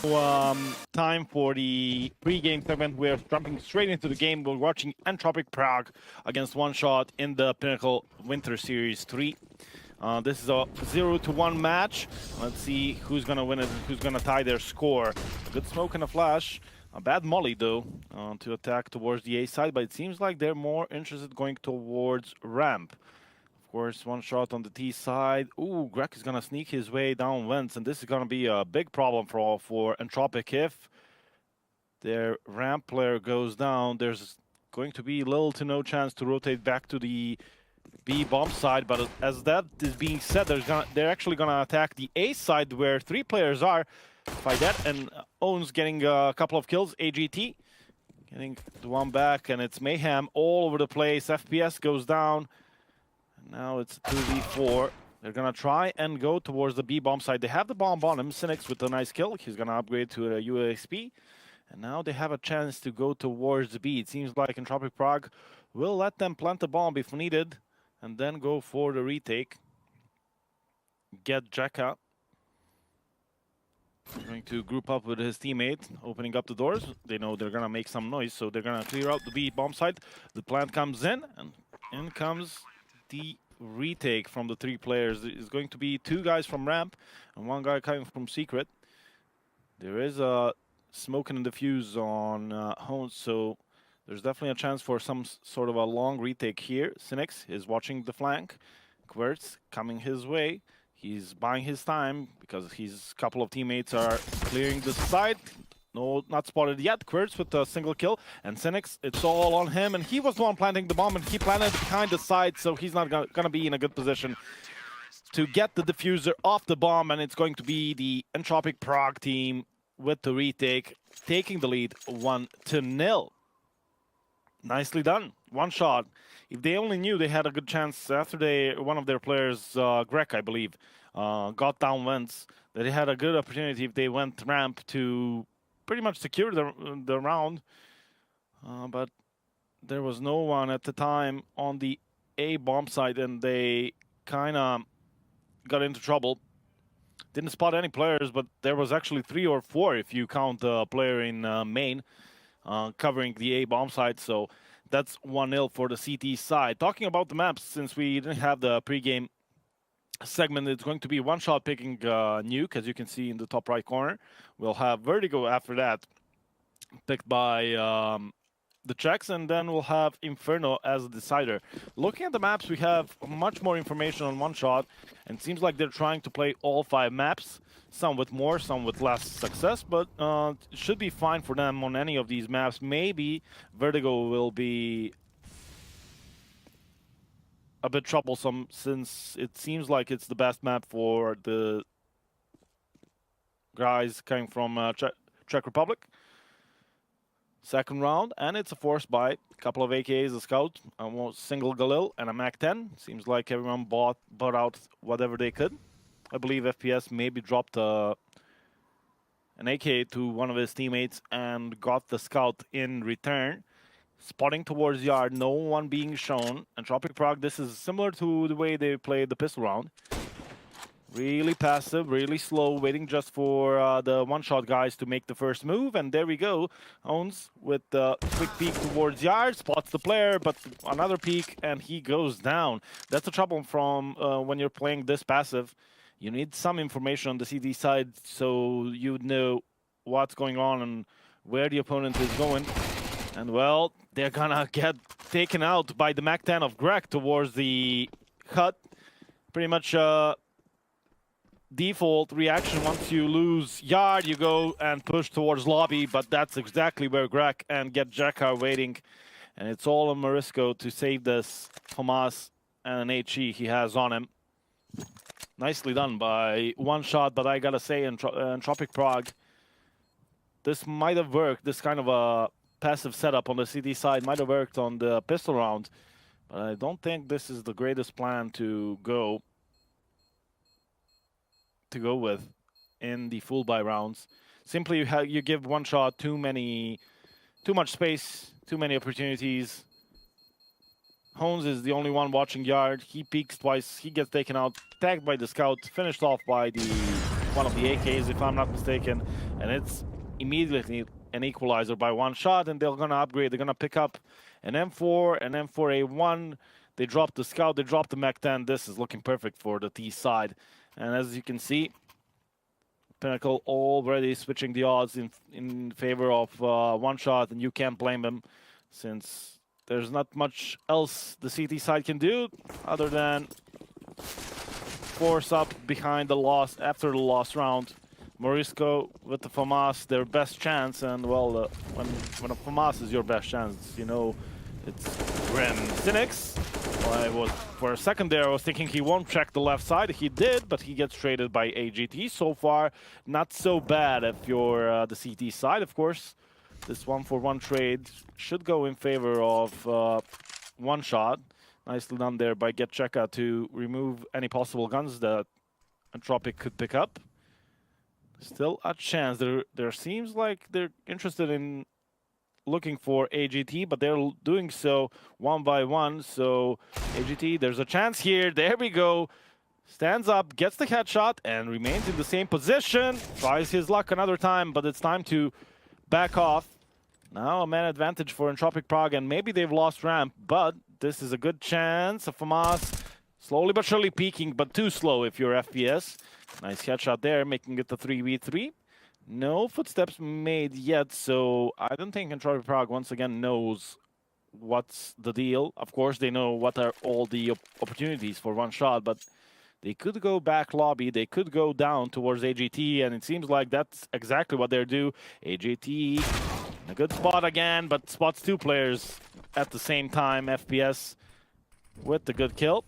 Time for the pre-game segment. We're jumping straight into the game. We're watching Entropiq Prague against One Shot in the Pinnacle Winter Series 3. This is a 0-1 match. Let's see who's gonna win it and who's gonna tie their score. Good smoke and a flash. A bad molly though to attack towards the A side, but it seems like they're more interested going towards ramp. Of course, One Shot on the T side. Ooh, Greg is gonna sneak his way down vents, and this is gonna be a big problem for Entropiq. If their ramp player goes down, there's going to be little to no chance to rotate back to the B bomb side. But as that is being said, they're actually gonna attack the A side where 3 players are. Fidet and Owns getting a couple of kills. AGT getting the one back, and it's mayhem all over the place. FPS goes down. Now it's 2v4. They're gonna try and go towards the B bomb side. They have the bomb on him. Cynics with a nice kill. He's gonna upgrade to a USP. And now they have a chance to go towards the B. It seems like Entropiq Prague will let them plant the bomb if needed, and then go for the retake. Get Jekka. Going to group up with his teammate, opening up the doors. They know they're gonna make some noise, so they're gonna clear out the B bomb side. The plant comes in, and in comes the retake from the 3 players. It's going to be 2 guys from ramp and 1 guy coming from secret. There is a smoke and diffuse on Hones, so there's definitely a chance for some sort of a long retake here. Cynics is watching the flank. Querts coming his way. He's buying his time because his couple of teammates are clearing the side. No, not spotted yet. Querts with a single kill. And Cynics, it's all on him. And he was the one planting the bomb, and he planted behind the side, so he's not gonna be in a good position to get the diffuser off the bomb. And it's going to be the Entropiq Prague team with the retake, taking the lead 1-0. Nicely done. One shot. If they only knew they had a good chance after one of their players, Greg, I believe, got down vents, that they had a good opportunity if they went ramp to pretty much secure the round. But there was no one at the time on the A bomb side, and they kind of got into trouble. Didn't spot any players, but there was actually 3 or 4 if you count the player in main covering the A bomb side. So that's 1-0 for the CT side. Talking about the maps, since we didn't have the pregame segment, it's going to be One Shot picking Nuke, as you can see in the top right corner. We'll have Vertigo after that, picked by the Czechs, and then we'll have Inferno as a decider. Looking at the maps, we have much more information on One Shot, and it seems like they're trying to play all 5 maps, some with more, some with less success, but it should be fine for them on any of these maps. Maybe Vertigo will be a bit troublesome, since it seems like it's the best map for the guys coming from Czech Republic. Second round, and it's a force buy. A couple of AKs, a scout, almost single Galil, and a MAC-10. Seems like everyone bought out whatever they could. I believe FPS maybe dropped an AK to one of his teammates and got the scout in return. Spotting towards yard, no one being shown. Entropiq Prague, this is similar to the way they played the pistol round. Really passive, really slow, waiting just for the one-shot guys to make the first move. And there we go. Owns with the quick peek towards yard, spots the player, but another peek, and he goes down. That's the trouble from when you're playing this passive. You need some information on the CD side so you know what's going on and where the opponent is going. And, well, they're gonna get taken out by the MAC-10 of Greg towards the hut. Pretty much default reaction. Once you lose yard, you go and push towards lobby, but that's exactly where Greg and Get Jack are waiting. And it's all on Marisco to save this Hamas and an HE he has on him. Nicely done by One Shot, but I gotta say, Entropiq Prague, this might have worked. This kind of a passive setup on the CD side might have worked on the pistol round, but I don't think this is the greatest plan to go with in the full buy rounds. Simply, you give One Shot too much space, too many opportunities. Hones is the only one watching yard. He peeks twice. He gets taken out, tagged by the scout, finished off by the one of the AKs, if I'm not mistaken, and it's immediately an equalizer by one shot, and they're gonna upgrade. They're gonna pick up an M4, an M4A1. They dropped the Scout, they dropped the Mach 10. This is looking perfect for the T side. And as you can see, Pinnacle already switching the odds in favor of one shot, and you can't blame them since there's not much else the CT side can do other than force up behind the loss after the last round. Morisco with the FAMAS, their best chance, and well, when a FAMAS is your best chance, you know it's grim. Cynics, well, for a second there, I was thinking he won't check the left side. He did, but he gets traded by AGT. So far, not so bad if you're the CT side, of course. This 1-for-1 trade should go in favor of one shot. Nicely done there by GetCheka to remove any possible guns that Entropiq could pick up. Still a chance. There seems like they're interested in looking for AGT, but they're doing so one by one. So AGT, there's a chance here. There we go. Stands up, gets the headshot, and remains in the same position. Tries his luck another time, but it's time to back off. Now a man advantage for Entropiq Prague, and maybe they've lost ramp, but this is a good chance. FAMAS slowly but surely peaking, but too slow if you're FPS. Nice headshot there, making it the 3v3. No footsteps made yet, so I don't think Entropiq Prague once again knows what's the deal. Of course, they know what are all the opportunities for one shot, but they could go back lobby, they could go down towards AGT, and it seems like that's exactly what they're due. AGT in a good spot again, but spots two players at the same time. FPS with the good kill.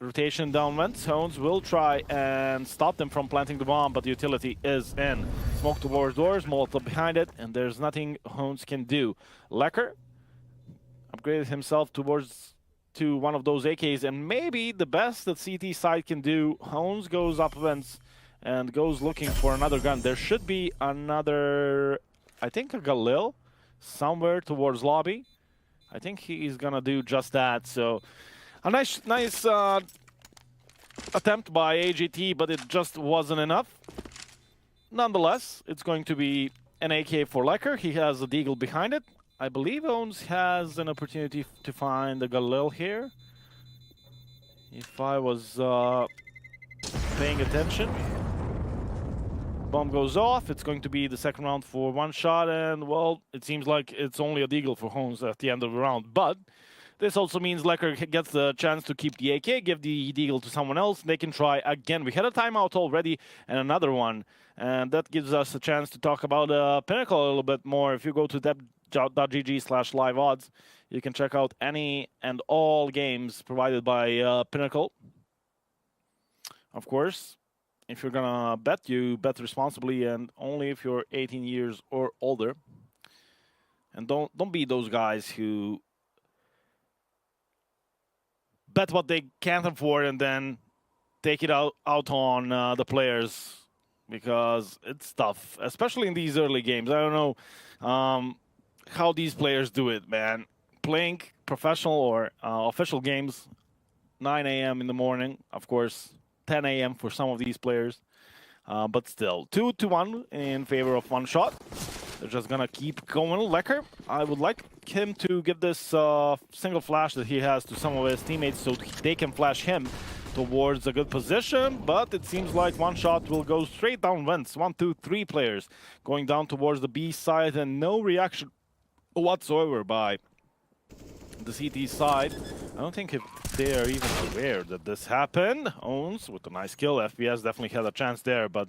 Rotation downwind. Hones will try and stop them from planting the bomb, but the utility is in. Smoke towards doors, Molotov behind it, and there's nothing Hones can do. Lecker upgraded himself to one of those AKs, and maybe the best that CT side can do. Hones goes upwards and goes looking for another gun. There should be another, I think, a Galil somewhere towards lobby. I think he's gonna do just that. So a nice attempt by AGT, but it just wasn't enough. Nonetheless, it's going to be an AK for Lecker. He has a Deagle behind it. I believe Owns has an opportunity to find the Galil here. If I was paying attention. Bomb goes off. It's going to be the second round for one shot, and well, it seems like it's only a Deagle for Hones at the end of the round. But this also means Lecker gets the chance to keep the AK, give the Deagle to someone else. They can try again. We had a timeout already and another one, and that gives us a chance to talk about Pinnacle a little bit more. If you go to deb.gg/live odds, you can check out any and all games provided by Pinnacle. Of course, if you're gonna bet, you bet responsibly, and only if you're 18 years or older. And don't be those guys who bet what they can't afford and then take it out on the players, because it's tough, especially in these early games. I don't know how these players do it, man. Playing professional or official games, 9 a.m. in the morning, of course, 10 a.m. for some of these players. But still, 2-1 in favor of one shot. They're just gonna keep going. Lecker, I would like him to give this single flash that he has to some of his teammates so they can flash him towards a good position, but it seems like one shot will go straight down vents. 1, 2, 3 players going down towards the B side, and no reaction whatsoever by the CT side. I don't think if they are even aware that this happened. Owns with a nice kill. FPS definitely had a chance there, but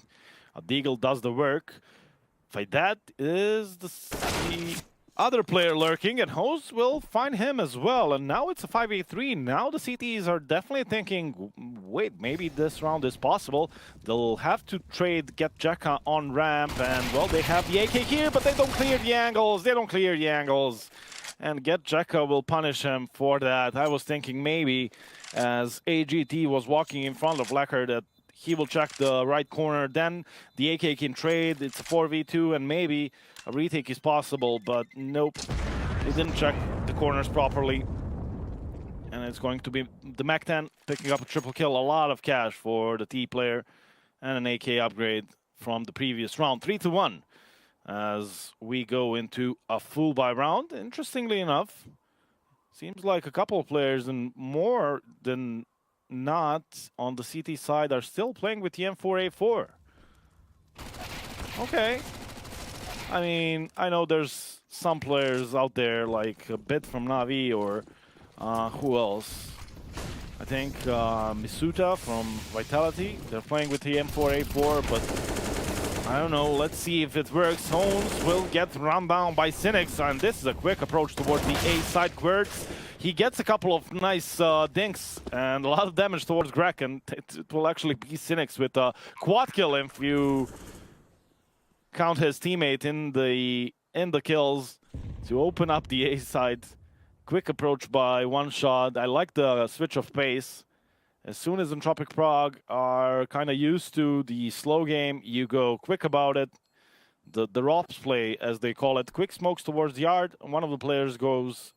a Deagle does the work. Fight that is the other player lurking, and Host will find him as well. And now it's a 5v3. Now the CTs are definitely thinking, wait, maybe this round is possible. They'll have to trade GetCheka on ramp, and well, they have the AK here, but they don't clear the angles. They don't clear the angles. And GetCheka will punish him for that. I was thinking maybe as AGT was walking in front of Lecker that he will check the right corner, then the AK can trade. It's a 4v2, and maybe a retake is possible, but nope. He didn't check the corners properly. And it's going to be the Mach 10 picking up a triple kill. A lot of cash for the T player and an AK upgrade. from the previous round. 3-1 as we go into a full buy round. Interestingly enough, seems like a couple of players, and more than not on the CT side, are still playing with the M4A4. Okay. I mean, I know there's some players out there like a bit from Navi, or who else? I think Misuta from Vitality. They're playing with the M4A4, but I don't know. Let's see if it works. Holmes will get run down by Cynics, and this is a quick approach towards the A side. Quirks, he gets a couple of nice dinks and a lot of damage towards Greg, and it will actually be Cynics with a quad kill if you count his teammate in the kills to open up the A side. Quick approach by One Shot. I like the switch of pace. As soon as Entropiq Prague are kind of used to the slow game, you go quick about it. The ROPS play, as they call it. Quick smokes towards the yard. One of the players goes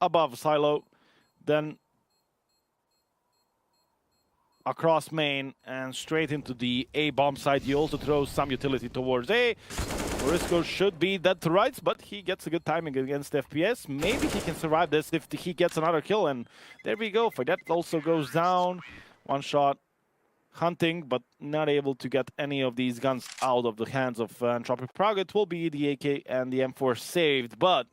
above silo, then across main and straight into the A bomb side. He also throws some utility towards A. Morisco should be dead to rights, but he gets a good timing against FPS. Maybe he can survive this if he gets another kill, and there we go. Faydet also goes down. One Shot hunting, but not able to get any of these guns out of the hands of Entropiq Prague. It will be the AK and the M4 saved, but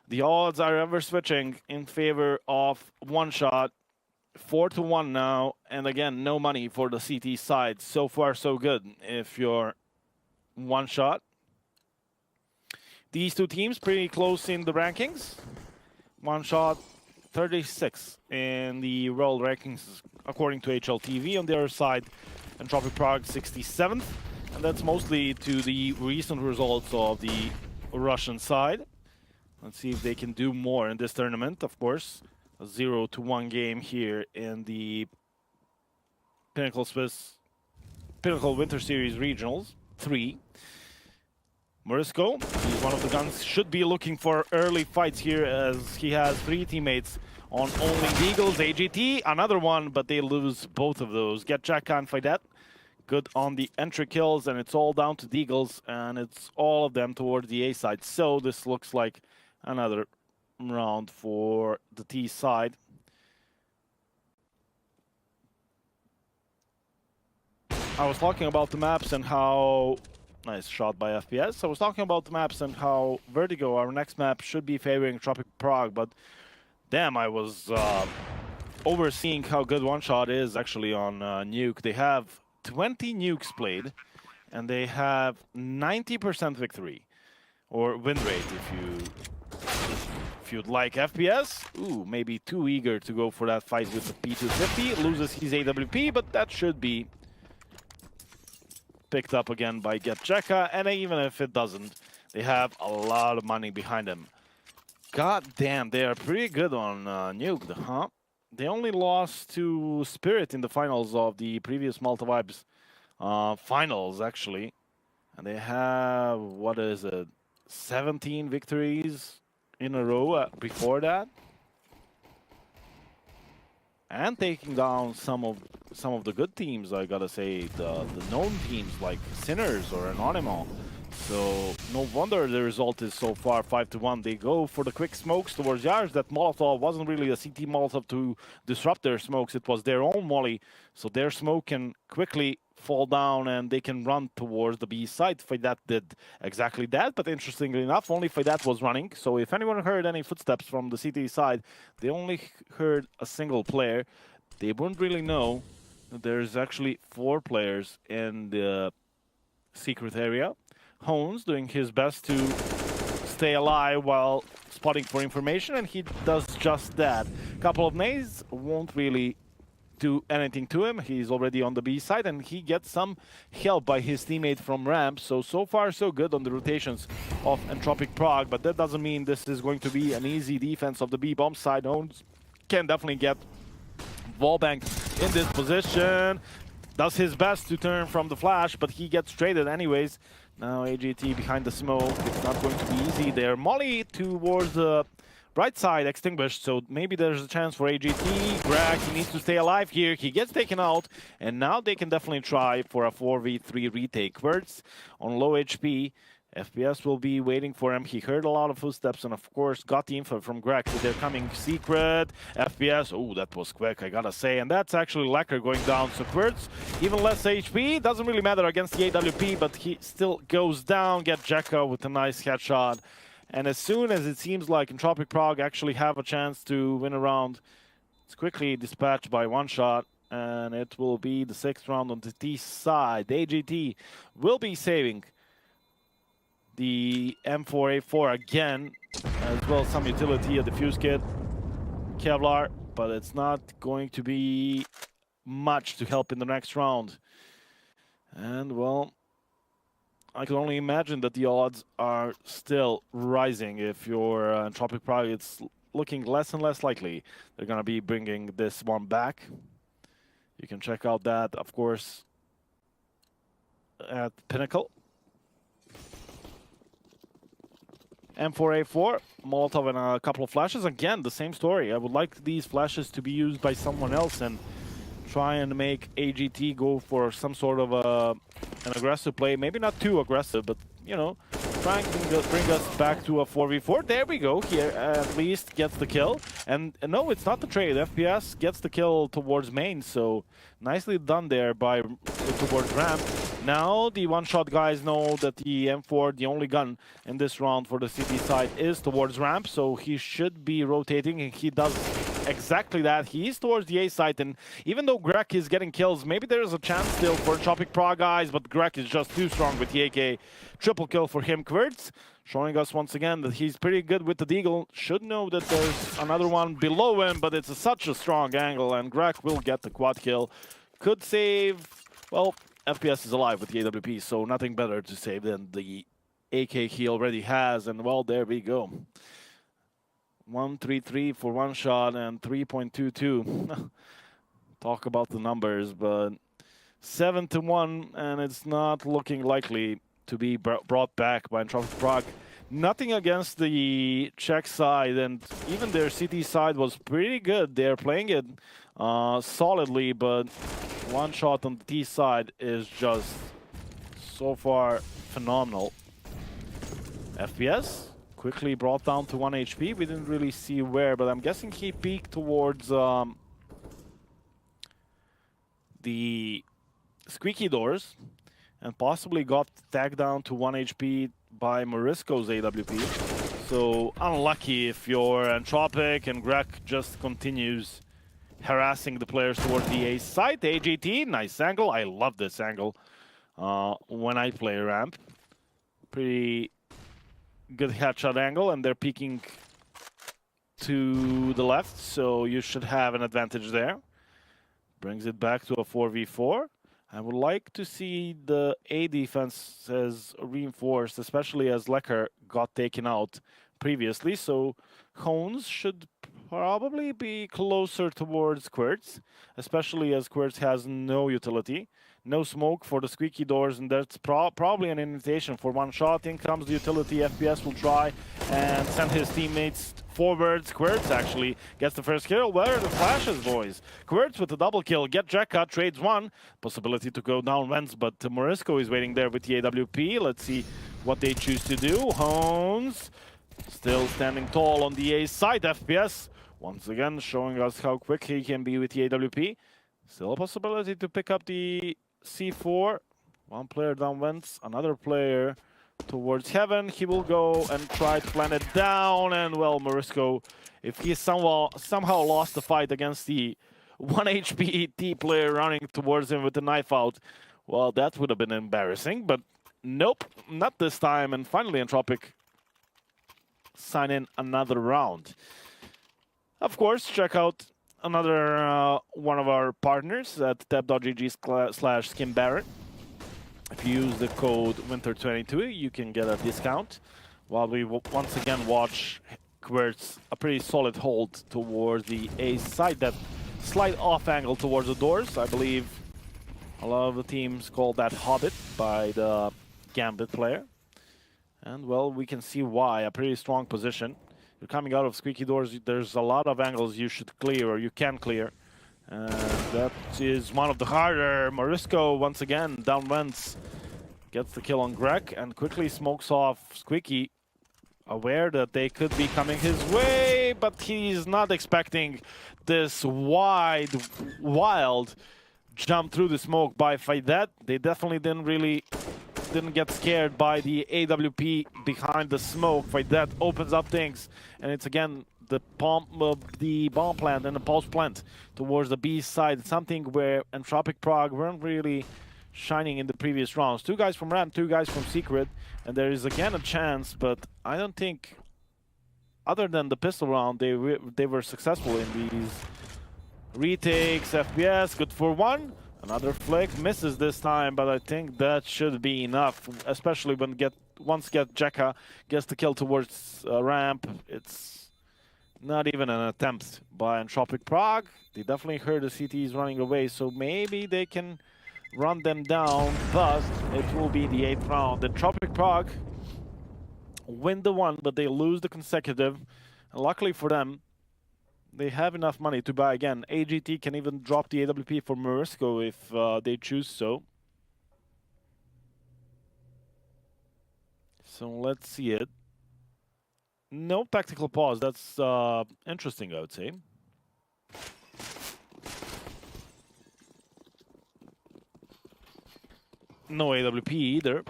the odds are ever switching in favor of One Shot. 4-1 now, and again, no money for the CT side. So far, so good if you're One Shot. These two teams pretty close in the rankings. One Shot 36 in the world rankings according to HLTV. On the other side, Entropiq Prague 67th, and that's mostly to the recent results of the Russian side. Let's see if they can do more in this tournament. Of course, a 0-1 game here in the Pinnacle Winter Series Regionals 3. Morisco, he's one of the guns, should be looking for early fights here as he has 3 teammates on only Deagles. AGT, another one, but they lose both of those. Get Jacka and Faydet. Good on the entry kills, and it's all down to Deagles, and it's all of them towards the A side. So this looks like another round for the T side. I was talking about the maps and how... Nice shot by FPS. I was talking about the maps and how Vertigo, our next map, should be favoring Entropiq Prague, but damn, I was overseeing how good One Shot is actually on Nuke. They have 20 nukes played, and they have 90% victory, or win rate if you'd like. FPS, ooh, maybe too eager to go for that fight with the P250. Loses his AWP, but that should be picked up again by Get Jekka, and even if it doesn't, they have a lot of money behind them. God damn, they are pretty good on Nuke, huh? They only lost to Spirit in the finals of the previous Multivibes finals, actually. And they have, what is it, 17 victories in a row before that. And taking down some of the good teams, I gotta say, the known teams like Sinners or Anonymous. So no wonder the result is so far 5-1. They go for the quick smokes towards Yars. That Molotov wasn't really a CT Molotov to disrupt their smokes. It was their own molly. So their smoke can quickly fall down and they can run towards the B side. Faydet did exactly that, but interestingly enough, only Faydet was running. So if anyone heard any footsteps from the CT side, they only heard a single player. They wouldn't really know that there's actually 4 players in the secret area. Hones doing his best to stay alive while spotting for information, and he does just that. Couple of nades won't really do anything to him. He's already on the B side, and he gets some help by his teammate from ramp. So far, so good on the rotations of Entropiq Prague, but that doesn't mean this is going to be an easy defense of the B bomb side. Hones can definitely get wallbanged in this position. Does his best to turn from the flash, but he gets traded anyways. Now AGT behind the smoke. It's not going to be easy there. Molly towards the Right side extinguished, so maybe there's a chance for AGT. Greg, he needs to stay alive here. He gets taken out, and now they can definitely try for a 4v3 retake. Words on low HP. FPS will be waiting for him. He heard a lot of footsteps and, of course, got the info from Greg that they're coming secret. FPS, oh, that was quick, I gotta say. And that's actually Lecker going down. So Quirts, even less HP. Doesn't really matter against the AWP, but he still goes down. Get Jekka with a nice headshot. And as soon as it seems like Entropiq Prague actually have a chance to win a round, it's quickly dispatched by one shot. And it will be the 6th round on the T side. AGT will be saving the M4A4 again, as well as some utility, a defuse kit, Kevlar, but it's not going to be much to help in the next round. And, well, I can only imagine that the odds are still rising. If you're Entropiq Prague, it's looking less and less likely they're going to be bringing this one back. You can check out that, of course, at Pinnacle. M4A4, Molotov and a couple of flashes. Again, the same story. I would like these flashes to be used by someone else and try and make AGT go for some sort of an aggressive play. Maybe not too aggressive, but, you know, trying to bring us back to a 4v4. There we go. Here at least gets the kill. And no, it's not the trade. FPS gets the kill towards main, so nicely done there by towards ramp. Now the one-shot guys know that the M4, the only gun in this round for the CT side, is towards ramp, so he should be rotating, and he does exactly that. He is towards the A site, and even though Greg is getting kills, maybe there is a chance still for Entropiq Prague guys, but Greg is just too strong with the AK. Triple kill for him. Quirts showing us once again that he's pretty good with the Deagle. Should know that there's another one below him, but it's such a strong angle, and Greg will get the quad kill. Could save, well, FPS is alive with the AWP, so nothing better to save than the AK he already has, and well, there we go. 1.33 for one shot and 3.22. Talk about the numbers, but 7-1, and it's not looking likely to be brought back by Entropiq Prague. Nothing against the Czech side, and even their CT side was pretty good. They're playing it solidly, but one shot on the T side is just so far phenomenal. FPS quickly brought down to 1 HP. We didn't really see where, but I'm guessing he peeked towards the squeaky doors and possibly got tagged down to 1 HP by Morisco's AWP. So unlucky if you're Entropiq, and Greg just continues harassing the players towards the A site. AGT, nice angle. I love this angle when I play ramp. Pretty good headshot angle, and they're peeking to the left, so you should have an advantage there. Brings it back to a 4v4. I would like to see the A defense as reinforced, especially as Lecker got taken out previously, so Hones should probably be closer towards Quirts, especially as Quirts has no utility. No smoke for the squeaky doors, and that's probably an invitation for one shot. In comes the utility. FPS will try and send his teammates forwards. Quirts actually gets the first kill. Where are the flashes, boys? Quirts with the double kill. Get Jekka, trades one. Possibility to go down Vents, but Morisco is waiting there with the AWP. Let's see what they choose to do. Hones still standing tall on the A side. FPS once again showing us how quick he can be with the AWP. Still a possibility to pick up the C4. One player down Vents, another player towards heaven. He will go and try to plant it down, and well, Morisco, if he somehow lost the fight against the 1 HP T player running towards him with the knife out, well, that would have been embarrassing, but nope, not this time. And finally Entropiq sign in another round. Of course, check out another one of our partners at tap.gg/skimbaron. If you use the code winter22, you can get a discount. While we once again watch Quirts, a pretty solid hold towards the A side, that slight off angle towards the doors. I believe a lot of the teams call that Hobbit by the Gambit player. And well, we can see why. A pretty strong position. You're coming out of squeaky doors. There's a lot of angles you should clear or you can clear. That is one of the harder. Morisco once again down vents. Gets the kill on Greg and quickly smokes off Squeaky, aware that they could be coming his way, but he's not expecting this wild jump through the smoke by Faidet. They definitely didn't get scared by the AWP behind the smoke. Faidet opens up things, and it's again the bomb plant and the pulse plant towards the B side, something where Entropiq Prague weren't really shining in the previous rounds. 2 guys from ramp, 2 guys from secret, and there is again a chance, but I don't think, other than the pistol round, they were successful in these retakes. FPS, good for 1. Another flick, misses this time, but I think that should be enough, especially when once Jekka gets the kill towards ramp. It's not even an attempt by Entropiq Prague. They definitely heard the CTs running away, so maybe they can run them down, but it will be the 8th round. Entropiq Prague win the 1, but they lose the consecutive. And luckily for them, they have enough money to buy again. AGT can even drop the AWP for Morisco if they choose so. So let's see it. No tactical pause. That's interesting, I would say. No AWP either.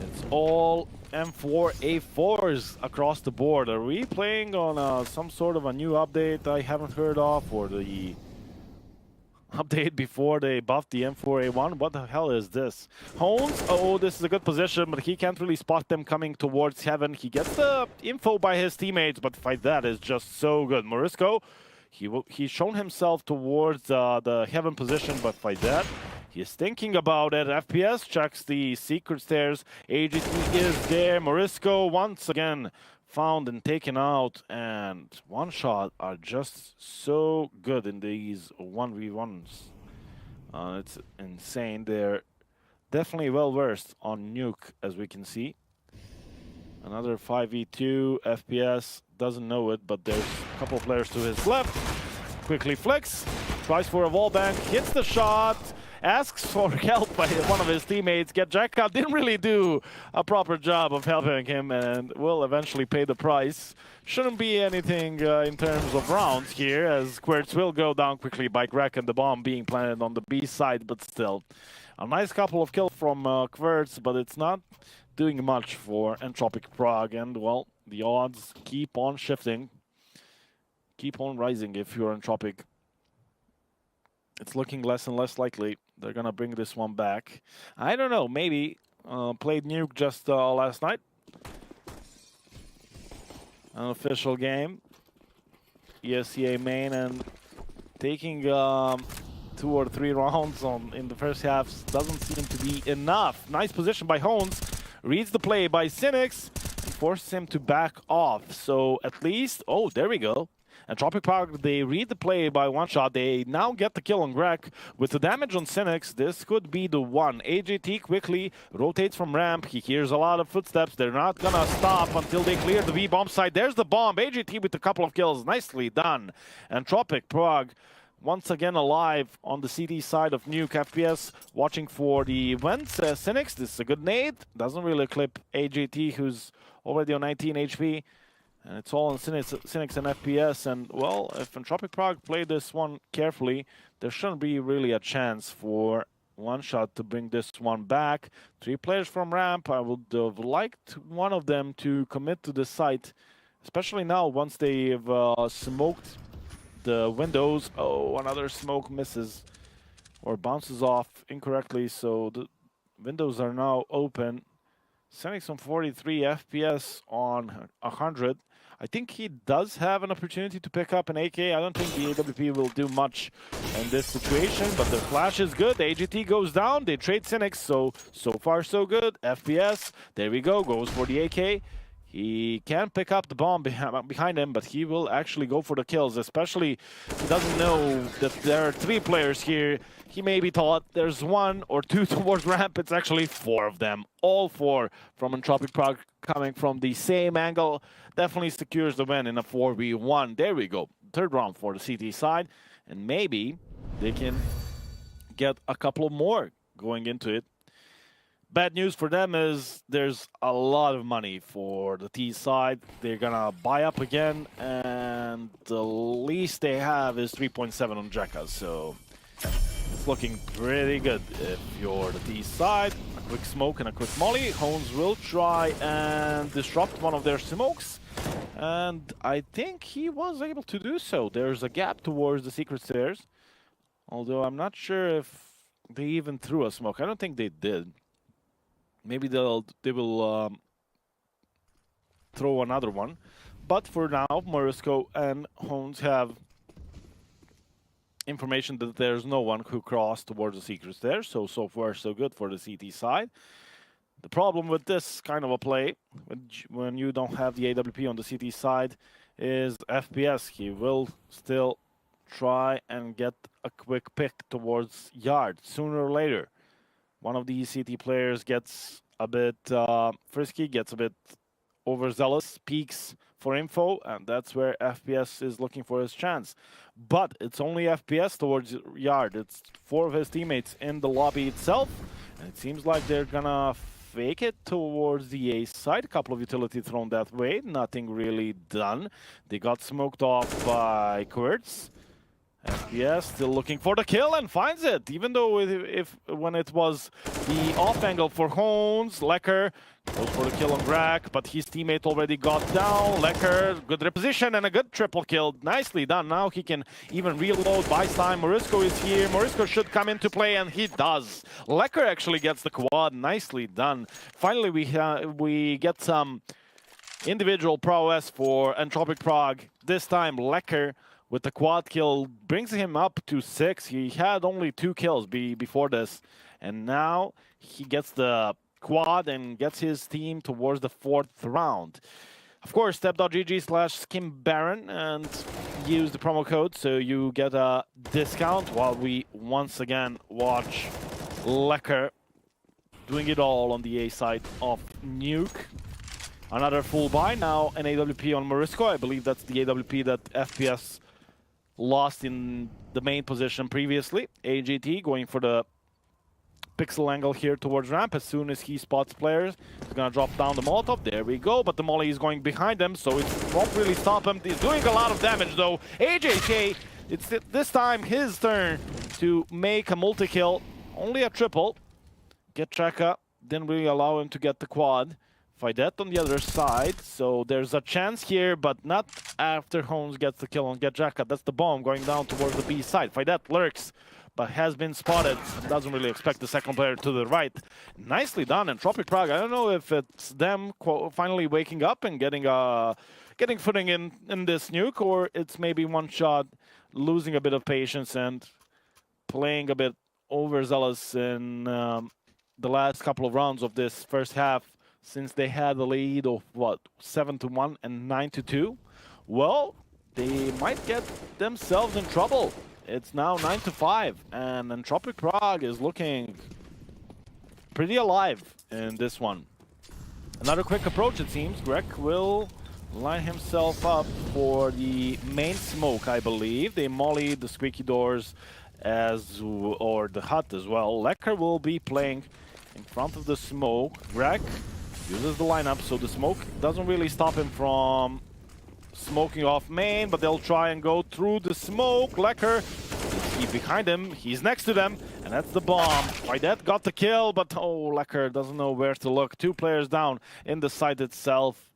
It's all M4A4s across the board. Are we playing on some sort of a new update I haven't heard of, or the update before they buffed the M4A1? What the hell is this? Hones, oh, this is a good position, but he can't really spot them coming towards heaven. He gets the info by his teammates, but Faidet is just so good. Morisco, he's shown himself towards the heaven position, but Faidet, he's thinking about it. FPS checks the secret stairs. AGT is there. Morisco once again found and taken out. And one shot are just so good in these 1v1s. It's insane. They're definitely well versed on nuke, as we can see. Another 5v2. FPS doesn't know it, but there's a couple players to his left. Quickly flicks. Tries for a wallbang. Hits the shot. Asks for help by one of his teammates. Jekka didn't really do a proper job of helping him and will eventually pay the price. Shouldn't be anything in terms of rounds here, as Quirts will go down quickly by Greg and the bomb being planted on the B side, but still. A nice couple of kills from Quirts, but it's not doing much for Entropiq Prague. And, well, the odds keep on shifting. Keep on rising if you're Entropiq. It's looking less and less likely they're going to bring this one back. I don't know, maybe. Played nuke just last night. An official game. ESCA main, and taking 2 or 3 rounds in the first half doesn't seem to be enough. Nice position by Hones. Reads the play by Cynics and forces him to back off. So at least, oh, there we go. Entropiq Prague, they read the play by 1 shot. They now get the kill on Greg. With the damage on Cynics, this could be the one. AGT quickly rotates from ramp. He hears a lot of footsteps. They're not gonna stop until they clear the B-bomb side. There's the bomb. AGT with a couple of kills. Nicely done. Entropiq Prague once again alive on the CD side of Nuke. FPS watching for the vents. Cynics, this is a good nade. Doesn't really clip AGT, who's already on 19 HP. And it's all on Cynics and FPS. And, well, if Entropiq Prague played this one carefully, there shouldn't be really a chance for 1 shot to bring this one back. 3 players from ramp. I would have liked one of them to commit to the site, especially now once they've smoked the windows. Oh, another smoke misses or bounces off incorrectly, so the windows are now open. Cynics on 43, FPS on 100. I think he does have an opportunity to pick up an AK. I don't think the AWP will do much in this situation, but the flash is good. AGT goes down. They trade Cynics, so far so good. FPS, there we go, goes for the AK. He can pick up the bomb behind him, but he will actually go for the kills, especially he doesn't know that there are 3 players here. He maybe thought there's 1 or 2 towards ramp. It's actually 4 of them. All 4 from Entropiq Prague coming from the same angle definitely secures the win in a 4v1. There we go. Third round for the CT side. And maybe they can get a couple more going into it. Bad news for them is there's a lot of money for the T side. They're gonna buy up again, and the least they have is 3.7 on Jekka, so it's looking pretty good if you're the T side. A quick smoke and a quick molly. Hones will try and disrupt one of their smokes, and I think he was able to do so. There's a gap towards the secret stairs, although I'm not sure if they even threw a smoke. I don't think they did. Maybe they will throw another one. But for now, Morisco and Hones have information that there's no one who crossed towards the secrets there. So far, so good for the CT side. The problem with this kind of a play, when you don't have the AWP on the CT side, is FPS. He will still try and get a quick pick towards yard sooner or later. One of these CT players gets a bit frisky, gets a bit overzealous, peeks for info, and that's where FPS is looking for his chance. But it's only FPS towards yard. It's 4 of his teammates in the lobby itself, and it seems like they're gonna fake it towards the A side. A couple of utility thrown that way, nothing really done. They got smoked off by Kurtz. FPS still looking for the kill and finds it, even though when it was the off angle for Hones, Lecker goes for the kill on Greg, but his teammate already got down. Lecker, good reposition and a good triple kill. Nicely done. Now he can even reload, buys time. Morisco is here. Morisco should come into play, and he does. Lecker actually gets the quad. Nicely done. Finally, we get some individual prowess for Entropiq Prague. This time, Lecker with the quad kill brings him up to 6. He had only 2 kills before this, and now he gets the quad and gets his team towards the 4th round. Of course, step.gg/skimbaron and use the promo code so you get a discount while we once again watch Lecker doing it all on the A side of Nuke. Another full buy, now an AWP on Morisco. I believe that's the AWP that FPS lost in the main position previously. AGT going for the pixel angle here towards ramp. As soon as he spots players, he's gonna drop down the Molotov. There we go, but the Molly is going behind him, so it won't really stop him. He's doing a lot of damage though. AJK, it's this time his turn to make a multi-kill. Only a triple. Get Cheka, didn't really allow him to get the quad. Faidet on the other side, so there's a chance here, but not after Hones gets the kill on Getjaka. That's the bomb going down towards the B side. Faidet lurks, but has been spotted. Doesn't really expect the second player to the right. Nicely done, Entropiq Prague. I don't know if it's them finally waking up and getting footing in this nuke, or it's maybe one shot losing a bit of patience and playing a bit overzealous in the last couple of rounds of this first half, since they had a lead of, what, 7-1 and 9-2. Well, they might get themselves in trouble. It's now 9-5, and Entropiq Prague is looking pretty alive in this one. Another quick approach, it seems. Greg will line himself up for the main smoke, I believe. They molly the squeaky doors or the hut as well. Lecker will be playing in front of the smoke. Greg uses the lineup, so the smoke doesn't really stop him from smoking off main, but they'll try and go through the smoke. Lecker, he's behind him, he's next to them, and that's the bomb. Faidet got the kill, but oh, Lecker doesn't know where to look. 2 players down in the site itself.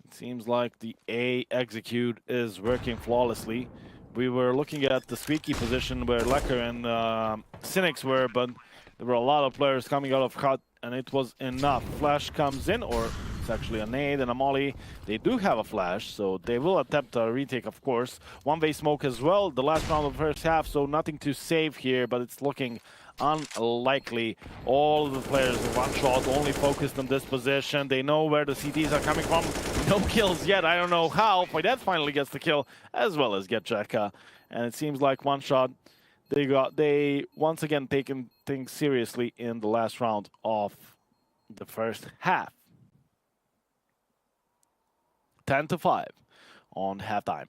It seems like the A execute is working flawlessly. We were looking at the squeaky position where Lecker and Cynics were, but there were a lot of players coming out of cut, and it was enough. Flash comes in, or it's actually a nade and a molly. They do have a flash, so they will attempt a retake, of course. One-way smoke as well, the last round of the first half, so nothing to save here, but it's looking unlikely. All of the players in one shot, only focused on this position. They know where the CTs are coming from. No kills yet, I don't know how. Faidet finally gets the kill, as well as Getjaka. And it seems like one shot. They once again taken things seriously in the last round of the first half. 10-5 on halftime.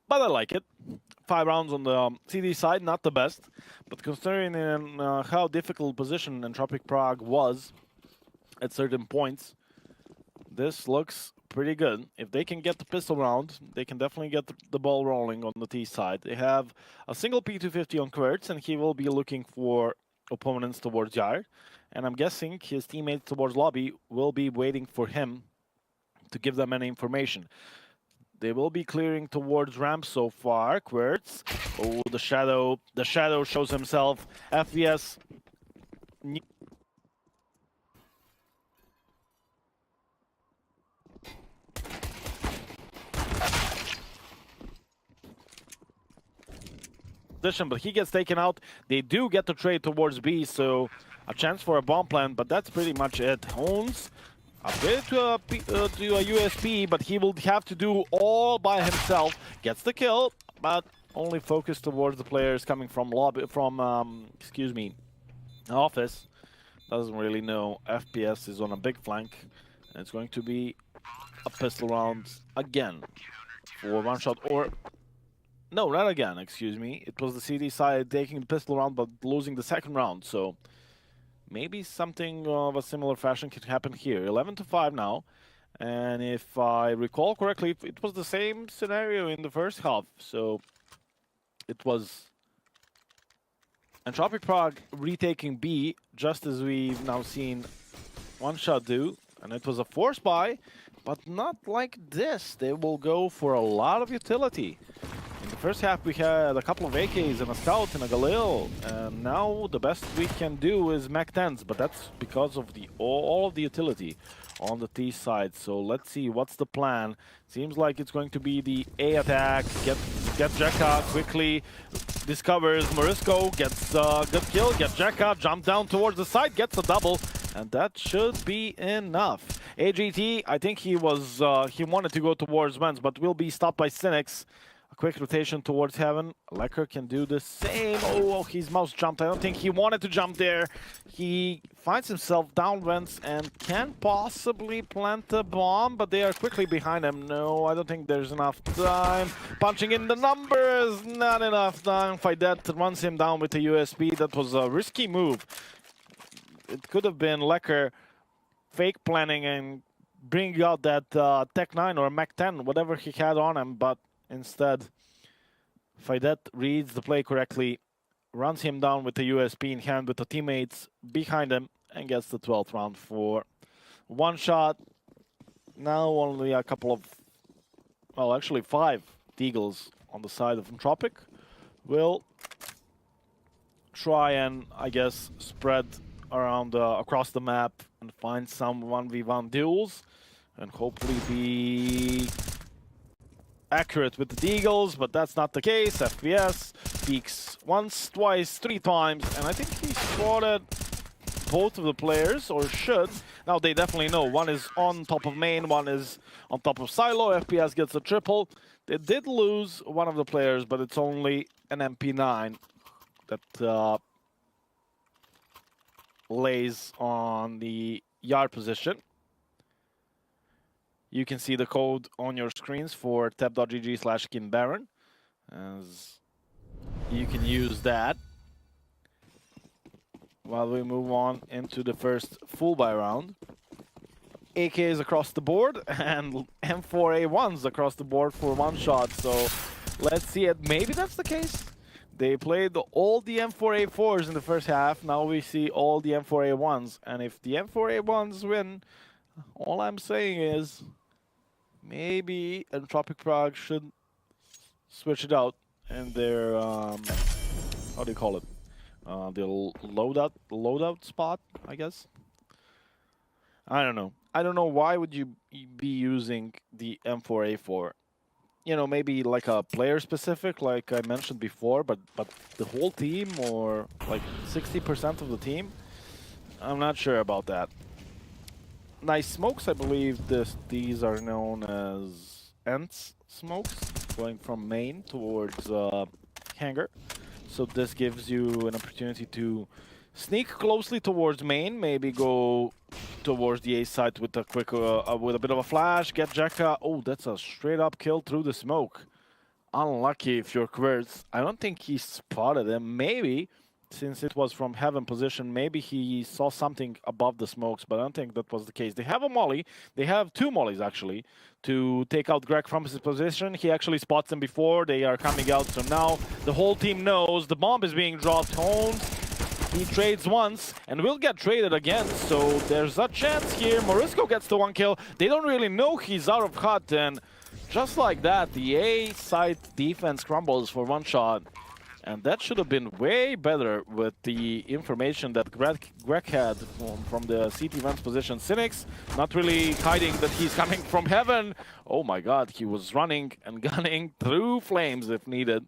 But I like it. 5 rounds on the CD side, not the best. But considering how difficult position Entropiq Prague was at certain points, this looks pretty good. If they can get the pistol round, they can definitely get the ball rolling on the T side. They have a single P250 on Querts, and he will be looking for opponents towards Jair. And I'm guessing his teammates towards lobby will be waiting for him to give them any information. They will be clearing towards ramp so far. Querts. Oh, the shadow. The shadow shows himself. FVS. But he gets taken out. They do get the trade towards B, so a chance for a bomb plant, but that's pretty much it. Hones upgraded to a USP, but he will have to do all by himself. Gets the kill, but only focused towards the players coming from lobby, excuse me, office. Doesn't really know. FPS is on a big flank. And it's going to be a pistol round again for one shot, or no, not again, excuse me. It was the CD side taking the pistol round but losing the second round, so maybe something of a similar fashion could happen here. 11-5 now, and if I recall correctly, it was the same scenario in the first half, so it was Entropiq Prague retaking B, just as we've now seen One Shot do, and it was a force buy, but not like this. They will go for a lot of utility. In the first half, we had a couple of AKs and a Scout and a Galil, and now the best we can do is Mac 10s, but that's because of all of the utility on the T side. So let's see, what's the plan? Seems like it's going to be the A attack, get Jekka quickly, discovers Morisco, gets a good kill, gets Jekka, jump down towards the side, gets a double, and that should be enough. AGT, I think he wanted to go towards Vents, but will be stopped by Cynics. A quick rotation towards Heaven. Lecker can do the same. Oh, he's mouse jumped. I don't think he wanted to jump there. He finds himself down Vents and can possibly plant a bomb, but they are quickly behind him. No, I don't think there's enough time. Punching in the numbers, not enough time. Fidet runs him down with the USP. That was a risky move. It could have been Lecker fake planning and bringing out that Tech 9 or Mac 10, whatever he had on him, but instead, Fidet reads the play correctly, runs him down with the USP in hand with the teammates behind him, and gets the 12th round for one shot. Now only a couple of, well, actually 5 Deagles on the side of Entropiq will try and, I guess, spread around across the map and find some 1v1 duels and hopefully be accurate with the Deagles, but that's not the case. FPS peeks once, twice, 3 times, and I think he spotted both of the players, or should. Now they definitely know. One is on top of main, one is on top of silo. FPS gets a triple. They did lose one of the players, but it's only an MP9 that lays on the yard position. You can see the code on your screens for tap.gg/skinbaron, as you can use that while we move on into the first full buy round. AKs across the board and M4A1s across the board for one shot, so let's see it. Maybe that's the case. They played all the M4A4s in the first half, now we see all the M4A1s, and if the M4A1s win, all I'm saying is maybe Entropiq Prague should switch it out and their how do you call it? The loadout spot, I guess. I don't know. I don't know why would you be using the M4A4. You know, maybe like a player specific, like I mentioned before, but the whole team or like 60% of the team, I'm not sure about that. Nice smokes, I believe these are known as Ents smokes, going from main towards hangar. So this gives you an opportunity to sneak closely towards main, maybe go towards the A side with a quick, with a bit of a flash, get Jekka. Oh, that's a straight up kill through the smoke. Unlucky if you're Quirts. I don't think he spotted him. Maybe, since it was from heaven position, maybe he saw something above the smokes, but I don't think that was the case. They have a molly. They have two mollies, actually, to take out Greg from his position. He actually spots them before. They are coming out, so now the whole team knows the bomb is being dropped. Holmes, he trades once and will get traded again, so there's a chance here. Morisco gets the one kill. They don't really know he's out of cut, and just like that, the A side defense crumbles for one shot. And that should have been way better with the information that Greg had from the CT Vents position. Cynics not really hiding that he's coming from heaven. Oh my god, he was running and gunning through flames if needed.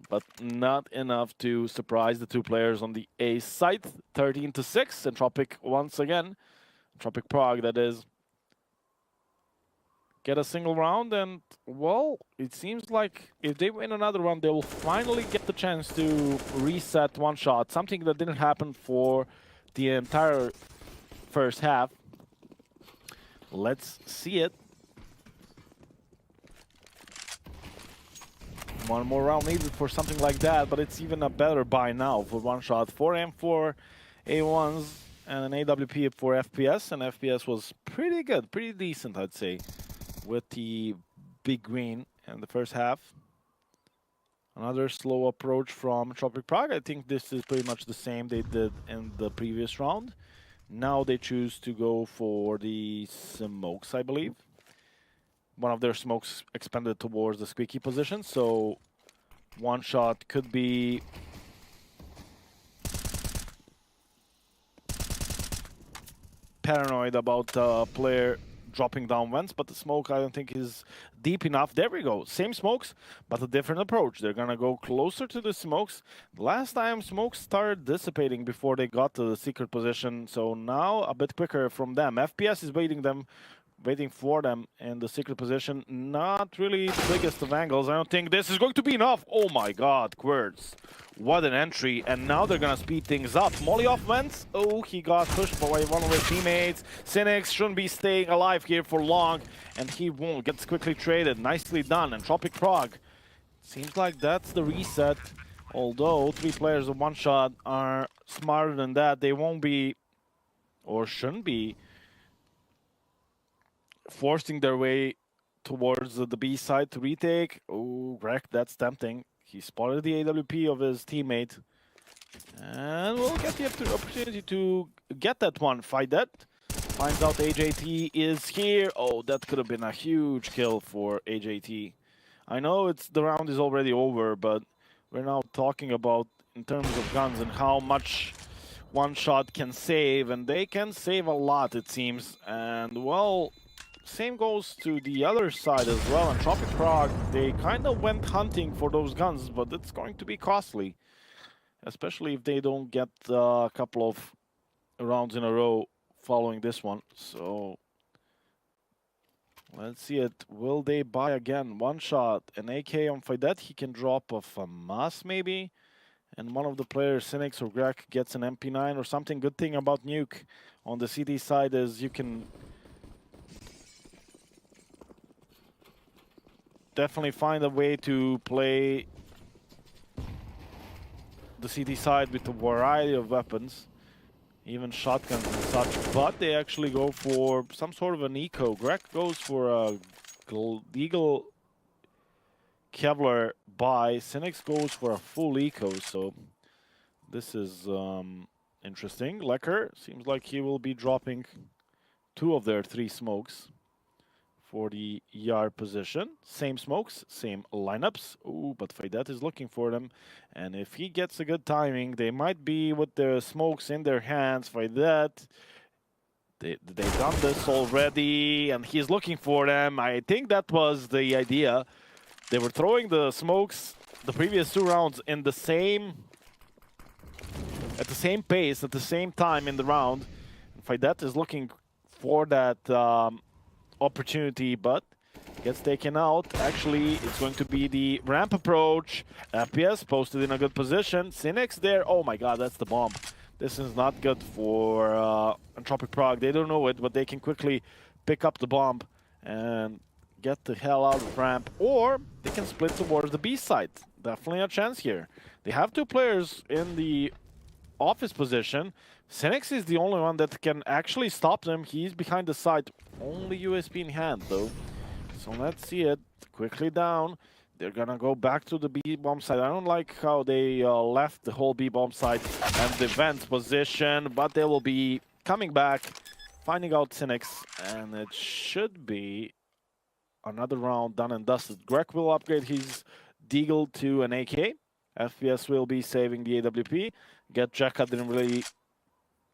But not enough to surprise the two players on the A side. 13-6, Entropiq once again. Entropiq Prague, that is. Get a single round, and well, it seems like if they win another round, they will finally get the chance to reset one shot, something that didn't happen for the entire first half. Let's see it. One more round needed for something like that, but it's even a better buy now for one shot. 4M for A1s and an AWP for FPS, and FPS was pretty good, pretty decent, I'd say, with the big green in the first half. Another slow approach from Entropiq Prague. I think this is pretty much the same they did in the previous round. Now they choose to go for the smokes, I believe. One of their smokes expanded towards the squeaky position, so one shot could be paranoid about the player dropping down vents, but the smoke I don't think is deep enough. There we go. Same smokes, but a different approach. They're gonna go closer to the smokes. Last time smokes started dissipating before they got to the secret position, so now a bit quicker from them. FPS is waiting for them in the secret position. Not really the biggest of angles. I don't think this is going to be enough. Oh my god, Quirts. What an entry. And now they're gonna speed things up. Molly off vents. Oh, he got pushed by one of his teammates. Cynics shouldn't be staying alive here for long, and he won't. Gets quickly traded. Nicely done. Entropiq Prague. Seems like that's the reset. Although 3 players of one shot are smarter than that, they won't be, or shouldn't be, forcing their way towards the B side to retake. Oh, Greg, that's tempting. He spotted the AWP of his teammate. And we'll get the opportunity to get that one. Fight that. Finds out AJT is here. Oh, that could have been a huge kill for AJT. I know the round is already over, but we're now talking about in terms of guns and how much one shot can save. And they can save a lot, it seems. And, well, same goes to the other side as well. Entropiq Prague, they kind of went hunting for those guns, but it's going to be costly, especially if they don't get a couple of rounds in a row following this one. So let's see it. Will they buy again? One shot, an AK on Faidet. He can drop a FAMAS maybe, and one of the players, Cynics or Greg, gets an MP9 or something. Good thing about Nuke on the CD side is you can definitely find a way to play the CT side with a variety of weapons, even shotguns and such, but they actually go for some sort of an eco. Greg goes for a Eagle Kevlar buy. Cynics goes for a full eco, so this is interesting. Lecker seems like he will be dropping 2 of their 3 smokes for the ER position. Same smokes, same lineups. Ooh, but Faidet is looking for them. And if he gets a good timing, they might be with the smokes in their hands. Faidet, they've done this already, and he's looking for them. I think that was the idea. They were throwing the smokes the previous 2 rounds in the same, at the same pace, at the same time in the round. And Faidet is looking for that opportunity, but gets taken out. Actually, it's going to be the ramp approach. FPS posted in a good position. Cynics there. Oh my god, that's the bomb. This is not good for Entropiq Prague. They don't know it, but they can quickly pick up the bomb and get the hell out of ramp. Or they can split towards the B side. Definitely a chance here. They have two players in the office position. Cynics is the only one that can actually stop them. He's behind the side. Only USP in hand, though. So let's see it. Quickly down. They're gonna go back to the B bomb side. I don't like how they left the whole B bomb side and the vent position, but they will be coming back, finding out Cynics, and it should be another round done and dusted. Greg will upgrade his Deagle to an AK. FPS will be saving the AWP. Jacka didn't really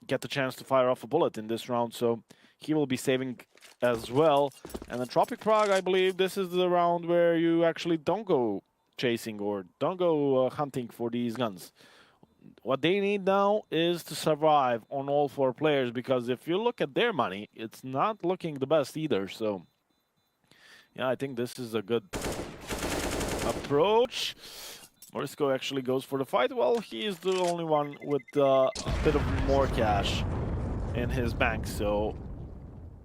get the chance to fire off a bullet in this round, so he will be saving as well. And Entropiq Prague, I believe this is the round where you actually don't go chasing or don't go hunting for these guns. What they need now is to survive on all four players, because if you look at their money, it's not looking the best either. So yeah, I think this is a good approach. Morisco actually goes for the fight. Well, he is the only one with a bit of more cash in his bank, so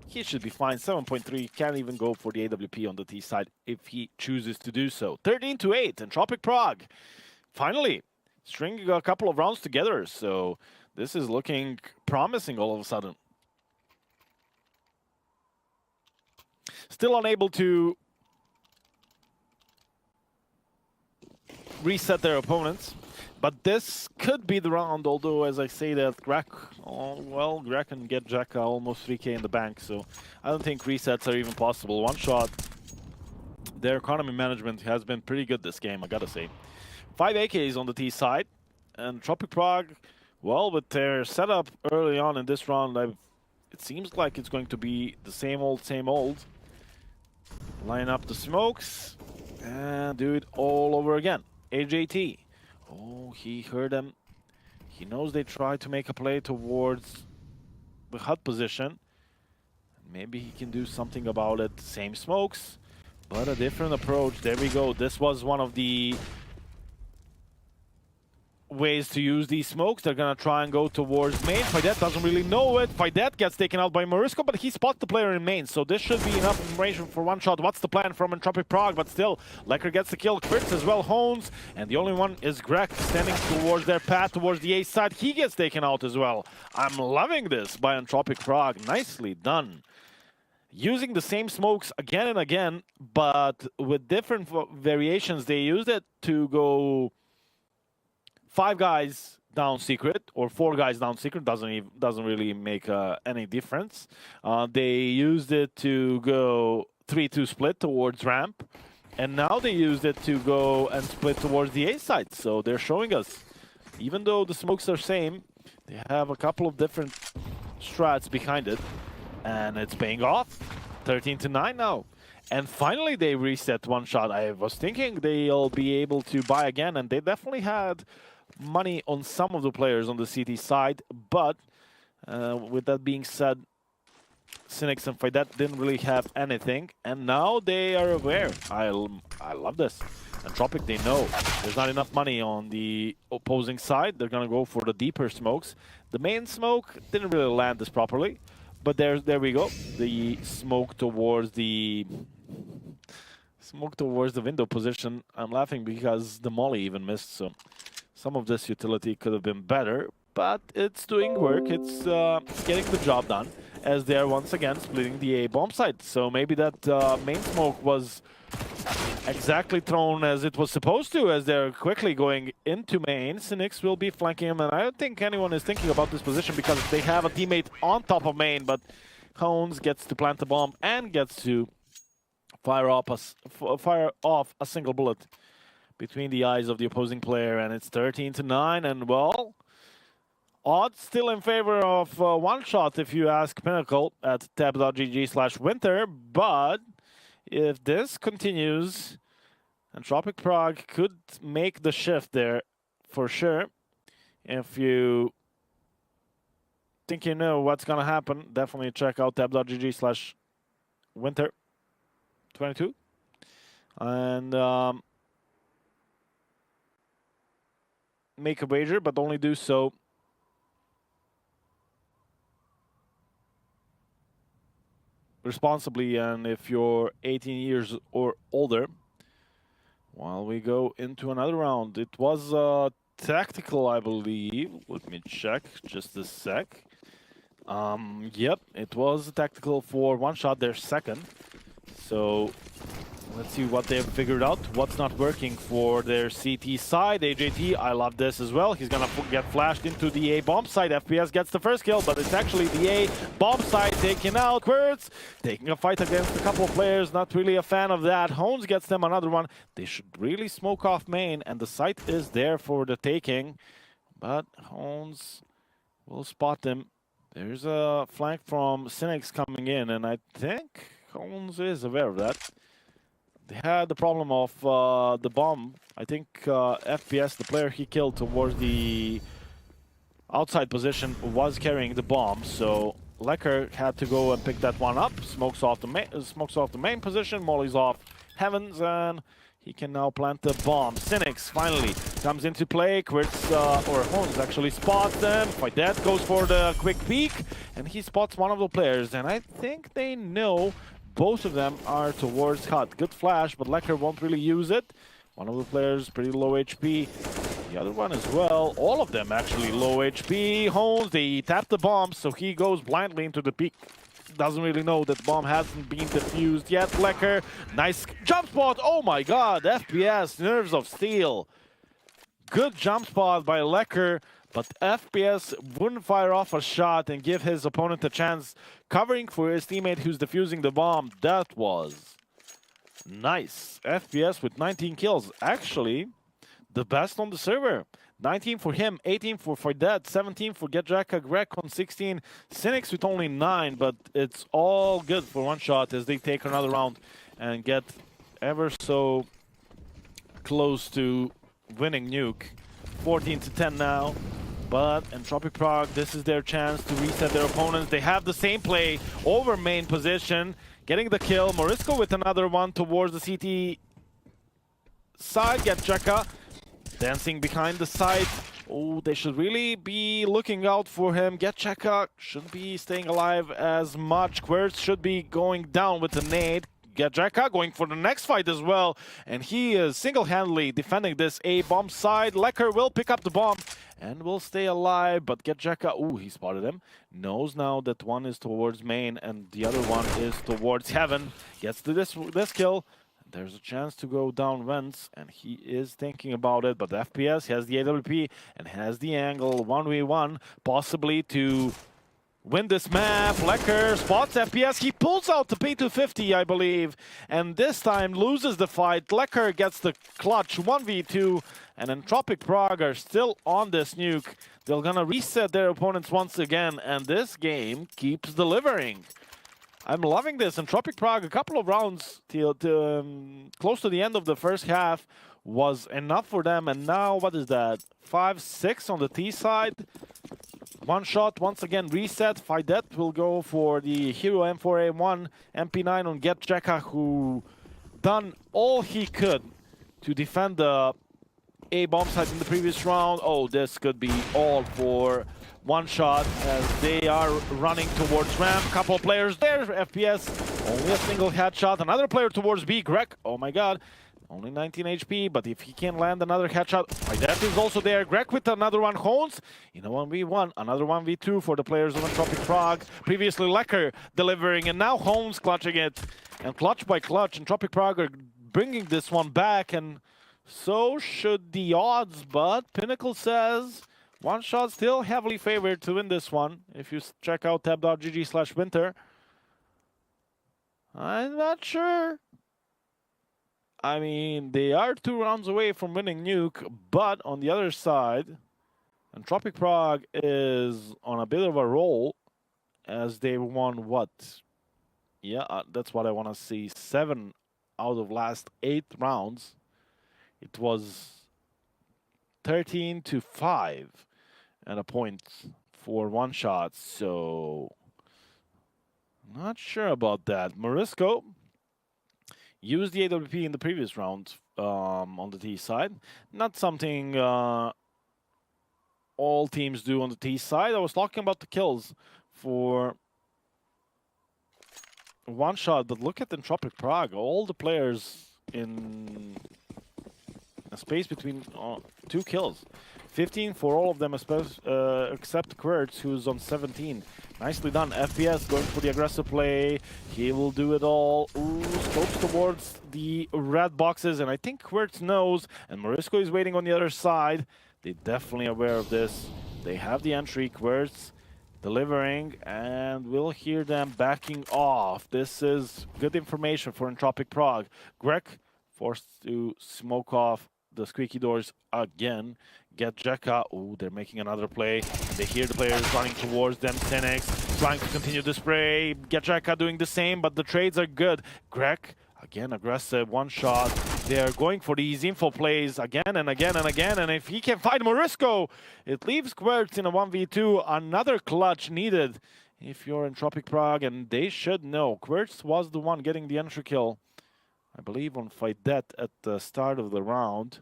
he should be fine. 7.3, can't even go for the AWP on the T side if he chooses to do so. 13-8, Entropiq Prague finally stringing a couple of rounds together, so this is looking promising all of a sudden. Still unable to reset their opponents, but this could be the round, although as I say that Greg, well, Greg can get Jacka almost 3k in the bank, so I don't think resets are even possible. One shot, their economy management has been pretty good this game, I gotta say. 5 AKs on the T side, and Entropiq Prague, well, with their setup early on in this round, it seems like it's going to be the same old, same old. Line up the smokes, and do it all over again. AJT. Oh, he heard them. He knows they tried to make a play towards the hut position. Maybe he can do something about it. Same smokes, but a different approach. There we go. This was one of the ways to use these smokes. They're gonna try and go towards main. Faidet doesn't really know it. Faidet gets taken out by Morisco, but he spots the player in main, so this should be enough information for one shot. What's the plan from Entropiq Prague? But still, Lecker gets the kill. Quirks as well, Hones, and the only one is Greg standing towards their path, towards the A side. He gets taken out as well. I'm loving this by Entropiq Prague. Nicely done. Using the same smokes again and again, but with different variations. They used it to go 5 guys down secret or 4 guys down secret, doesn't really make any difference. They used it to go 3-2 split towards ramp, and now they used it to go and split towards the A side. So they're showing us, even though the smokes are same, they have a couple of different strats behind it, and it's paying off. 13-9 now. And finally they reset one shot. I was thinking they'll be able to buy again, and they definitely had money on some of the players on the CT side, but with that being said, Cynics and Faidet didn't really have anything, and now they are aware. I love this. Entropiq, they know there's not enough money on the opposing side. They're gonna go for the deeper smokes. The main smoke didn't really land this properly, but there we go. The smoke towards the window position. I'm laughing because the molly even missed, so some of this utility could have been better, but it's doing work. It's getting the job done, as they're once again splitting the A bomb site. So maybe that main smoke was exactly thrown as it was supposed to, as they're quickly going into main. Cynics will be flanking him, and I don't think anyone is thinking about this position because they have a teammate on top of main, but Hones gets to plant the bomb and gets to fire off a single bullet between the eyes of the opposing player, and it's 13-9, and well, odds still in favor of one shot if you ask Pinnacle at tab.gg/winter, but if this continues, Entropiq Prague could make the shift there for sure. If you think you know what's gonna happen, definitely check out tab.gg/winter. 22. And make a wager, but only do so responsibly and if you're 18 years or older. While we go into another round, it was tactical, I believe. Let me check just a sec. Yep, it was tactical for one shot, their second. So let's see what they've figured out. What's not working for their CT side. AJT, I love this as well. He's gonna get flashed into the A bomb side. FPS gets the first kill, but it's actually the A bomb side taken out. Quirts taking a fight against a couple of players. Not really a fan of that. Hones gets them another one. They should really smoke off main, and the site is there for the taking. But Hones will spot them. There's a flank from Cynics coming in, and I think Hones is aware of that. They had the problem of the bomb. I think FPS, the player he killed towards the outside position, was carrying the bomb. So Lecker had to go and pick that one up. Smokes off the main position. Molly's off Heavens, and he can now plant the bomb. Cynics finally comes into play. Quirts, or Hones actually spots them. Fidet goes for the quick peek, and he spots one of the players. And I think they know both of them are towards Hut. Good flash, but Lecker won't really use it. One of the players pretty low HP. The other one as well. All of them actually low HP. Hones, they tap the bomb, so he goes blindly into the peak. Doesn't really know that the bomb hasn't been defused yet. Lecker, nice jump spot. Oh my god, FPS, nerves of steel. Good jump spot by Lecker, but FPS wouldn't fire off a shot and give his opponent a chance, covering for his teammate who's defusing the bomb. That was nice. FPS with 19 kills. Actually, the best on the server. 19 for him, 18 for Fidet, 17 for GetJacka, Greg on 16, Cynics with only 9, but it's all good for one shot as they take another round and get ever so close to winning Nuke. 14-10 now, but Entropiq Prague, this is their chance to reset their opponents. They have the same play over main position, getting the kill. Morisco with another one towards the CT side. GetJacka dancing behind the side. Oh, they should really be looking out for him. GetJacka shouldn't be staying alive as much. Quirts should be going down with the nade. GetJacka going for the next fight as well, and he is single-handedly defending this A bomb side. Lecker will pick up the bomb and will stay alive, but GetJacka, ooh, he spotted him. Knows now that one is towards main and the other one is towards heaven. Gets to this kill. There's a chance to go down vents, and he is thinking about it, but the FPS has the AWP and has the angle 1v1, possibly to win this map. Lecker spots FPS. He pulls out the P250, I believe, and this time loses the fight. Lecker gets the clutch 1v2, and Entropiq Prague are still on this nuke. They're gonna reset their opponents once again, and this game keeps delivering. I'm loving this. Entropiq Prague, a couple of rounds till close to the end of the first half was enough for them, and now what is that? 5-6 on the T side. One shot, once again reset. Fidet will go for the Hero M4A1, MP9 on GetJacka, who done all he could to defend the A bomb site in the previous round. Oh, this could be all for one shot as they are running towards ramp. Couple of players there. FPS only a single headshot. Another player towards B. Greg, oh my god, only 19 HP, but if he can land another headshot, Fidet is also there. Greg with another one. Hones in a 1v1, another 1v2 for the players of Entropiq Prague. Previously Lecker delivering, and now Hones clutching it. And clutch by clutch, Entropiq Prague are bringing this one back, and so should the odds, but Pinnacle says one shot still heavily favored to win this one. If you check out tab.gg/winter. I'm not sure. I mean, they are 2 rounds away from winning Nuke, but on the other side, Entropiq Prague is on a bit of a roll as they won what? Yeah, that's what I want to see. 7 out of last 8 rounds. It was 13-5 and a point for one shot, so not sure about that. Morisco used the AWP in the previous round on the T side. Not something all teams do on the T side. I was talking about the kills for one shot, but look at Entropiq Prague. All the players in a space between 2 kills. 15 for all of them, except Querts, who's on 17. Nicely done. FPS going for the aggressive play. He will do it all. Ooh, scopes towards the red boxes, and I think Querts knows, and Morisco is waiting on the other side. They're definitely aware of this. They have the entry. Querts delivering, and we'll hear them backing off. This is good information for Entropiq Prague. Greg forced to smoke off the squeaky doors again. Get Jekka. Oh, they're making another play. They hear the players running towards them. Tenex trying to continue the spray. Get Jekka doing the same, but the trades are good. Greg, again, aggressive, one shot. They're going for these info plays again and again and again. And if he can find Morisco, it leaves Querts in a 1v2. Another clutch needed if you're Entropiq Prague, and they should know. Querts was the one getting the entry kill, I believe, on Fidet at the start of the round.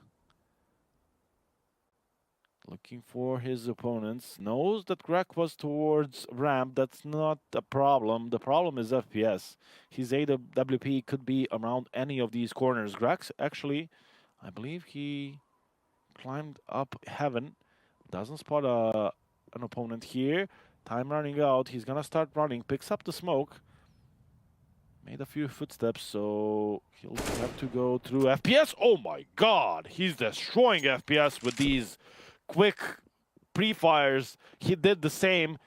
Looking for his opponents. Knows that Greg was towards ramp. That's not a problem. The problem is FPS. His AWP could be around any of these corners. Greg, actually, I believe he climbed up heaven. Doesn't spot an opponent here. Time running out. He's going to start running. Picks up the smoke. Made a few footsteps, so he'll have to go through FPS. Oh my god! He's destroying FPS with these quick pre-fires. He did the same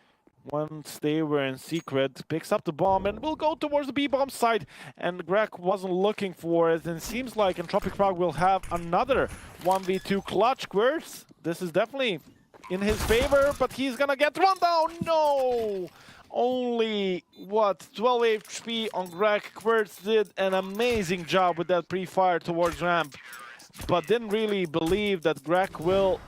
once they were in secret. Picks up the bomb and will go towards the B-bomb side. And Greg wasn't looking for it. And it seems like Entropiq Prague will have another 1v2 clutch. Querts, this is definitely in his favor, but he's gonna get run down. No! Only, what, 12 HP on Greg. Querts did an amazing job with that pre-fire towards ramp, but didn't really believe that Greg will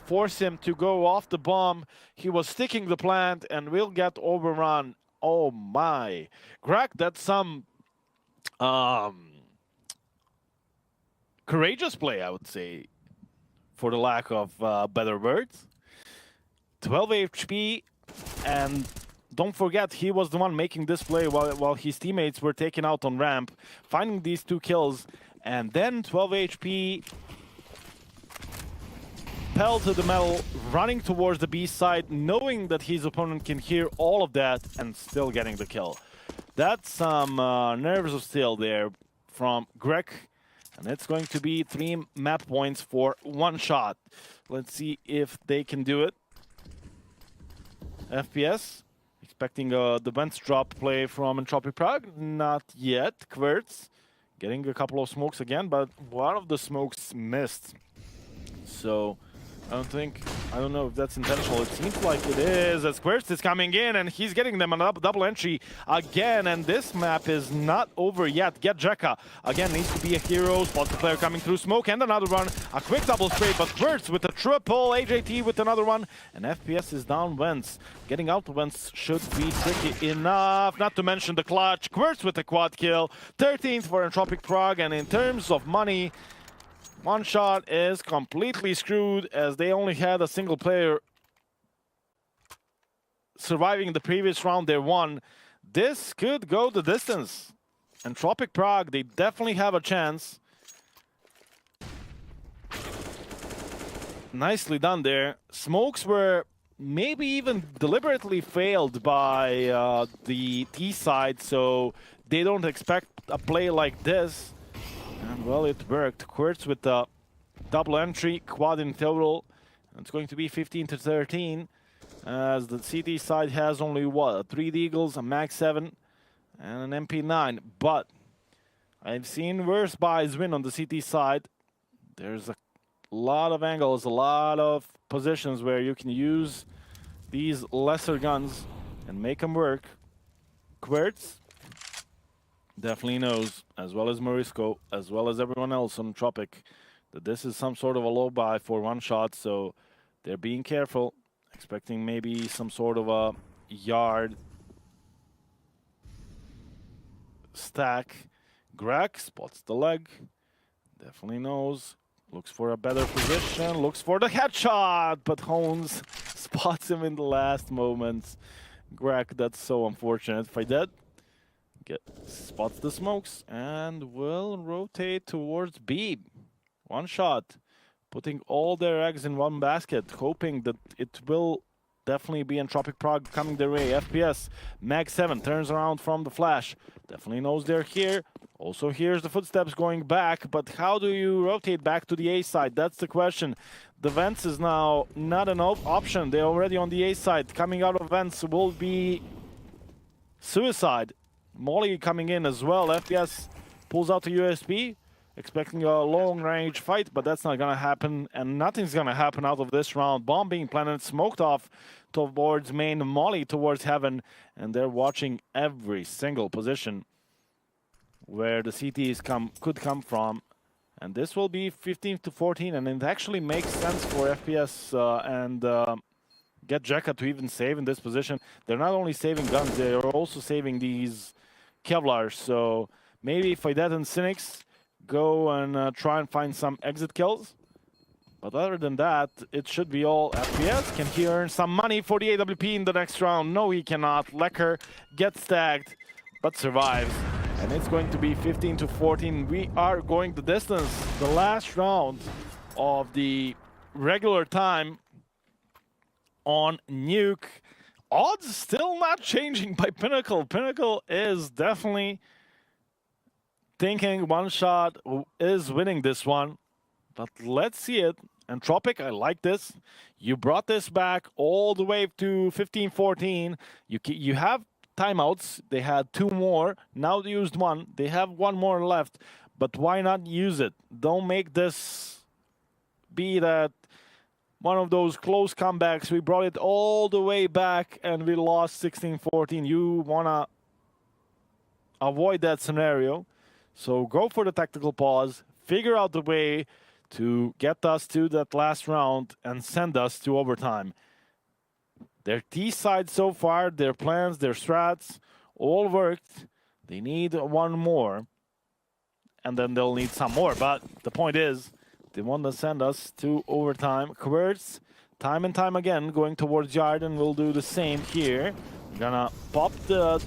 force him to go off the bomb. He was sticking the plant and will get overrun. Oh my. Greg, that's some courageous play, I would say, for the lack of better words. 12 HP, and don't forget, he was the one making this play while his teammates were taken out on ramp, finding these 2 kills, and then 12 HP, pedal to the metal, running towards the B side, knowing that his opponent can hear all of that, and still getting the kill. That's some nerves of steel there from Greg, and it's going to be 3 map points for 1 shot. Let's see if they can do it. FPS, expecting the vents drop play from Entropiq Prague. Not yet. Querts getting a couple of smokes again, but one of the smokes missed. So I don't know if that's intentional. It seems like it is, as Querts is coming in and he's getting them a double entry again. And this map is not over yet. Get Jekka again, needs to be a hero. Spots the player coming through smoke, and another one. A quick double spray, but Querts with a triple. AJT with another one. And FPS is down Vents. Getting out Vents should be tricky enough. Not to mention the clutch. Querts with a quad kill. 13th for Entropiq Prague. And in terms of money, 1 shot is completely screwed, as they only had a single player surviving the previous round they won. This could go the distance. Entropiq Prague, they definitely have a chance. Nicely done there. Smokes were maybe even deliberately failed by the T side, so they don't expect a play like this. And well, it worked. Querts with the double entry, quad in total. It's going to be 15 to 13, as the CT side has only, what, 3 Deagles, a Mag 7, and an MP9. But I've seen worse buys win on the CT side. There's a lot of angles, a lot of positions where you can use these lesser guns and make them work. Querts definitely knows, as well as Morisco, as well as everyone else on Entropiq, that this is some sort of a low buy for 1 shot, so they're being careful, expecting maybe some sort of a yard stack. Greg spots the leg. Definitely knows. Looks for a better position. Looks for the headshot. But Hones spots him in the last moments. Greg, that's so unfortunate. Faidet spots the smokes and will rotate towards B. One shot. Putting all their eggs in one basket. Hoping that it will definitely be Entropiq Prague coming their way. FPS, Mag 7 turns around from the flash. Definitely knows they're here. Also hears the footsteps going back, but how do you rotate back to the A side? That's the question. The vents is now not an option. They're already on the A side. Coming out of vents will be suicide. Molly coming in as well. FPS pulls out the USB, expecting a long-range fight, but that's not gonna happen, and nothing's gonna happen out of this round. Bomb being planted, smoked off towards main, Molly towards heaven, and they're watching every single position where the CTs could come from. And this will be 15-14, and it actually makes sense for FPS and get Jekka to even save in this position. They're not only saving guns, they're also saving these Kevlars, so maybe Faidet and Cynics go and try and find some exit kills. But other than that, it should be all FPS. Can he earn some money for the AWP in the next round? No, he cannot. Lecker gets tagged, but survives. And it's going to be 15-14. We are going the distance. The last round of the regular time on Nuke. Odds still not changing by Pinnacle. Pinnacle is definitely thinking one shot is winning this one. But let's see it. Entropiq, I like this. You brought this back all the way to 15-14. You have timeouts. They had 2 more. Now they used 1. They have 1 more left. But why not use it? Don't make this be that one of those close comebacks. We brought it all the way back and we lost 16-14. You want to avoid that scenario. So go for the tactical pause. Figure out the way to get us to that last round and send us to overtime. Their T side so far, their plans, their strats, all worked. They need 1 more. And then they'll need some more. But the point is, they want to send us to overtime. Quirts, time and time again, going towards yard, and we'll do the same here. We're gonna pop the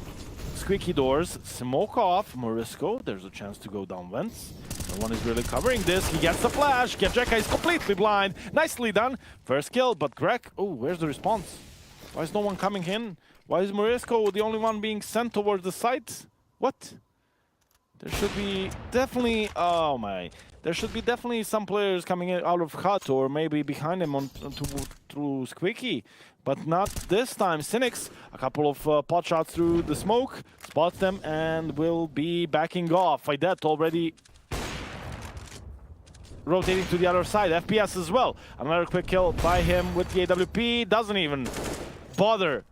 squeaky doors, smoke off Morisco. There's a chance to go down vents. No one is really covering this. He gets the flash. Jekka is completely blind. Nicely done. First kill, but Greg, oh, where's the response? Why is no one coming in? Why is Morisco the only one being sent towards the site? What? There should be definitely, oh my. There should be definitely some players coming in out of hut or maybe behind him through Squeaky. But not this time. Cynics, a couple of pot shots through the smoke, spots them and will be backing off. Faidet already rotating to the other side. FPS as well. Another quick kill by him with the AWP. Doesn't even bother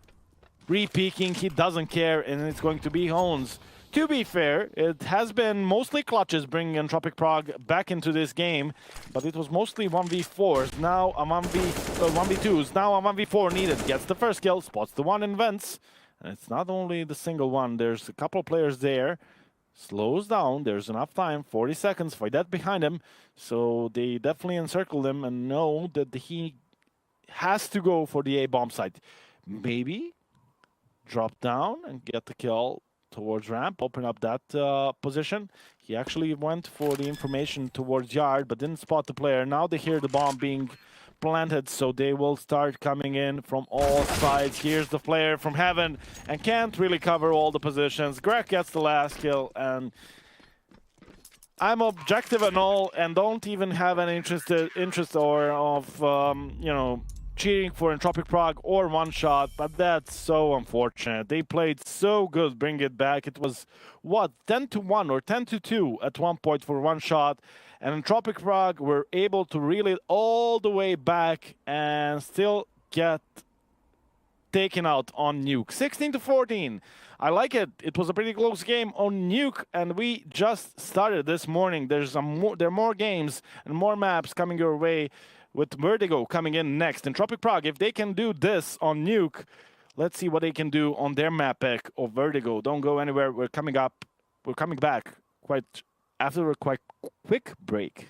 re-peeking. He doesn't care, and it's going to be Hones. To be fair, it has been mostly clutches bringing Entropiq Prague back into this game, but it was mostly 1v4s, now a 1v2s, now a 1v4 needed. Gets the first kill, spots the one in vents, and it's not only the single one, there's a couple players there. Slows down, there's enough time, 40 seconds, Faidet behind him, so they definitely encircle him and know that he has to go for the A-bomb site. Maybe drop down and get the kill towards ramp, open up that position. He actually went for the information towards yard, but didn't spot the player. Now they hear the bomb being planted, so they will start coming in from all sides. Here's the player from heaven and can't really cover all the positions. Greg gets the last kill, and I'm objective and all, and don't even have an interest or of you know, cheering for Entropiq Prague or one shot, but that's so unfortunate. They played so good, bring it back. It was, what, 10-1 or 10-2 at one point for one shot, and Entropiq Prague were able to reel it all the way back and still get taken out on Nuke. 16-14. I like it. It was a pretty close game on Nuke, and we just started this morning. There are more games and more maps coming your way, with Vertigo coming in next. Entropiq Prague, if they can do this on Nuke, let's see what they can do on their map pick of Vertigo. Don't go anywhere. We're coming up. We're coming back after a quite quick break.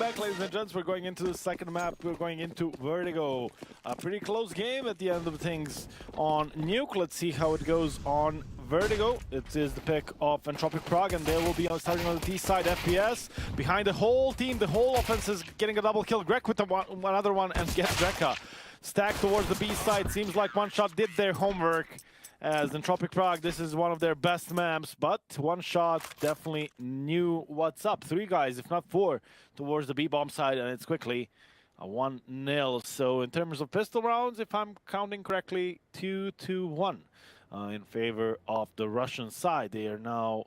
back, ladies and gents. We're going into the second map. We're going into Vertigo. A pretty close game at the end of things on Nuke. Let's see how it goes on Vertigo. It is the pick of Entropiq Prague, and they will be starting on the T side. FPS behind the whole team. The whole offense is getting a double kill. Greg with another one, and get Drekka stacked towards the B side. Seems like One Shot did their homework. As Entropiq Prague, this is one of their best maps, but One Shot definitely knew what's up. 3 guys, if not 4, towards the B-bomb side, and it's quickly a 1-0. So in terms of pistol rounds, if I'm counting correctly, 2-1 in favor of the Russian side. They are now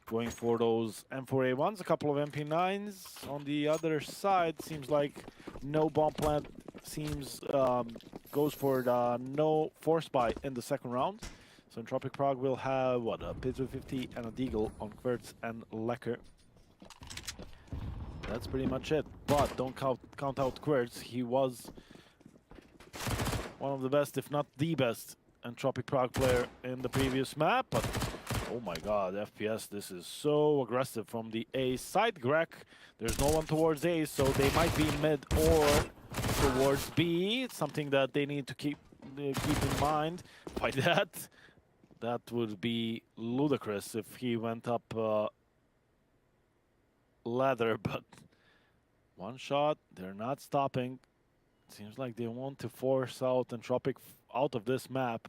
going for those M4A1s, a couple of MP9s. On the other side, seems like no bomb plant seems goes for the no force buy in the second round. So Entropiq Prague will have what, a Pit 50 and a Deagle on Querts and Lecker. That's pretty much it. But don't count out Querts. He was one of the best, if not the best, Entropiq Prague player in the previous map. But oh my god, FPS, this is so aggressive from the A side. Greg, there's no one towards A, so they might be mid or towards B. It's something that they need to keep in mind. By that would be ludicrous if he went up ladder, but One Shot, they're not stopping. Seems like they want to force out Entropiq out of this map,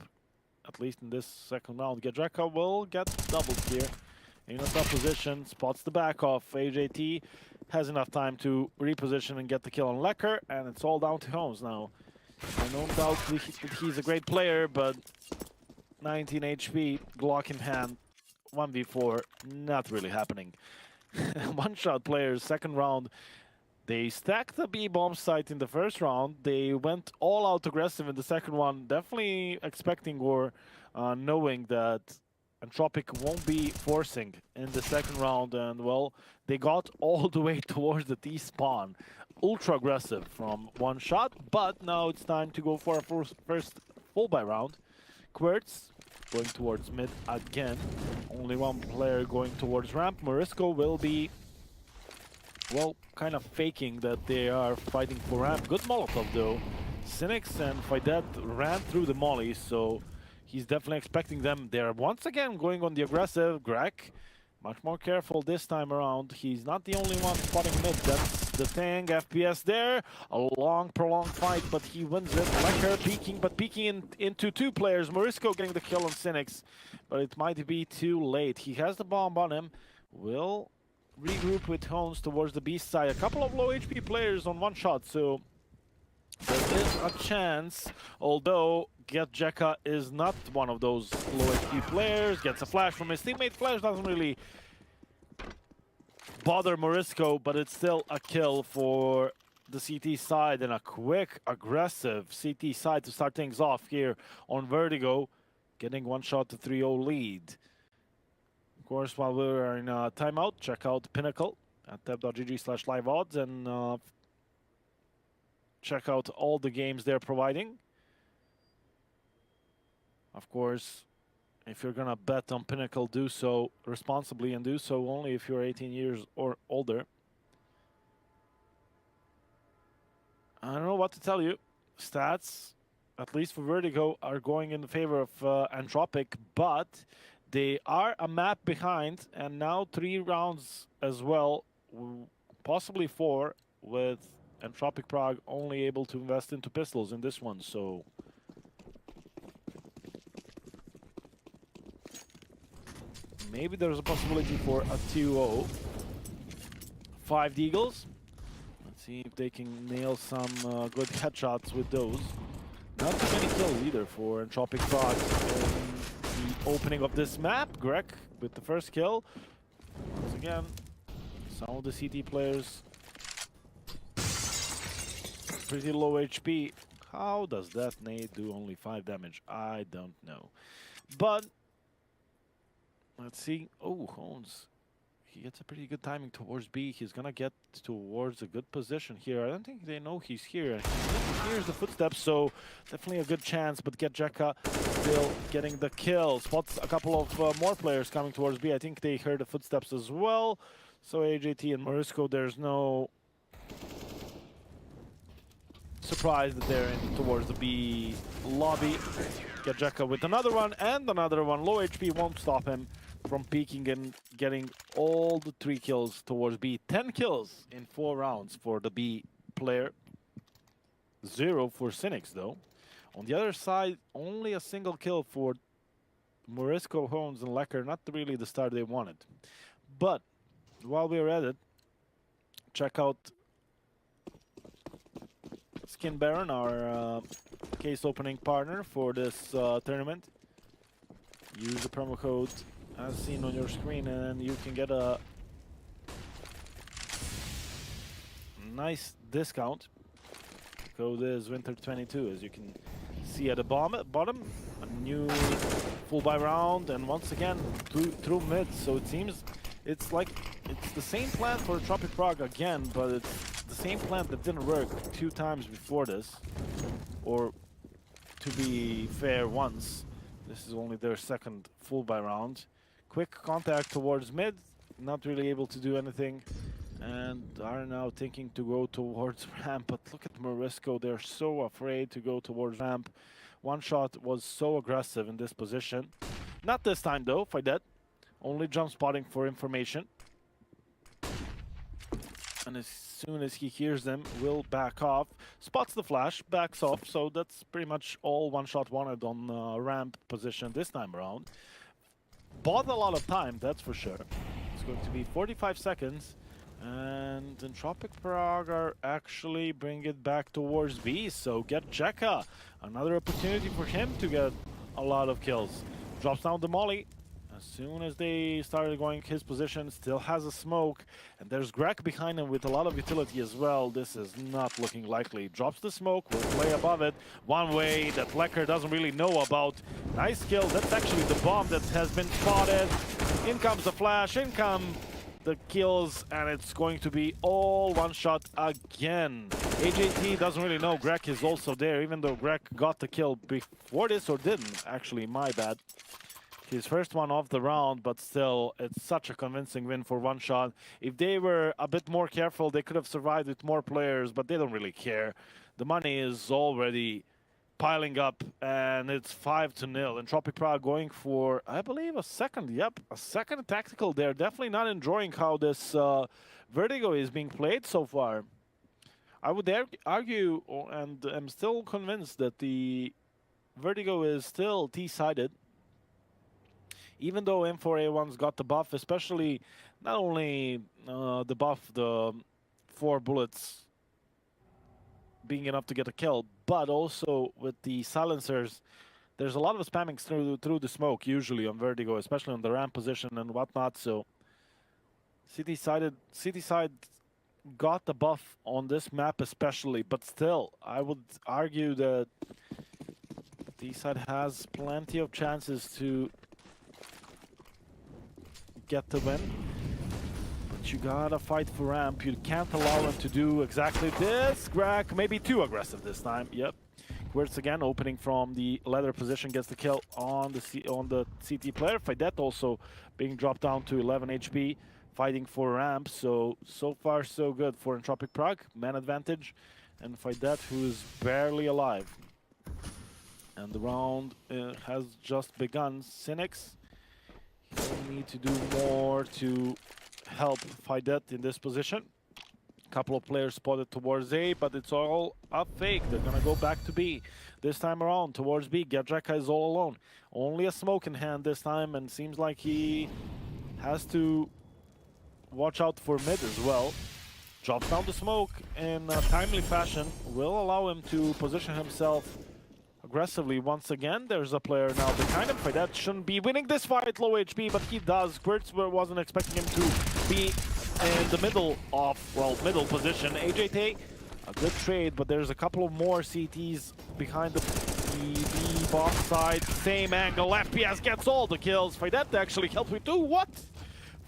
at least in this second round. Gedreka will get doubled here. In a tough position, spots the back off. AJT has enough time to reposition and get the kill on Lecker, and it's all down to Holmes now. I don't doubt that he's a great player, but 19 HP, Glock in hand, 1v4, not really happening. One Shot players, second round. They stacked the B-bomb site in the first round. They went all out aggressive in the second one, definitely expecting or knowing that Entropiq won't be forcing in the second round. And, well, they got all the way towards the T-spawn. Ultra aggressive from One Shot, but now it's time to go for a first full buy round. Querts going towards mid again. Only one player going towards ramp. Morisco will be, well, kind of faking that they are fighting for ramp. Good Molotov though. Cynics and Faidet ran through the molly, so he's definitely expecting them. They're once again going on the aggressive. Greg, much more careful this time around. He's not the only one spotting mid. That's the thing. FPS there. A long, prolonged fight, but he wins it. Lecker peeking, but peeking into 2 players. Morisco getting the kill on Cynics, but it might be too late. He has the bomb on him. Will regroup with Holmes towards the B side. A couple of low HP players on One Shot, so there is a chance, although Gedjeka is not one of those low HP players. Gets a flash from his teammate. Flash doesn't really bother Morisco, but it's still a kill for the CT side, and a quick, aggressive CT side to start things off here on Vertigo, getting One Shot to 3-0 lead. Of course, while we're in timeout, check out Pinnacle at tab.gg/live odds and check out all the games they're providing. Of course, if you're gonna bet on Pinnacle, do so responsibly and do so only if you're 18 years or older. I don't know what to tell you. Stats, at least for Vertigo, are going in favor of Entropiq, but they are a map behind, and now 3 rounds as well, possibly 4, with Entropiq Prague only able to invest into pistols in this one, so maybe there's a possibility for a 2-0. 5 Deagles. Let's see if they can nail some good headshots with those. Not too many kills either for Entropiq Prague in the opening of this map. Greg with the first kill. Once again, some of the CT players pretty low HP. How does that nade do only 5 damage? I don't know. But let's see. Oh, Holmes. He gets a pretty good timing towards B. He's gonna get towards a good position here. I don't think they know he's here. He hears the footsteps, so definitely a good chance. But Gedjeka still getting the kill. Spots a couple of more players coming towards B. I think they heard the footsteps as well. So AJT and Morisco, there's no surprised that they're in towards the B lobby. Gajeka with another one and another one. Low HP won't stop him from peeking and getting all the 3 kills towards B. 10 kills in 4 rounds for the B player. 0 for Cynics though. On the other side, only a single kill for Morisco, Hones, and Lecker. Not really the start they wanted. But while we're at it, check out Skin Baron, our case opening partner for this tournament. Use the promo code as seen on your screen and you can get a nice discount. Code is Winter22, as you can see at the bottom. A new full buy round, and once again through mid. So it seems it's like it's the same plan for Entropiq Prague again, but it's the same plan that didn't work 2 times before this, or to be fair, once. This is only their second full buy round. Quick contact towards mid, not really able to do anything, and are now thinking to go towards ramp. But look at Morisco, they're so afraid to go towards ramp. One shot was so aggressive in this position. Not this time though, Faidet. Only jump spotting for information. And as soon as he hears them, will back off. Spots the flash, backs off. So that's pretty much all one shot wanted on ramp position this time around. Bought a lot of time, that's for sure. It's going to be 45 seconds. And Entropiq Prague are actually bring it back towards B. So get Jeka. Another opportunity for him to get a lot of kills. Drops down the molly. As soon as they started going his position, still has a smoke. And there's Greg behind him with a lot of utility as well. This is not looking likely. Drops the smoke, will play above it. One way that Lecker doesn't really know about. Nice kill. That's actually the bomb that has been spotted. In comes the flash, in come the kills, and it's going to be all one shot again. AJT doesn't really know Greg is also there, even though Greg got the kill before this, or didn't. Actually, my bad. His first one of the round, but still, it's such a convincing win for one shot. If they were a bit more careful, they could have survived with more players, but they don't really care. The money is already piling up, and it's 5-0. Entropiq Prague going for, I believe, a second tactical. They're definitely not enjoying how this Vertigo is being played so far. I would argue, and I'm still convinced, that the Vertigo is still T-sided. Even though M4A1's got the buff, especially not only the buff, the 4 bullets being enough to get a kill, but also with the silencers, there's a lot of spamming through the smoke usually on Vertigo, especially on the ramp position and whatnot. So City side got the buff on this map especially, but still, I would argue that T-side has plenty of chances to get the win. But you gotta fight for ramp. You can't allow them to do exactly this. Greg, maybe too aggressive this time. Yep. Quirts again, opening from the leather position, gets the kill on the CT player. Faidet also being dropped down to 11 HP, fighting for ramp. So far so good for Entropiq Prague. Man advantage, and Faidet, who is barely alive. And the round has just begun. Cynics need to do more to help Faidet in this position. A couple of players spotted towards A, but it's all a fake. They're gonna go back to B. This time around towards B, Gajeka is all alone. Only a smoke in hand this time, and seems like he has to watch out for mid as well. Drops down the smoke in a timely fashion. Will allow him to position himself aggressively once again. There's a player now behind him. Faidet shouldn't be winning this fight, low HP, but he does. Quirts wasn't expecting him to be in the middle of, well, middle position. AJT, a good trade, but there's a couple of more CTs behind the box side. Same angle, FPS gets all the kills. Faidet actually helped with 2. What?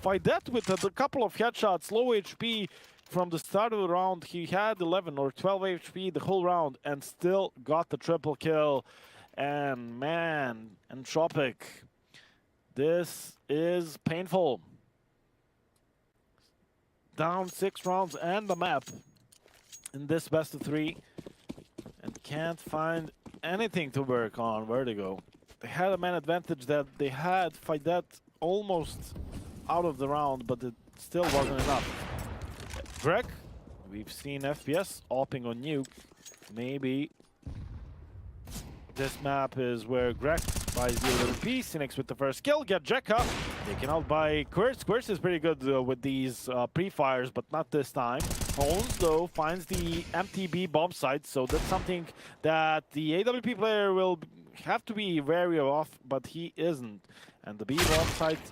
Faidet with a couple of headshots, low HP. From the start of the round, he had 11 or 12 HP the whole round and still got the triple kill. And man, Entropiq, this is painful. Down 6 rounds and the map in this best of 3. can't find anything to work on Vertigo. They had a man advantage that they had Faidet almost out of the round, but it still wasn't enough. Greg, we've seen FPS opping on Nuke. Maybe this map is where Greg buys the little piece. Cynics with the first kill, get Jekka. Taken out by Quirce. Quirce is pretty good with these pre-fires, but not this time. Holmes, though, finds the MTB bomb site, so that's something that the AWP player will have to be wary of, but he isn't. And the B bomb site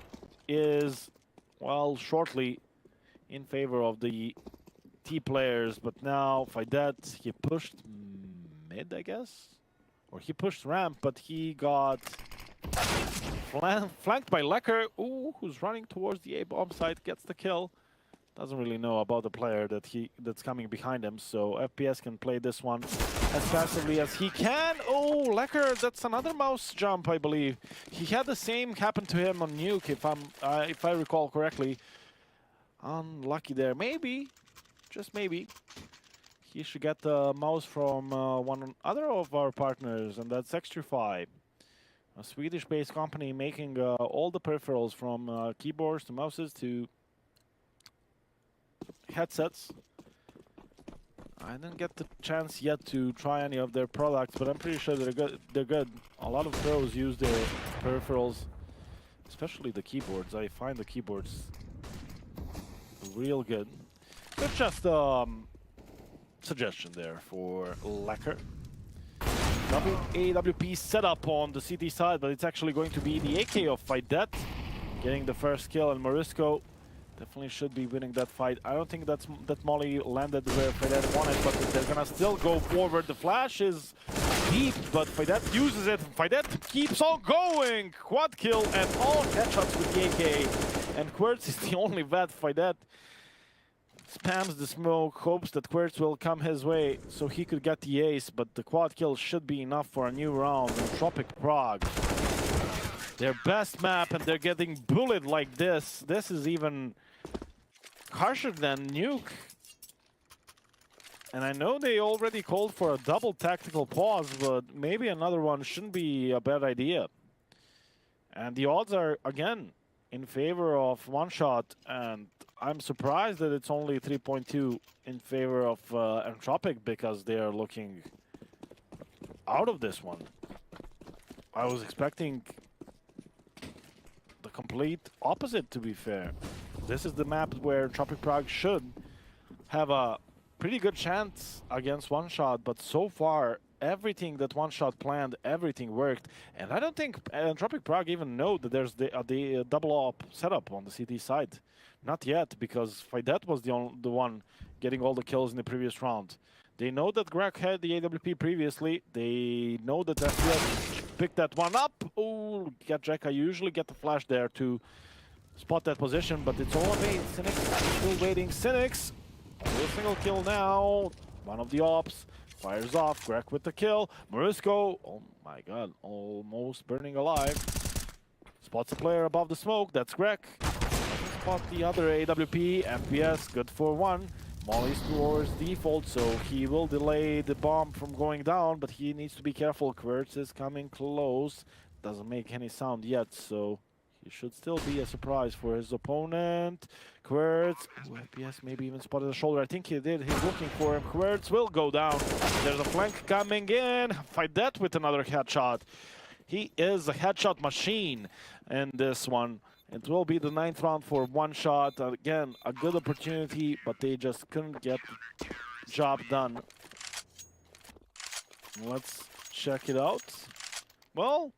is, well, shortly in favor of the T players, but now Faidet, he pushed mid, I guess? Or he pushed ramp, but he got flanked by Lecker, who's running towards the A bomb site, gets the kill. Doesn't really know about the player that's coming behind him, so FPS can play this one as passively as he can. Oh, Lecker, that's another mouse jump, I believe. He had the same happen to him on Nuke, if I recall correctly. Unlucky there. Maybe, just maybe, he should get the mouse from one other of our partners, and that's Extrify, a Swedish-based company making all the peripherals from keyboards to mouses to headsets. I didn't get the chance yet to try any of their products, but I'm pretty sure they're good. They're good. A lot of pros use their peripherals, especially the keyboards. I find the keyboards real good. But just suggestion there for Lecker. AWP setup on the CT side, but it's actually going to be the AK of Faidet getting the first kill, and Morisco definitely should be winning that fight. I don't think that Molly landed where Faidet wanted, but they're gonna still go forward. The flash is deep, but Faidet uses it. Faidet keeps on going. Quad kill and all headshots with the AK. And Quirce is the only vet. Faidet spams the smoke, hopes that Quirce will come his way so he could get the ace, but the quad kill should be enough for a new round. Entropiq Prague, their best map, and they're getting bullied like this. This is even harsher than Nuke. And I know they already called for a double tactical pause, but maybe another one shouldn't be a bad idea. And the odds are, again, in favor of one shot, and I'm surprised that it's only 3.2 in favor of Entropiq, because they are looking out of this one. I was expecting the complete opposite, to be fair. This is the map where Entropiq Prague should have a pretty good chance against One Shot, but so far everything that One Shot planned, everything worked. And I don't think Entropiq Prague even know that there's the double op setup on the CT side. Not yet, because Faidet was the one getting all the kills in the previous round. They know that Greg had the AWP previously. They know that FPS picked that one up. Oh, get Jack. I usually get the flash there to spot that position, but it's all made. Cynics still waiting. Cynics, a single kill now. One of the ops fires off. Greg with the kill. Morisco, oh my god, almost burning alive. Spots a player above the smoke. That's Greg. Spot the other AWP. FPS good for one. Molly's towards default, so he will delay the bomb from going down, but he needs to be careful. Quirce is coming close. Doesn't make any sound yet, so he should still be a surprise for his opponent. Quirce, FPS maybe even spotted the shoulder. I think he did. He's looking for him. Quirce will go down. There's a flank coming in. Faidet with another headshot. He is a headshot machine in this one. It will be the 9th round for One Shot. Again, a good opportunity, but they just couldn't get the job done. Let's check it out. Well,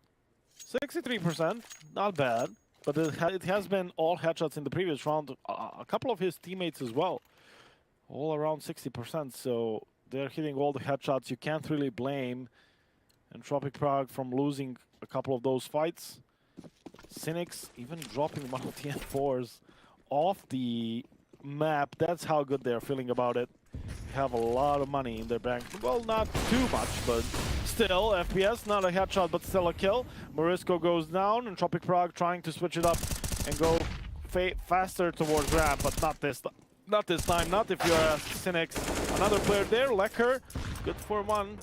63%, not bad. But it has been all headshots in the previous round. A couple of his teammates as well. All around 60%, so they're hitting all the headshots. You can't really blame Entropiq Prague from losing a couple of those fights. Cynics even dropping one of the M4s off the map. That's how good they're feeling about it. They have a lot of money in their bank. Well, not too much, but still, FPS, not a headshot, but still a kill. Morisco goes down, and Entropiq Prague trying to switch it up and go faster towards ramp, but not this time. Not this time, not if you're a Cynics. Another player there, Lecker, good for one.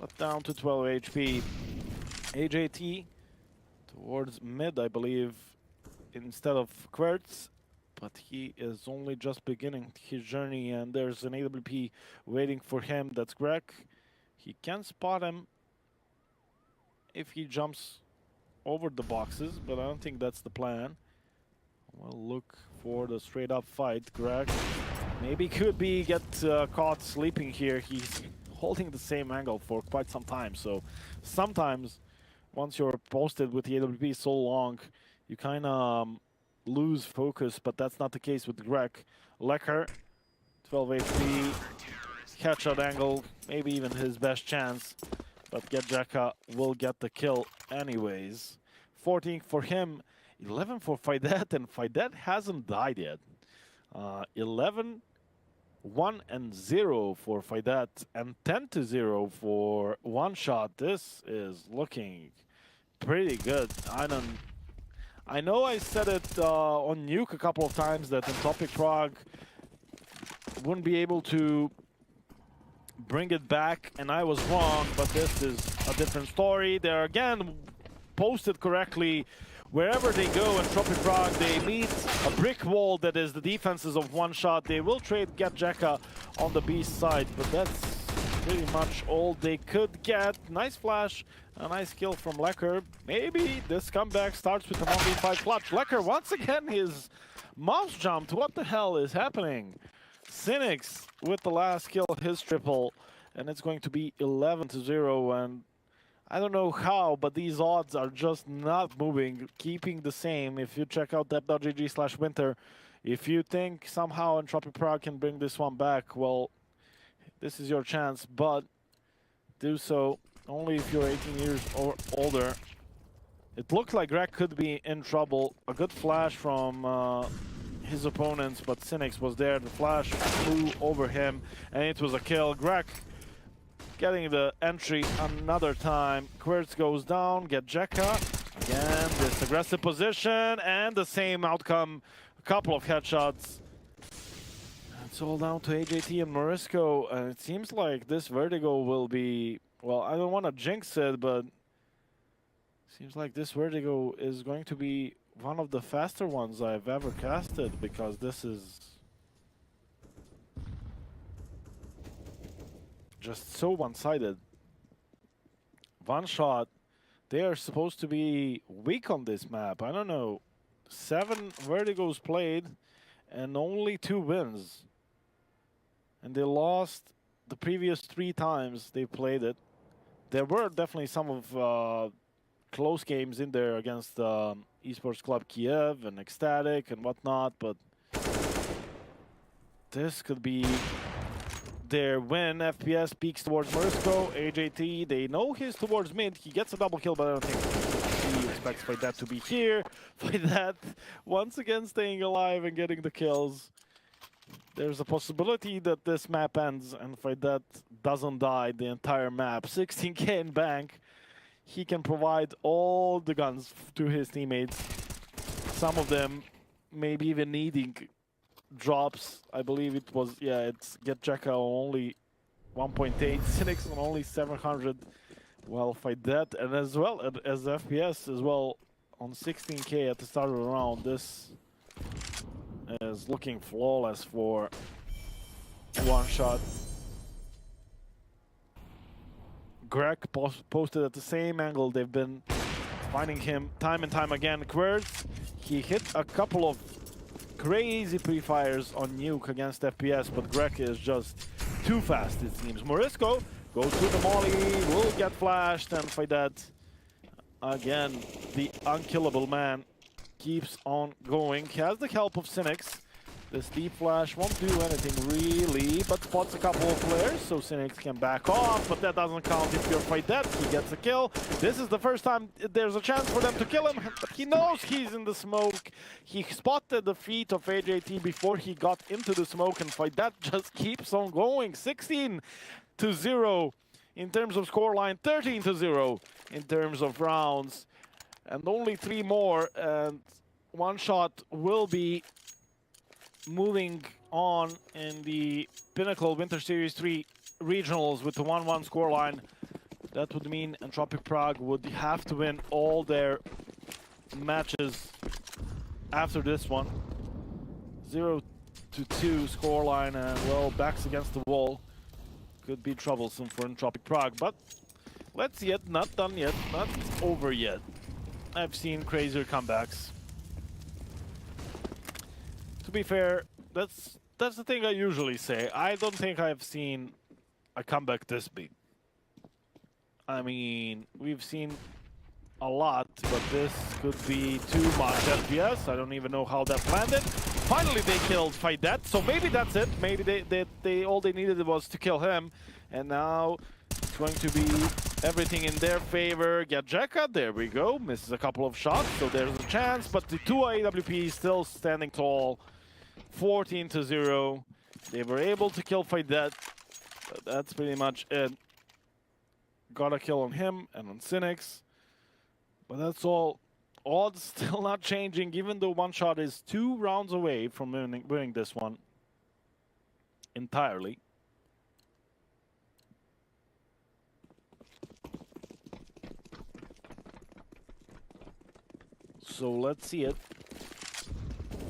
but down to 12 HP. AJT towards mid, I believe, instead of Querts, but he is only just beginning his journey, and there's an AWP waiting for him. That's Greg. He can spot him if he jumps over the boxes, but I don't think that's the plan. We'll look for the straight up fight. Greg maybe could be get caught sleeping here. He's holding the same angle for quite some time, so sometimes once you're posted with the AWP so long, you kind of lose focus, but that's not the case with Greg. Lecker, 12 HP, headshot angle, maybe even his best chance, but Getjeka will get the kill anyways. 14 for him, 11 for Faidet, and Faidet hasn't died yet. 11, 1 and 0 for Faidet, and 10-0 for One Shot. This is looking pretty good. I know I said it on Nuke a couple of times that Entropiq Prague wouldn't be able to bring it back, and I was wrong, but this is a different story. They're again posted correctly. Wherever they go in Entropiq Prague, they meet a brick wall that is the defenses of One Shot. They will trade Getjeka on the B side, but that's pretty much all they could get. Nice flash, a nice kill from Lecker. Maybe this comeback starts with a 1v5 clutch. Lecker once again, his mouse jumped. What the hell is happening? Cynics with the last kill, his triple, and it's going to be 11-0. And I don't know how, but these odds are just not moving, keeping the same. If you check out dep.gg/winter, if you think somehow Entropiq Prague can bring this one back, well, this is your chance, but do so only if you're 18 years or older. It looked like Greg could be in trouble. A good flash from his opponents, but Cynics was there. The flash flew over him, and it was a kill. Greg getting the entry another time. Querts goes down, Getjeka. Again, this aggressive position, and the same outcome. A couple of headshots. It's all down to AJT and Morisco, and it seems like this Vertigo will be, well, I don't want to jinx it, but seems like this Vertigo is going to be one of the faster ones I've ever casted, because this is just so one-sided. One Shot, they are supposed to be weak on this map. I don't know. 7 Vertigos played and only 2 wins. And they lost the previous 3 times they played it. There were definitely some of close games in there against Esports Club Kiev and Ecstatic and whatnot, but this could be their win. FPS peaks towards Morisco. AJT, they know he's towards mid. He gets a double kill, but I don't think he expects Faidet to be here. Faidet once again staying alive and getting the kills. There's a possibility that this map ends and Faidet doesn't die the entire map. 16k in bank. He can provide all the guns to his teammates. Some of them maybe even needing drops. I believe it was, yeah, it's Getjeka on only 1.8, Cynics on only 700. Well, Faidet, and as well as FPS as well on 16k at the start of the round. This is looking flawless for One Shot. Greg posted at the same angle. They've been finding him time and time again. Querts, he hit a couple of crazy pre-fires on Nuke against FPS, but Greg is just too fast, it seems. Morisco goes to the molly, will get flashed, and Faidet, again, the unkillable man, keeps on going. He has the help of Cynics. This deep flash won't do anything really, but spots a couple of players, so Cynics can back off, but that doesn't count if you're Faidet. He gets a kill. This is the first time there's a chance for them to kill him, but he knows he's in the smoke. He spotted the feet of AJT before he got into the smoke, and Faidet just keeps on going. 16-0 in terms of scoreline, 13-0 in terms of rounds, and only 3 more, and One Shot will be moving on in the Pinnacle Winter Series 3 regionals with the 1-1 scoreline. That would mean Entropiq Prague would have to win all their matches after this one. 0-2 scoreline, and well, backs against the wall. Could be troublesome for Entropiq Prague, but let's see it. Not done yet, not over yet. I've seen crazier comebacks. To be fair, that's the thing I usually say. I don't think I've seen a comeback this big. I mean, we've seen a lot, but this could be too much FPS. I don't even know how that landed. Finally, they killed Faidet, so maybe that's it. Maybe they all they needed was to kill him, and now it's going to be everything in their favor. Gadjeka, there we go, misses a couple of shots, so there's a chance, but the two AWP still standing tall. 14-0. They were able to kill Faidet, but that's pretty much it. Got a kill on him and on Cynics, but that's all. Odds still not changing, even though one shot is 2 rounds away from winning this one entirely. So let's see it.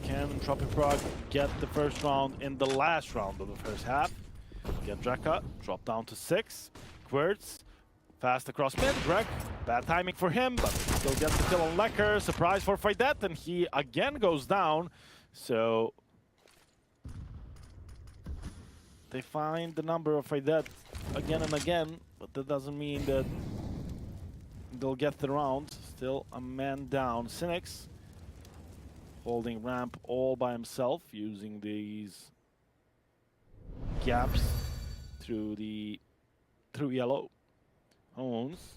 Can Entropiq Prague get the first round in the last round of the first half? Gadjeka dropped down to 6. Quirts fast across mid. Greg, bad timing for him, but still gets the kill on Lecker. Surprise for Faidet, and he again goes down. So they find the number of Faidet again and again, but that doesn't mean that they'll get the round. Still a man down. Cynics holding ramp all by himself, using these gaps through yellow. Owns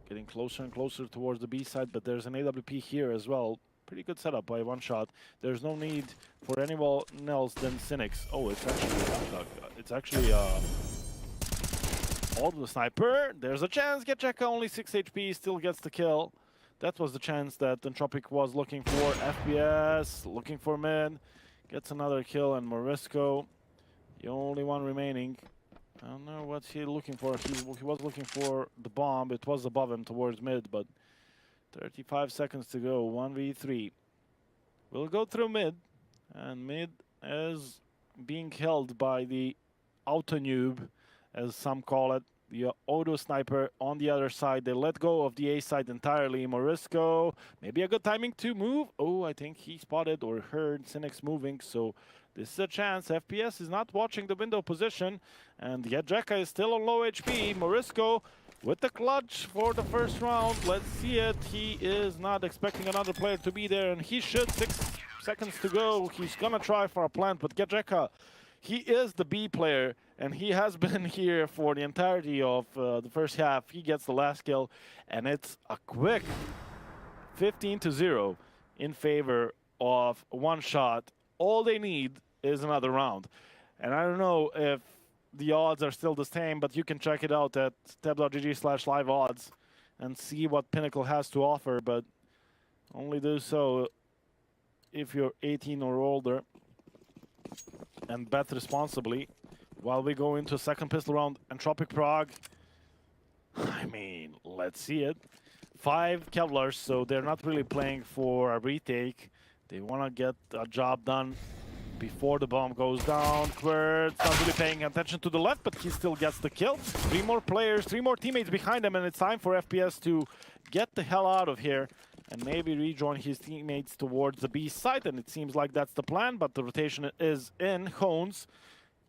getting closer and closer towards the B side, but there's an AWP here as well. Pretty good setup by one shot. There's no need for anyone else than Cynics. Oh, it's actually all the sniper. There's a chance. Gadjeka only 6 HP, still gets the kill. That was the chance that Entropiq was looking for. FPS looking for mid, gets another kill, and Morisco, the only one remaining. I don't know what he's looking for. He was looking for the bomb. It was above him towards mid, but 35 seconds to go. 1v3. We'll go through mid, and mid is being held by the auto noob, as some call it. The auto sniper on the other side. They let go of the A side entirely. Morisco, maybe a good timing to move. Oh, I think he spotted or heard Cynics moving, so this is a chance. FPS is not watching the window position, and Gadjeka is still on low HP. Morisco with the clutch for the first round. Let's see it. He is not expecting another player to be there, and he should. 6 seconds to go. He's gonna try for a plant, but Gadjeka, he is the B player, and he has been here for the entirety of the first half. He gets the last kill, and it's a quick 15-0 in favor of one shot. All they need is another round. And I don't know if the odds are still the same, but you can check it out at tab.gg/live odds and see what Pinnacle has to offer, but only do so if you're 18 or older and bet responsibly. While we go into a second pistol round, Entropiq Prague, I mean, let's see it. 5 Kevlars, so they're not really playing for a retake. They want to get a job done before the bomb goes down. Quirt's not really paying attention to the left, but he still gets the kill. 3 more players, 3 more teammates behind him, and it's time for FPS to get the hell out of here and maybe rejoin his teammates towards the B side, and it seems like that's the plan, but the rotation is in. Hones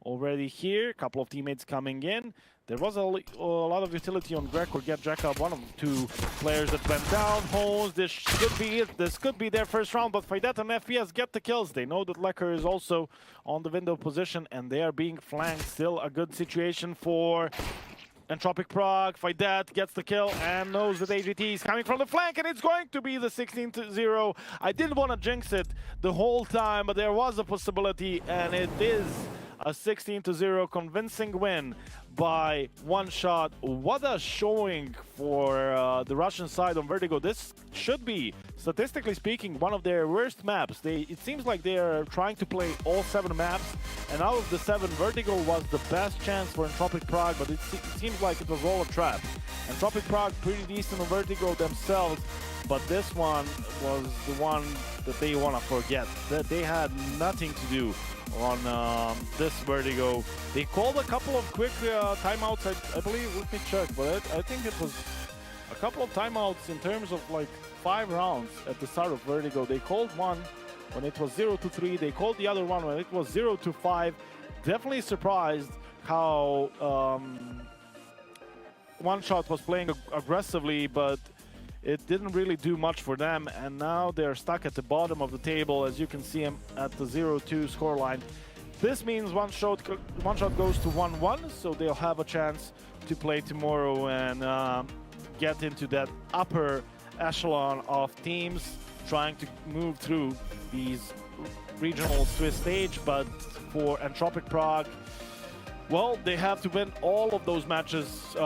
already here, a couple of teammates coming in. There was a lot of utility on Greg or Gadjeka, one of the 2 players that went down. Hones, this should be it. This could be their first round, but Faidet and FPS get the kills. They know that Lecker is also on the window position, and they are being flanked. Still a good situation for Entropiq Prague. Faidet gets the kill and knows that AGT is coming from the flank, and it's going to be the 16-0. I didn't want to jinx it the whole time, but there was a possibility, and it is a 16-0 convincing win by one shot. What a showing for the Russian side on Vertigo. This should be, statistically speaking, one of their worst maps. It seems like they are trying to play all 7 maps, and out of the 7, Vertigo was the best chance for Entropiq Prague, but it seems like it was all a trap. Entropiq Prague pretty decent on Vertigo themselves, but this one was the one that they want to forget. That they had nothing to do on this Vertigo. They called a couple of quick timeouts, I believe. Let me check, but I think it was a couple of timeouts in terms of like 5 rounds at the start of Vertigo. They called one when it was 0-3. They called the other one when it was 0-5. Definitely surprised how One Shot was playing aggressively, but it didn't really do much for them, and now they're stuck at the bottom of the table, as you can see them at the 0-2 scoreline. This means One Shot goes to 1-1, so they'll have a chance to play tomorrow and get into that upper echelon of teams trying to move through these regional Swiss stage. But for Entropiq Prague, well, they have to win all of those matches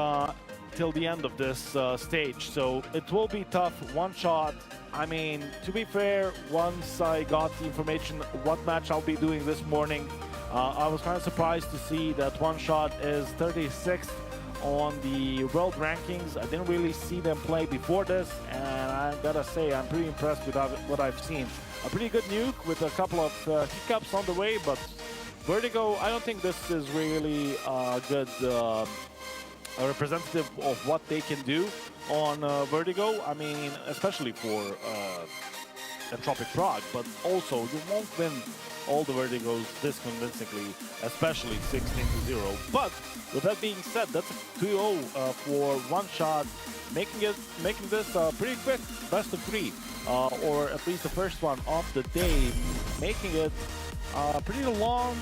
till the end of this stage, so it will be tough. One Shot, I mean, to be fair, once I got the information what match I'll be doing this morning, I was kind of surprised to see that One Shot is 36th on the world rankings. I didn't really see them play before this, and I gotta say I'm pretty impressed with what I've seen. A pretty good nuke with a couple of hiccups on the way, but Vertigo, I don't think this is really a good a representative of what they can do on Vertigo. I mean, especially for Entropiq Prague, but also you won't win all the Vertigos this convincingly, especially 16-0. But with that being said, that's a 2-0 for One Shot, making this pretty quick best of 3, or at least the first one of the day, making it a pretty long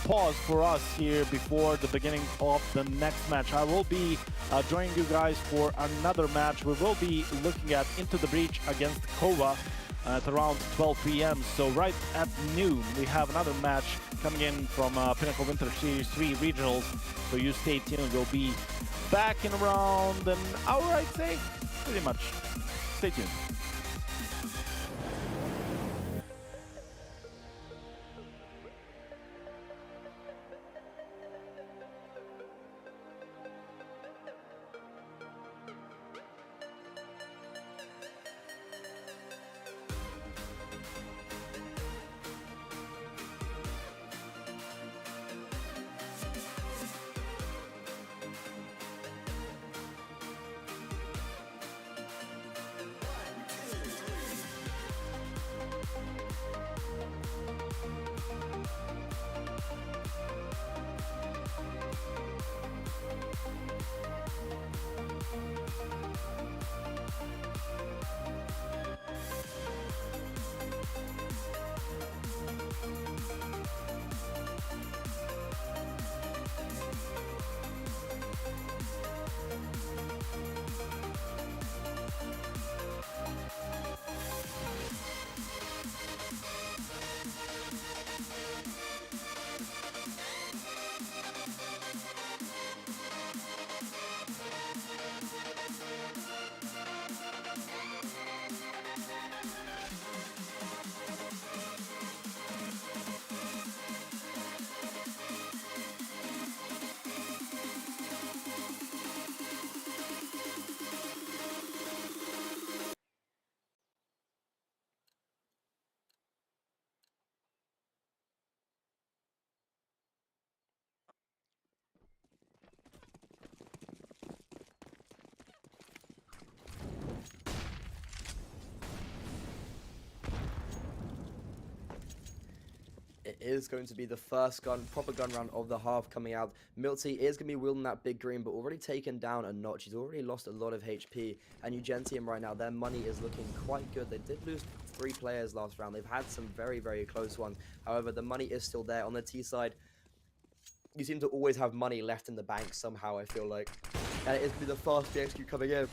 pause for us here before the beginning of the next match. I will be joining you guys for another match. We will be looking at Into the Breach against KOVA at around 12 p.m. So right at noon, we have another match coming in from Pinnacle Winter Series 3 Regionals. So you stay tuned. We'll be back in around an hour, I'd say. Pretty much. Stay tuned. It is going to be the first proper gun round of the half coming out. Milty is going to be wielding that big green, but already taken down a notch. He's already lost a lot of HP. And UNGENTIUM right now, their money is looking quite good. They did lose 3 players last round. They've had some very, very close ones. However, the money is still there. On the T side, you seem to always have money left in the bank somehow, I feel like. And it is going to be the fast BXQ coming in.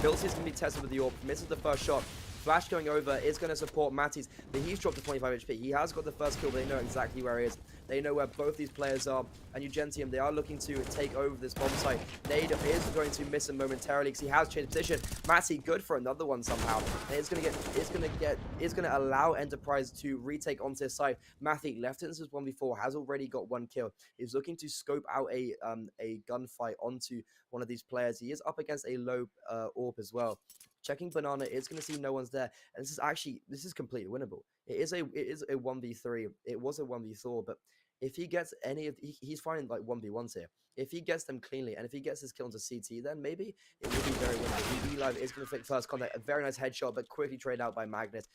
Milty is going to be tested with the AWP. Misses the first shot. Flash going over is going to support Matty's, but he's dropped to 25 HP. He has got the first kill, but they know exactly where he is. They know where both these players are, and UNGENTIUM, they are looking to take over this bomb site. Nade is going to miss him momentarily because he has changed position. Matty good for another one somehow. And it's going to allow Enterprise to retake onto his side. Matty left in this 1v4, has already got one kill. He's looking to scope out a gunfight onto one of these players. He is up against a low AWP as well. Checking Banana, it's going to see no one's there, and this is completely winnable. It is a 1v3. It was a 1v4, but if he gets any of he's finding like 1v1s here. If he gets them cleanly, and if he gets his kill into CT, then maybe it will be very winnable. BLUEJAYS is going to take first contact, a very nice headshot, but quickly traded out by Magnus,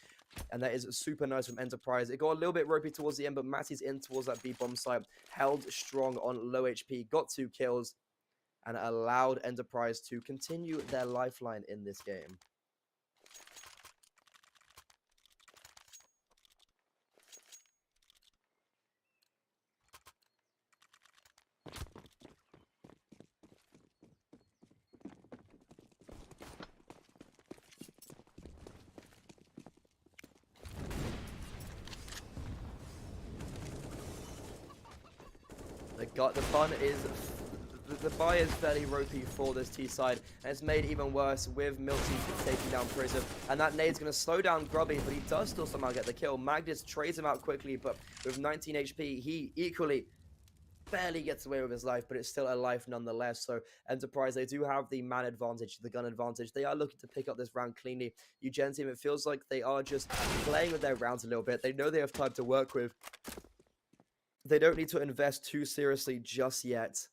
and that is super nice from Enterprise. It got a little bit ropey towards the end, but Matty's in towards that B bomb site, held strong on low HP, got 2 kills, and allowed Enterprise to continue their lifeline in this game. The buy is fairly ropey for this T side, and it's made even worse with Milty taking down Prism. And that nade's going to slow down Grubby, but he does still somehow get the kill. Magnus trades him out quickly, but with 19 HP, he equally barely gets away with his life, but it's still a life nonetheless. So Enterprise, they do have the man advantage, the gun advantage. They are looking to pick up this round cleanly. UNGENTIUM, it feels like they are just playing with their rounds a little bit. They know they have time to work with. They don't need to invest too seriously just yet.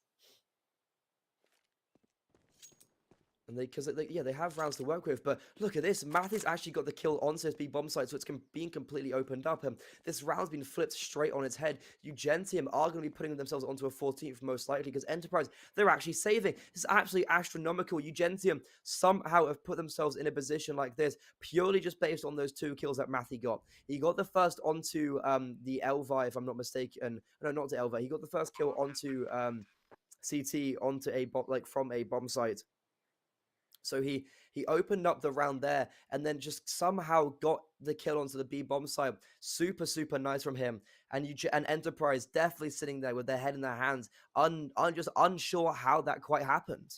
And they have rounds to work with, but look at this. Matty's actually got the kill on this B bomb site, so it's being completely opened up. And this round's been flipped straight on its head. UNGENTIUM are going to be putting themselves onto a 14th most likely, because Enterprise, they're actually saving. This is absolutely astronomical. UNGENTIUM somehow have put themselves in a position like this, purely just based on those 2 kills that Matty got. He got the first onto the Elva, if I'm not mistaken. No, not to Elva. He got the first kill onto CT, onto a from a bomb site. So he opened up the round there, and then just somehow got the kill onto the B bomb site. Super, super nice from him. And Enterprise definitely sitting there with their head in their hands, just unsure how that quite happened.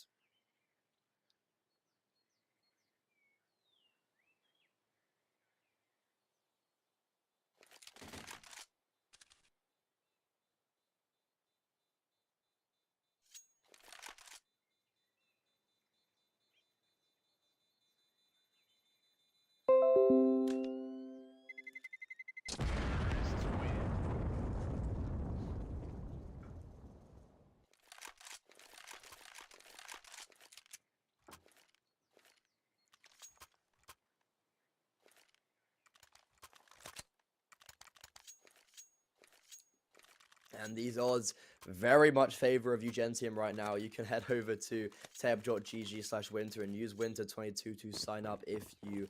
And these odds very much favor of UNGENTIUM right now. You can head over to tab.gg/winter and use winter22 to sign up if you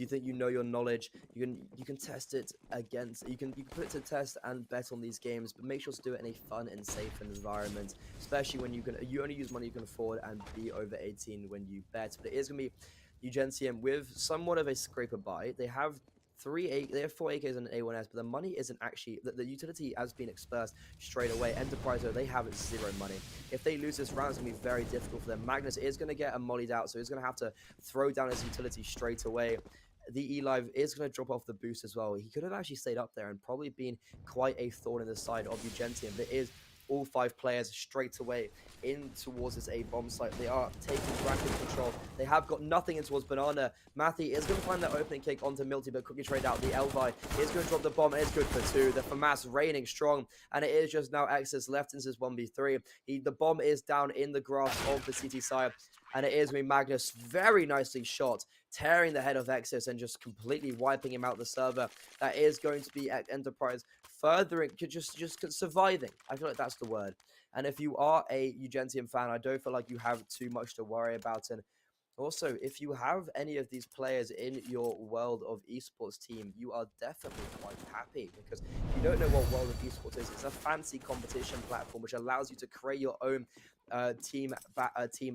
think you know your knowledge. You can test it against, you can put it to test and bet on these games, but make sure to do it in a fun and safe environment, especially when you only use money you can afford and be over 18 when you bet. But it is going to be UNGENTIUM with somewhat of a scraper buy. They have 4 AKs and an A1S, but the money isn't actually, the utility has been expressed straight away. Enterprise, though, they have 0 money. If they lose this round, it's going to be very difficult for them. Magnus is going to get a mollied out, so he's going to have to throw down his utility straight away. The E-Live is going to drop off the boost as well. He could have actually stayed up there and probably been quite a thorn in the side of UNGENTIUM. There is all 5 players straight away in towards this A bomb site. They are taking rapid control. They have got nothing in towards Banana. Matty is going to find that opening kick onto Milty, but quickly trade out. The Elvi is going to drop the bomb, and it's good for 2. The FAMAS reigning strong, and it is just now Exodus left in this 1v3. The bomb is down in the grass of the CT side, and it is going to be Magnus very nicely shot, tearing the head of Exodus and just completely wiping him out the server. That is going to be Enterprise furthering, just surviving. I feel like that's the word. And if you are a UNGENTIUM fan, I don't feel like you have too much to worry about. And also, if you have any of these players in your World of Esports team, you are definitely quite happy, because if you don't know what World of Esports is, it's a fancy competition platform which allows you to create your own team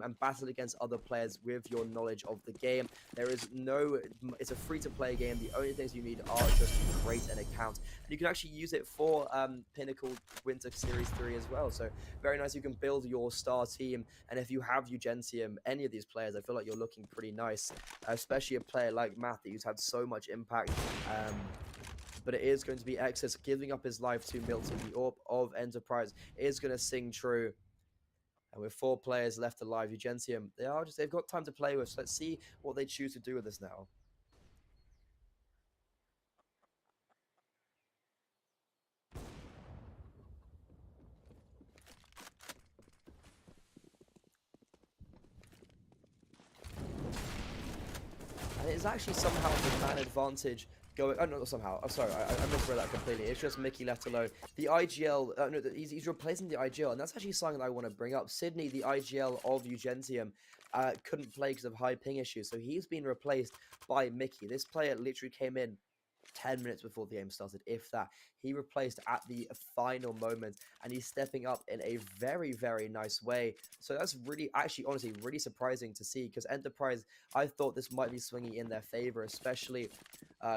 and battle against other players with your knowledge of the game. There is no, it's a free-to-play game. The only things you need are just to create an account, and you can actually use it for Pinnacle Winter Series 3 as well. So very nice. You can build your star team, and if you have UNGENTIUM, any of these players, I feel like you're looking pretty nice, especially a player like Matthew, who's had so much impact. But it is going to be Excess giving up his life to Milton. The Orb of Enterprise is going to sing true. And with 4 players left alive, UNGENTIUM, they've got time to play with. So let's see what they choose to do with this now. And it's actually somehow the man advantage going. Oh, no, not somehow. I'm sorry, I misread that completely. It's just Mickey left alone. The IGL, no, he's replacing the IGL, and that's actually something that I want to bring up. Sydney, the IGL of UNGENTIUM, couldn't play because of high ping issues, so he's been replaced by Mickey. This player literally came in 10 minutes before the game started, if that. He replaced at the final moment, and he's stepping up in a very, very nice way. So that's really, actually, honestly, really surprising to see, because Enterprise, I thought this might be swinging in their favor, especially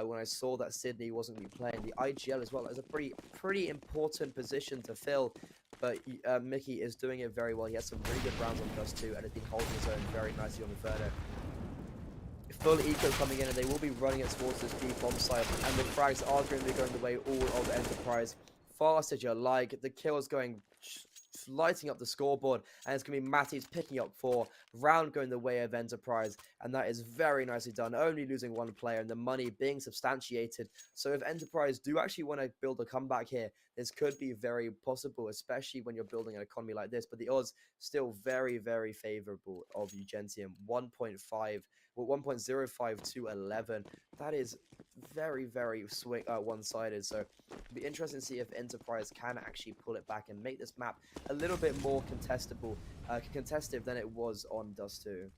when I saw that Sydney wasn't going to be playing. The IGL as well is a pretty important position to fill, but Mickey is doing it very well. He has some really good rounds on Dust 2, and has been holding his own very nicely on Inferno. Full eco coming in, and they will be running it towards this B bomb site, and the frags are going to be going the way all of Enterprise. Fast as you like, the kill is going, lighting up the scoreboard, and it's going to be Matty's picking up 4, round going the way of Enterprise, and that is very nicely done, only losing 1 player, and the money being substantiated. So if Enterprise do actually want to build a comeback here, this could be very possible, especially when you're building an economy like this, but the odds still very, very favorable of UNGENTIUM. 1.05 to 11. That is very, very one-sided. So it'll be interesting to see if Enterprise can actually pull it back and make this map a little bit more contested than it was on Dust 2.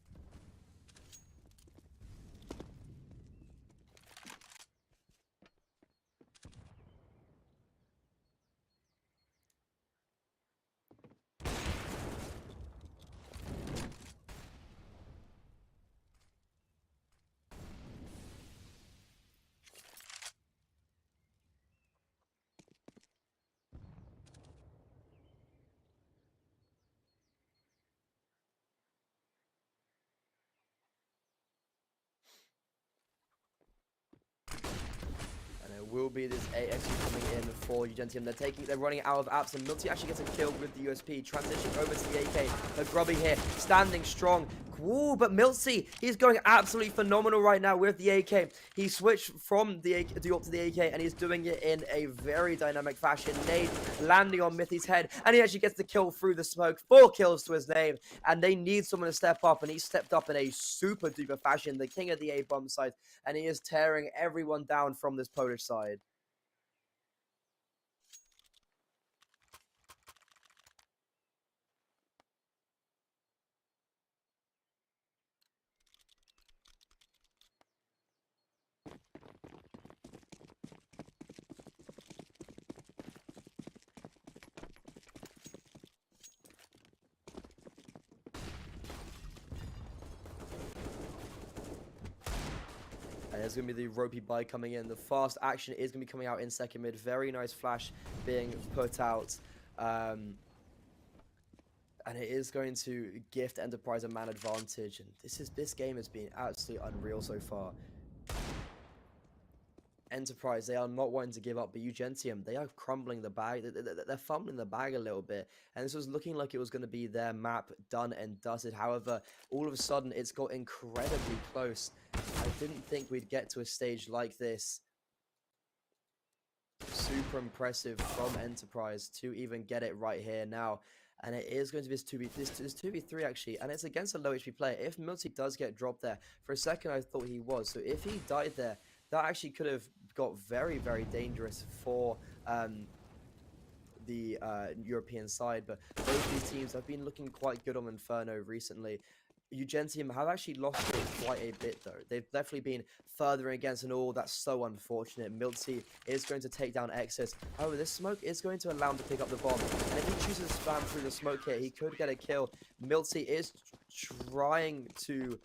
Will be this AX coming in for UNGENTIUM. They're running out of apps, and Milty actually gets a kill with the USP. Transitioning over to the AK. The Grubby here, standing strong. Ooh, but Milty, he's going absolutely phenomenal right now with the AK. He switched from the AK to the AK, and he's doing it in a very dynamic fashion. Nade landing on Mithy's head, and he actually gets the kill through the smoke. 4 kills to his name, and they need someone to step up, and he stepped up in a super duper fashion. The king of the A-bomb side, and he is tearing everyone down from this Polish side. And there's going to be the ropey bike coming in. The fast action is going to be coming out in second mid. Very nice flash being put out. And it is going to gift Enterprise a man advantage. And this game has been absolutely unreal so far. Enterprise, they are not wanting to give up, but UNGENTIUM, they are crumbling the bag. They're fumbling the bag a little bit, and this was looking like it was going to be their map done and dusted. However, all of a sudden, it's got incredibly close. I didn't think we'd get to a stage like this. Super impressive from Enterprise to even get it right here now. And it is going to be this 2v3 actually, and it's against a low HP player. If Milty does get dropped there, for a second I thought he was. So if he died there, that actually could have got very, very dangerous for the European side. But both these teams have been looking quite good on Inferno recently. UNGENTIUM have actually lost it quite a bit, though. They've definitely been further against and all. That's so unfortunate. miltzy is going to take down Exodus. However, this smoke is going to allow him to pick up the bomb. And if he chooses to spam through the smoke here, he could get a kill. miltzy is trying to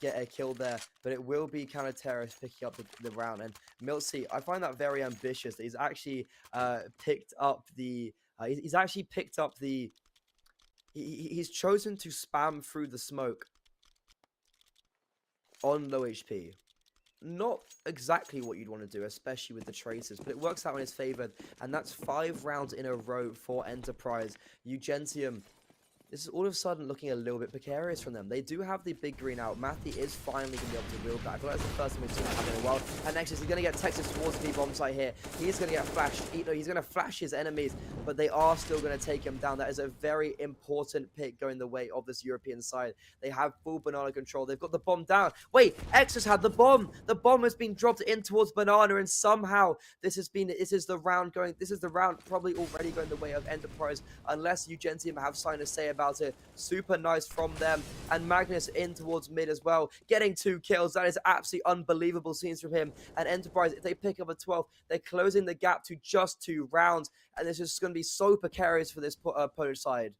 get a kill there, but it will be counter-terrorist picking up the round. And miltzy, I find that very ambitious. He's actually picked up the... He's chosen to spam through the smoke on low HP. Not exactly what you'd want to do, especially with the traces, but it works out in his favor, and that's 5 rounds in a row for Enterprise. UNGENTIUM, this is all of a sudden looking a little bit precarious from them. They do have the big green out. Matthew is finally going to be able to wield that. I feel like that's the first time we've seen that happen in a while. And next, he's going to get Texas towards the bomb site here. He is going to get flashed. He's going to flash his enemies, but they are still going to take him down. That is a very important pick going the way of this European side. They have full Banana control. They've got the bomb down. Wait, Exodus had the bomb. The bomb has been dropped in towards Banana, and somehow this is the round probably already going the way of Enterprise, unless UNGENTIUM have something to say about it. Super nice from them. And Magnus in towards mid as well, getting 2 kills. That is absolutely unbelievable scenes from him. And Enterprise, if they pick up a 12, they're closing the gap to just 2 rounds. And this is going to be so precarious for this Polish side.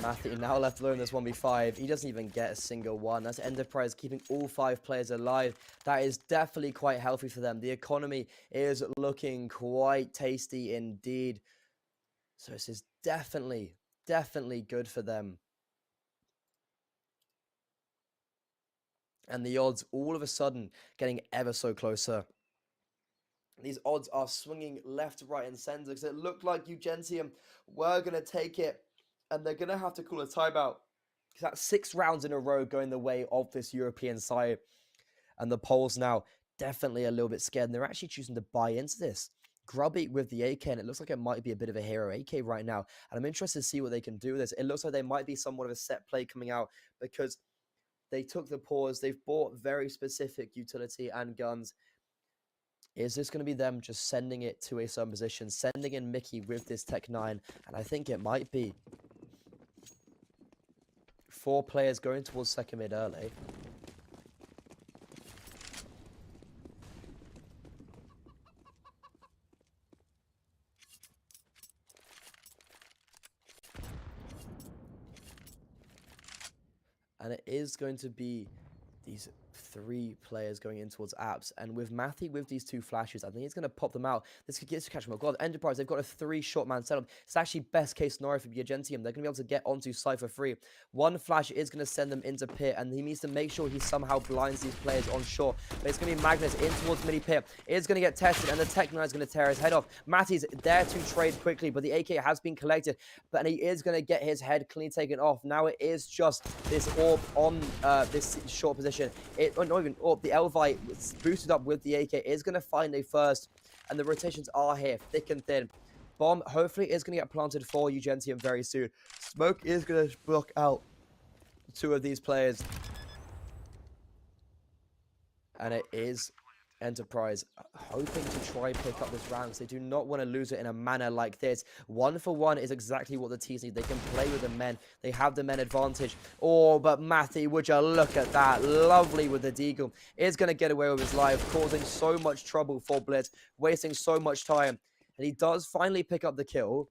Matthew now left alone in this 1v5. He doesn't even get a single one. That's Enterprise keeping all 5 players alive. That is definitely quite healthy for them. The economy is looking quite tasty indeed. So this is definitely good for them. And the odds all of a sudden getting ever so closer. These odds are swinging left, right, and center because it looked like UNGENTIUM were going to take it. And they're going to have to call a timeout. Because that's 6 rounds in a row going the way of this European side. And the Poles now definitely a little bit scared. And they're actually choosing to buy into this. Grubby with the AK, and it looks like it might be a bit of a hero AK right now. And I'm interested to see what they can do with this. It looks like they might be somewhat of a set play coming out because they took the pause. They've bought very specific utility and guns. Is this going to be them just sending it to a certain position, sending in Mickey with this Tech 9? And I think it might be. 4 players going towards second mid early. And it is going to be these 3 players going in towards apps. And with Matthew with these 2 flashes, I think he's going to pop them out. This could get to catch him. Oh God, Enterprise, they've got a 3-shot man setup. It's actually best case scenario for UNGENTIUM. They're going to be able to get onto Cypher free. 1 flash is going to send them into pit, and he needs to make sure he somehow blinds these players on shore. But it's going to be Magnus in towards mini pit. It is going to get tested, and the Tech 9 is going to tear his head off. Matty's there to trade quickly, but the AK has been collected, but he is going to get his head clean taken off. Now it is just this orb on this short position. Not even orb, the Elvite boosted up with the AK is going to find a first, and the rotations are here, thick and thin. Bomb hopefully is going to get planted for UNGENTIUM very soon. Smoke is going to block out 2 of these players. And it is Enterprise hoping to try and pick up this round because they do not want to lose it in a manner like this. 1 for 1 is exactly what the T's need. They can play with the men. They have the men advantage. Oh, but Matthew, would you look at that? Lovely with the Deagle. Is going to get away with his life, causing so much trouble for Blitz, wasting so much time. And he does finally pick up the kill.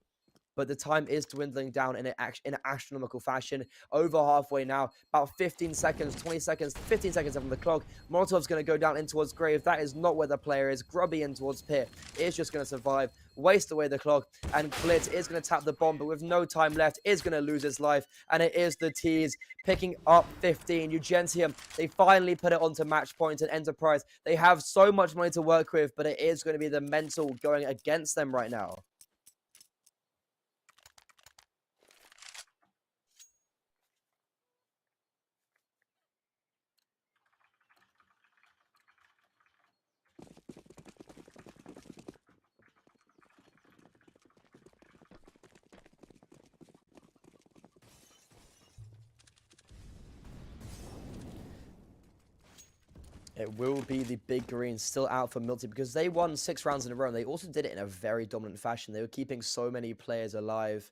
But the time is dwindling down in an astronomical fashion. Over halfway now. About 15 seconds, 20 seconds, 15 seconds on the clock. Molotov's going to go down in towards Grave. That is not where the player is. Grubby in towards Pit is just going to survive. Waste away the clock. And Blitz is going to tap the bomb, but with no time left, is going to lose his life. And it is the T's picking up 15. UNGENTIUM, they finally put it onto match point. And Enterprise, they have so much money to work with, but it is going to be the mental going against them right now. It will be the big green still out for Milty because they won 6 rounds in a row. And they also did it in a very dominant fashion. They were keeping so many players alive.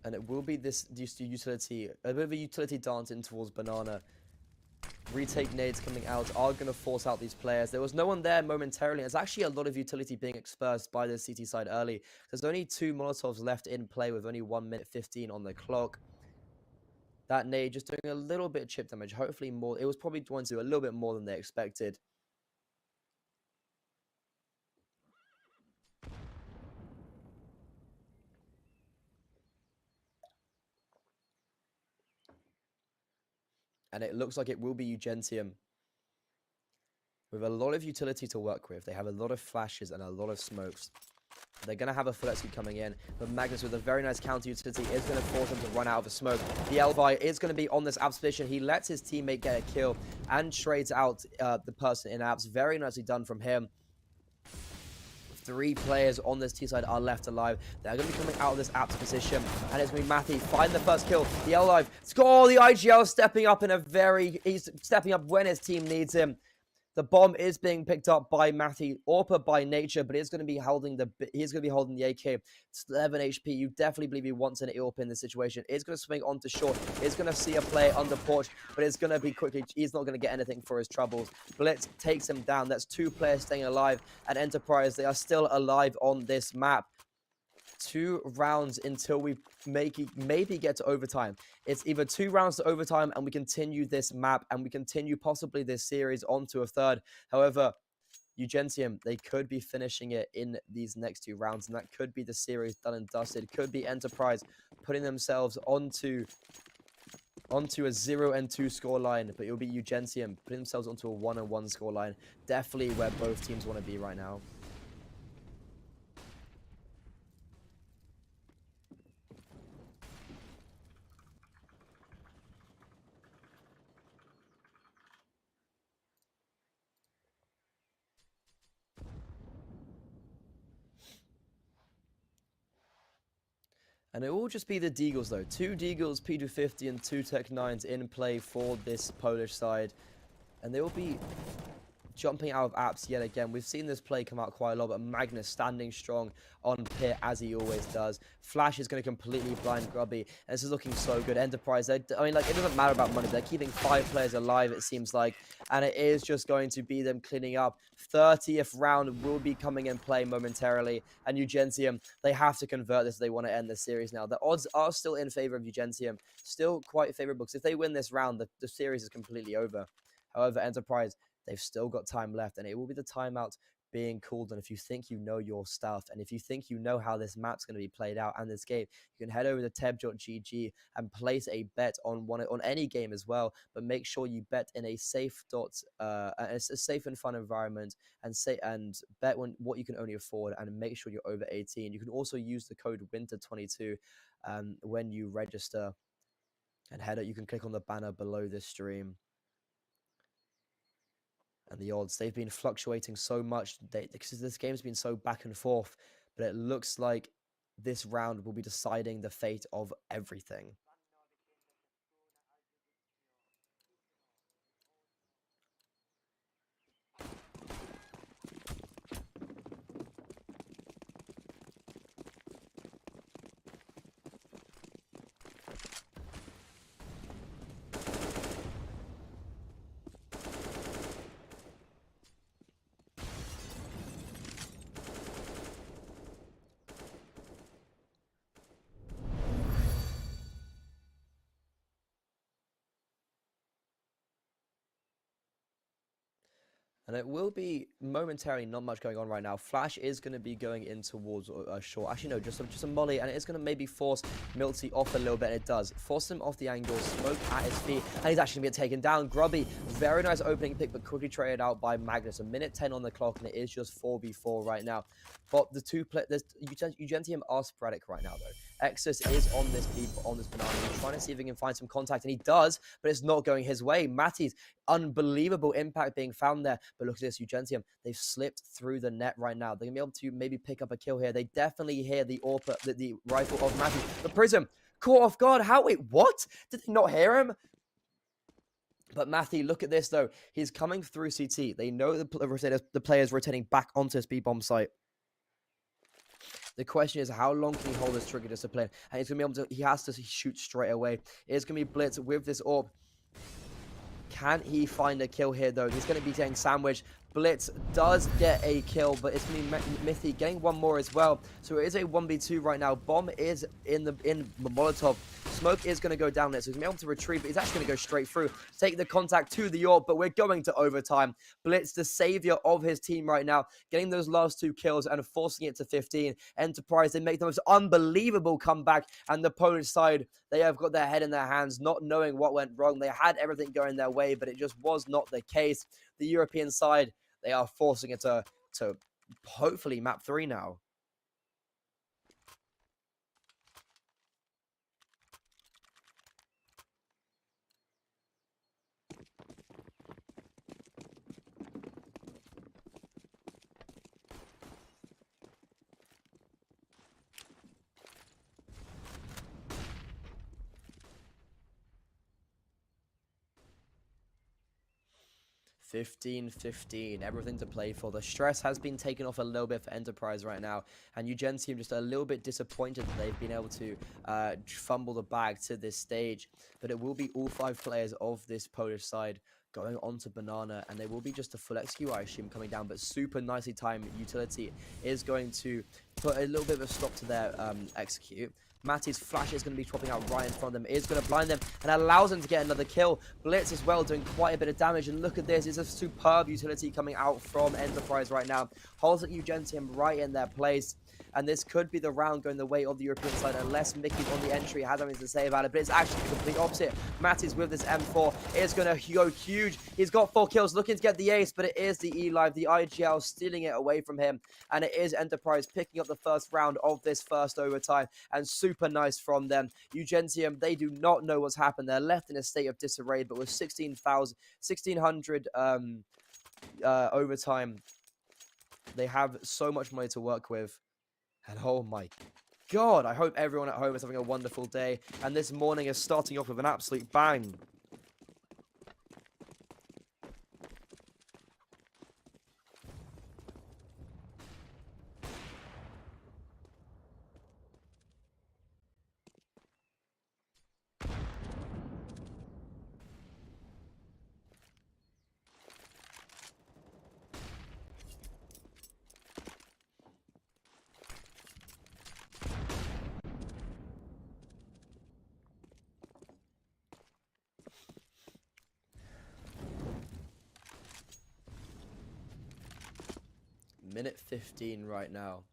And it will be this utility, a bit of a utility dance in towards Banana. Retake nades coming out are going to force out these players. There was no one there momentarily. There's actually a lot of utility being exposed by the CT side early. There's only 2 Molotovs left in play with only 1 minute 15 on the clock. That nade just doing a little bit of chip damage. Hopefully more. It was probably going to do a little bit more than they expected. And it looks like it will be UNGENTIUM. With a lot of utility to work with. They have a lot of flashes and a lot of smokes. They're going to have a full execute coming in. But Magnus with a very nice counter utility is going to force him to run out of the smoke. The Elvi is going to be on this Abs position. He lets his teammate get a kill and trades out the person in Abs. Very nicely done from him. 3 players on this T side are left alive. They're going to be coming out of this Abs position. And it's going to be Matty. Find the first kill. The Elvi score. The IGL stepping up in a very... He's stepping up when his team needs him. The bomb is being picked up by Matty, Orpa by nature, but he's going to be holding the AK. It's 11 HP. You definitely believe he wants an Orpa in this situation. It's going to swing onto short. It's going to see a player under porch, but it's going to be quickly. He's not going to get anything for his troubles. Blitz takes him down. That's 2 players staying alive at Enterprise. They are still alive on this map. 2 rounds until we maybe get to overtime. It's either 2 rounds to overtime and we continue this map and we continue possibly this series onto a 3rd. However, UNGENTIUM, they could be finishing it in these next 2 rounds, and that could be the series done and dusted. Could be Enterprise putting themselves onto a 0-2 scoreline, but it'll be UNGENTIUM putting themselves onto a 1-1 scoreline. Definitely where both teams want to be right now. And it will just be the Deagles, though. 2 Deagles, P250, and 2 Tech-9s in play for this Polish side. And they will be jumping out of apps yet again. We've seen this play come out quite a lot, but Magnus standing strong on pit as he always does. Flash is going to completely blind Grubby, and this is looking so good. Enterprise, I mean, like, it doesn't matter about money. They're keeping 5 players alive, it seems like, and it is just going to be them cleaning up. 30th round will be coming in play momentarily, and UNGENTIUM, they have to convert this if they want to end the series now. The odds are still in favor of UNGENTIUM, still quite favorable, because if they win this round, the series is completely over. However, Enterprise, they've still got time left, and it will be the timeout being called. And if you think you know your stuff, and if you think you know how this map's going to be played out and this game, you can head over to teb.gg and place a bet on any game as well. But make sure you bet in a safe a safe and fun environment, and bet what you can only afford, and make sure you're over 18. You can also use the code winter22 when you register, and you can click on the banner below this stream. And the odds, they've been fluctuating so much because this game's been so back and forth, but it looks like this round will be deciding the fate of everything. And it will be momentarily not much going on right now. Flash is going to be going in towards short. Actually, no, just a molly. And it's going to maybe force Milty off a little bit. And it does. Force him off the angle. Smoke at his feet. And he's actually going to get taken down. Grubby, very nice opening pick, but quickly traded out by Magnus. A minute 10 on the clock. And it is just 4v4 right now. But the UNGENTIUM are sporadic right now, though. Exus is on this banana. He's trying to see if he can find some contact. And he does, but it's not going his way. Matty's unbelievable impact being found there. But look at this, UNGENTIUM. They've slipped through the net right now. They're going to be able to maybe pick up a kill here. They definitely hear the rifle of Matty. The Prism caught off guard. Wait, what? Did they not hear him? But Matthew, look at this though. He's coming through CT. They know the players rotating back onto his B-bomb site. The question is, how long can he hold his trigger discipline? And he's going to be able to, he has to shoot straight away. It's going to be Blitz with this AWP. Can he find a kill here, though? He's going to be getting sandwiched. Blitz does get a kill, but it's going to be Mithy getting one more as well. So it is a 1v2 right now. Bomb is in Molotov. Smoke is going to go down there, so he's going to be able to retrieve, but he's actually going to go straight through, take the contact to the AWP, but we're going to overtime. Blitz, the savior of his team right now, getting those last 2 kills and forcing it to 15. Enterprise, they make the most unbelievable comeback, and the Polish side, they have got their head in their hands, not knowing what went wrong. They had everything going their way, but it just was not the case. The European side, they are forcing it to hopefully map 3 now. $15-15, everything to play for. The stress has been taken off a little bit for Enterprise right now, and UNGENTIUM just a little bit disappointed that they've been able to fumble the bag to this stage, but it will be all 5 players of this Polish side going on to Banana, and they will be just a full XQ, I assume, coming down, but super nicely timed utility is going to put a little bit of a stop to their execute. Matty's flash is going to be dropping out right in front of them, is going to blind them and allows them to get another kill. Blitz as well doing quite a bit of damage, and look at this, it's a superb utility coming out from Enterprise right now. Holds at UNGENTIUM right in their place, and this could be the round going the way of the European side unless Mickey on the entry has something to say about it, but it's actually the complete opposite. Matty's with this M4 is going to go huge. He's got 4 kills, looking to get the ace, but it is the E-Live, the IGL stealing it away from him, and it is Enterprise picking up the first round of this first overtime, and super nice from them. UNGENTIUM, they do not know what's happened. They're left in a state of disarray, but with 1600 overtime, they have so much money to work with. And oh my god, I hope everyone at home is having a wonderful day, and this morning is starting off with an absolute bang. Minute 15 right now.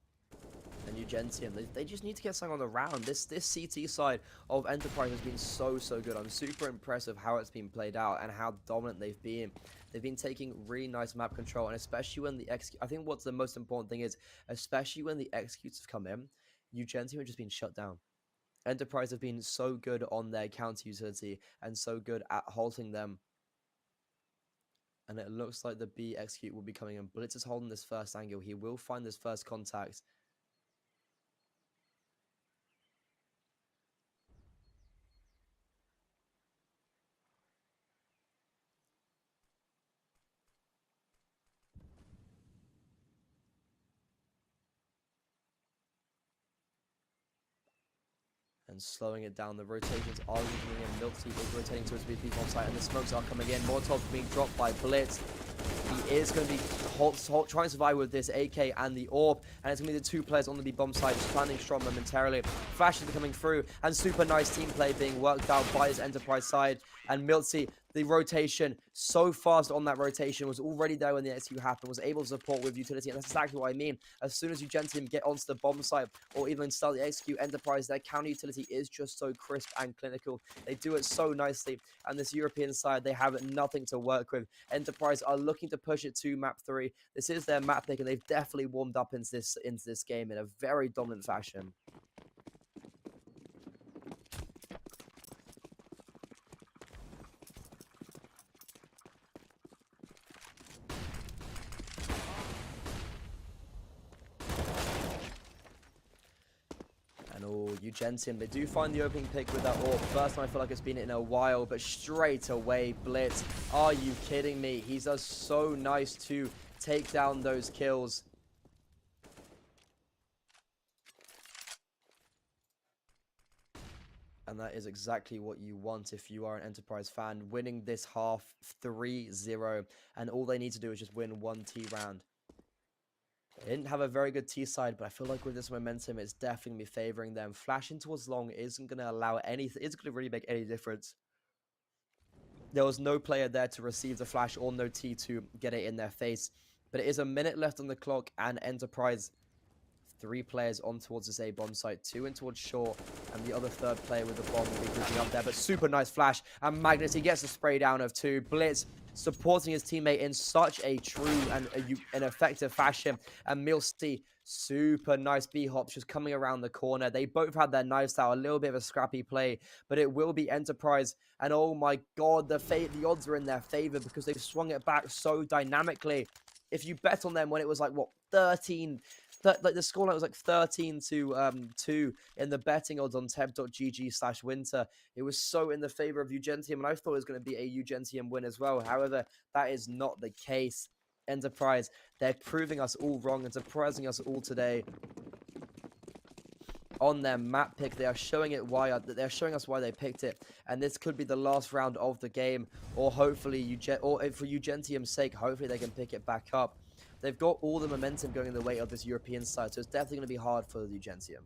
And UNGENTIUM, they just need to get something on the round. This CT side of Enterprise has been so good. I'm super impressed with how it's been played out and how dominant they've been. They've been taking really nice map control, and especially when the I think what's the most important thing is, especially when the executes have come in, UNGENTIUM have just been shut down. Enterprise have been so good on their counter utility and so good at halting them. And it looks like the B execute will be coming in. Blitz is holding this first angle. He will find this first contact. And slowing it down. The rotations are coming in. Milty is rotating towards the B-bomb site, and the smokes are coming in. Molotov being dropped by Blitz. He is going to be trying to survive with this AK and the AWP, and it's going to be the 2 players on the B-bomb side standing strong momentarily. Flashes are coming through, and super nice team play being worked out by his Enterprise side. And Milty, the rotation, so fast on that rotation, was already there when the SU happened, was able to support with utility, and that's exactly what I mean. As soon as UNGENTIUM get onto the bomb site, or even start the execute, Enterprise, their counter utility is just so crisp and clinical. They do it so nicely, and this European side, they have nothing to work with. Enterprise are looking to push it to map 3. This is their map pick, and they've definitely warmed up into this game in a very dominant fashion. UNGENTIUM. They do find the opening pick with that AWP. First time I feel like it's been in a while, but straight away Blitz. Are you kidding me? He does so nice to take down those kills. And that is exactly what you want if you are an Enterprise fan. Winning this half 3-0. And all they need to do is just win one T round. They didn't have a very good T side, but I feel like with this momentum, it's definitely favoring them. Flashing towards long isn't going to allow anything. It's going to really make any difference. There was no player there to receive the flash or no T to get it in their face. But it is a minute left on the clock, and Enterprise, 3 players on towards this A bomb site, 2 in towards short, and the other third player with the bomb will be grouping up there. But super nice flash, and Magnus, he gets the spray down of 2. Blitz supporting his teammate in such a true and an effective fashion. And Milsty, super nice B-hops just coming around the corner. They both had their knives out, a little bit of a scrappy play, but it will be Enterprise. And oh my god, the odds are in their favor because they've swung it back so dynamically. If you bet on them when it was like, what, 13... like the scoreline was like 13 to 2 in the betting odds on teb.gg/winter. It was so in the favor of UNGENTIUM, and I thought it was going to be a UNGENTIUM win as well. However, that is not the case. Enterprise, they're proving us all wrong and surprising us all today. On their map pick, they are showing it why they're showing us why they picked it, and this could be the last round of the game, or hopefully for UNGENTIUM's sake, hopefully they can pick it back up. They've got all the momentum going in the way of this European side, so it's definitely going to be hard for the UNGENTIUM.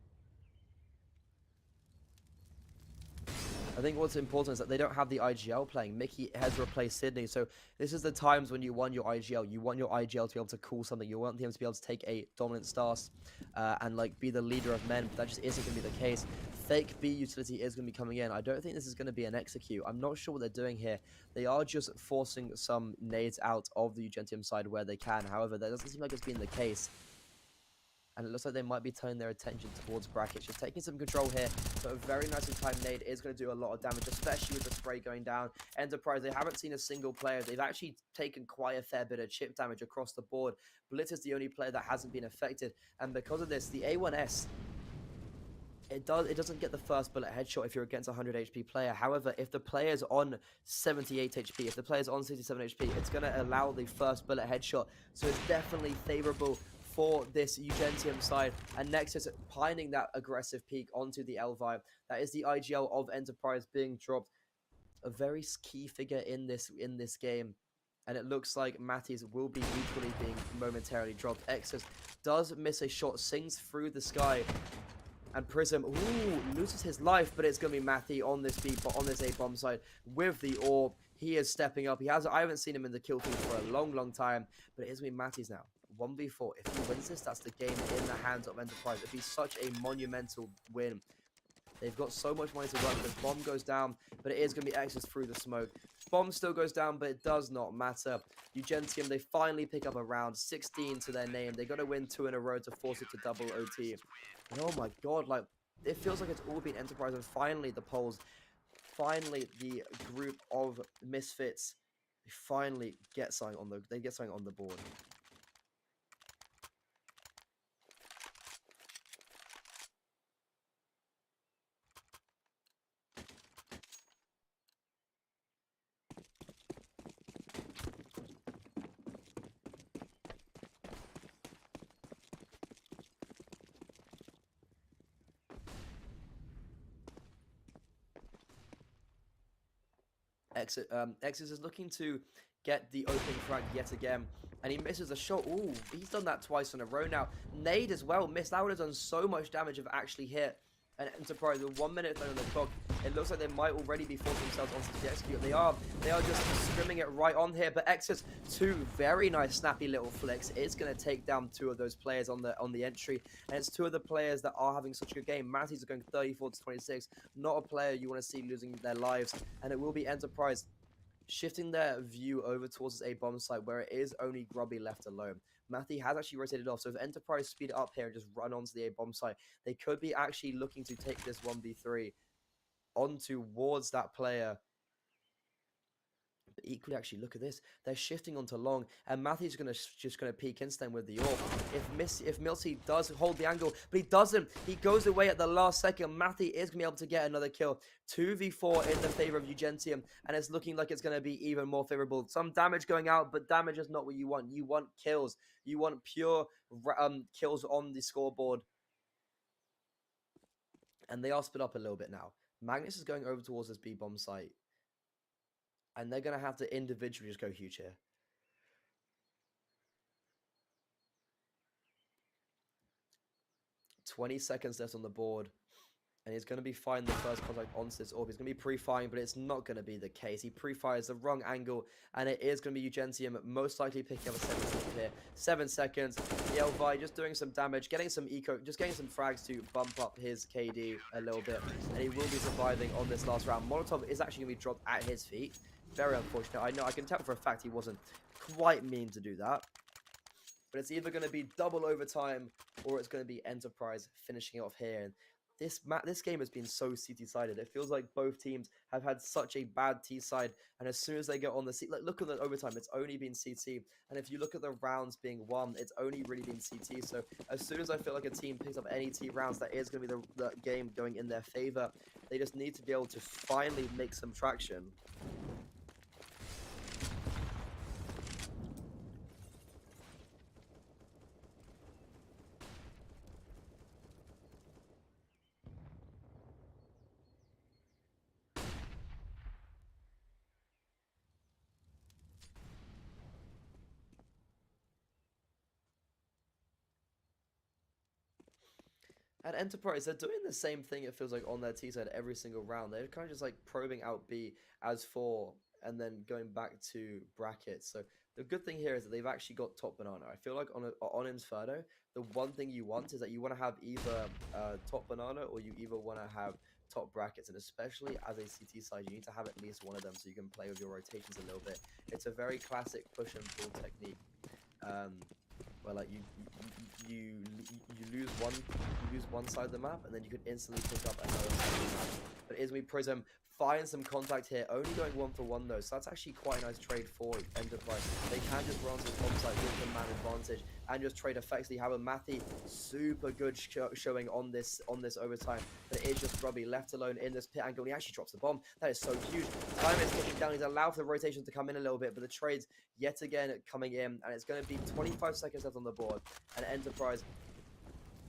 I think what's important is that they don't have the IGL playing. Mickey has replaced Sydney, so this is the times when you want your IGL. You want your IGL to be able to call something. You want him to be able to take a dominant stance and like be the leader of men, but that just isn't going to be the case. Fake B utility is going to be coming in. I don't think this is going to be an execute. I'm not sure what they're doing here. They are just forcing some nades out of the UNGENTIUM side where they can. However, that doesn't seem like it's been the case. And it looks like they might be turning their attention towards brackets. Just taking some control here. So a very nicely timed nade is going to do a lot of damage, especially with the spray going down. Enterprise, they haven't seen a single player. They've actually taken quite a fair bit of chip damage across the board. Blitz is the only player that hasn't been affected. And because of this, the A1S, it doesn't get the first bullet headshot if you're against a 100 HP player. However, if the player's on 78 HP, if the player's on 67 HP, it's going to allow the first bullet headshot. So it's definitely favorable for this UNGENTIUM side, and Nexus pining that aggressive peak onto the L-Vibe. That is the IGL of Enterprise being dropped. A very key figure in this game, and it looks like Matties will be equally being momentarily dropped. Exus does miss a shot, sings through the sky, and Prism loses his life, but it's going to be Matty on this A bomb side with the orb. He is stepping up. I haven't seen him in the kill feed for a long time, but it is going to be Matty's now. 1v4. If he wins this, that's the game in the hands of Enterprise. It'd be such a monumental win. They've got so much money to work with. Bomb goes down, but it is going to be Exus through the smoke. Bomb still goes down, but it does not matter. UNGENTIUM, they finally pick up a round. 16 to their name. They got to win 2 in a row to force it to double OT. And oh my god, like, it feels like it's all been Enterprise, and finally the polls, finally the group of misfits, they finally get something on the board. Exus is looking to get the opening frag yet again, and he misses a shot. Ooh, he's done that twice in a row now. Nade as well missed. That would have done so much damage if it actually hit. And Enterprise with 1 minute left on the clock. It looks like they might already be forcing themselves onto the execute. They are just scrimming it right on here. But Exus, 2 very nice snappy little flicks. It's going to take down 2 of those players on the entry, and it's 2 of the players that are having such a good game. Matties are going 34 to 26. Not a player you want to see losing their lives, and it will be Enterprise shifting their view over towards this A bomb site where it is only Grubby left alone. Matthew has actually rotated off, so if Enterprise speed it up here and just run onto the A bomb site, they could be actually looking to take this 1v3 on towards that player. But equally, actually, look at this. They're shifting onto long, and Matthew's just gonna peek instant with the AWP. If Milty does hold the angle, but he doesn't, he goes away at the last second. Matthew is gonna be able to get another kill. 2v4 in the favor of UNGENTIUM, and it's looking like it's gonna be even more favorable. Some damage going out, but damage is not what you want. You want kills. You want pure kills on the scoreboard. And they are split up a little bit now. Magnus is going over towards this B bomb site. And they're going to have to individually just go huge here. 20 seconds left on the board. And he's going to be firing the first contact onto this orb. He's going to be pre-firing, but it's not going to be the case. He pre-fires the wrong angle, and it is going to be UNGENTIUM most likely picking up a 7 second here. 7 seconds. Yelvi just doing some damage, getting some eco, just getting some frags to bump up his KD a little bit. And he will be surviving on this last round. Molotov is actually going to be dropped at his feet. Very unfortunate. I know, I can tell for a fact he wasn't quite mean to do that. But it's either going to be double overtime, or it's going to be Enterprise finishing it off here. And this game has been so CT-sided. It feels like both teams have had such a bad T-side, and as soon as they get on the C, like, look at the overtime, it's only been CT, and if you look at the rounds being won, it's only really been CT. So as soon as I feel like a team picks up any T rounds, that is going to be the game going in their favor. They just need to be able to finally make some traction. At Enterprise, they're doing the same thing, it feels like, on their T-side every single round. They're kind of just like probing out B as 4 and then going back to brackets. So the good thing here is that they've actually got top banana. I feel like on Inferno, the one thing you want is that you want to have either top banana, or you either want to have top brackets. And especially as a CT side, you need to have at least one of them so you can play with your rotations a little bit. It's a very classic push and pull technique. Where like you lose one side of the map, and then you could instantly pick up another side of the map. But Izmi Prism finds some contact here, only going 1-for-1 though, so that's actually quite a nice trade for Enterprise. They can just run to the bomb site with the man advantage and just trade effectively. However, Matthew, super good showing on this overtime, but it is just Grubby left alone in this pit angle. He actually drops the bomb. That is so huge. Time is ticking down. He's allowed for the rotation to come in a little bit, but the trades yet again coming in, and it's going to be 25 seconds left on the board. And Enterprise,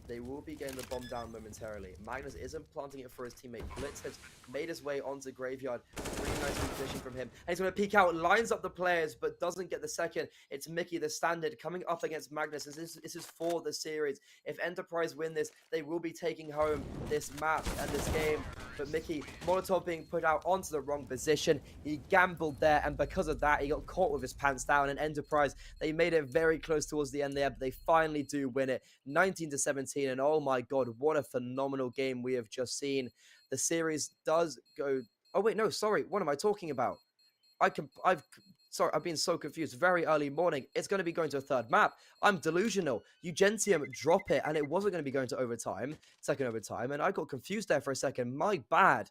they will be getting the bomb down momentarily. Magnus isn't planting it for his teammate. Blitz has made his way onto Graveyard. Really nice position from him. And he's going to peek out, lines up the players, but doesn't get the second. It's Mickey, the standard, coming up against Magnus. This is for the series. If Enterprise win this, they will be taking home this map and this game. But Mickey, Molotov being put out onto the wrong position. He gambled there, and because of that, he got caught with his pants down. And Enterprise, they made it very close towards the end there, but they finally do win it. 19-17. And oh my god, what a phenomenal game we have just seen. The series does go... Oh wait, no, sorry. What am I talking about? Sorry, I've been so confused. Very early morning. It's going to be going to a third map. I'm delusional. UNGENTIUM drop it, and it wasn't going to be going to overtime, second overtime, and I got confused there for a second. My bad.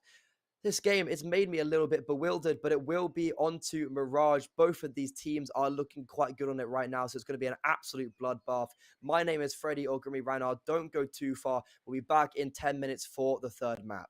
This game, it's made me a little bit bewildered, but it will be onto Mirage. Both of these teams are looking quite good on it right now, so it's going to be an absolute bloodbath. My name is Freddie Ogumi Reinhardt. Don't go too far. We'll be back in 10 minutes for the third map.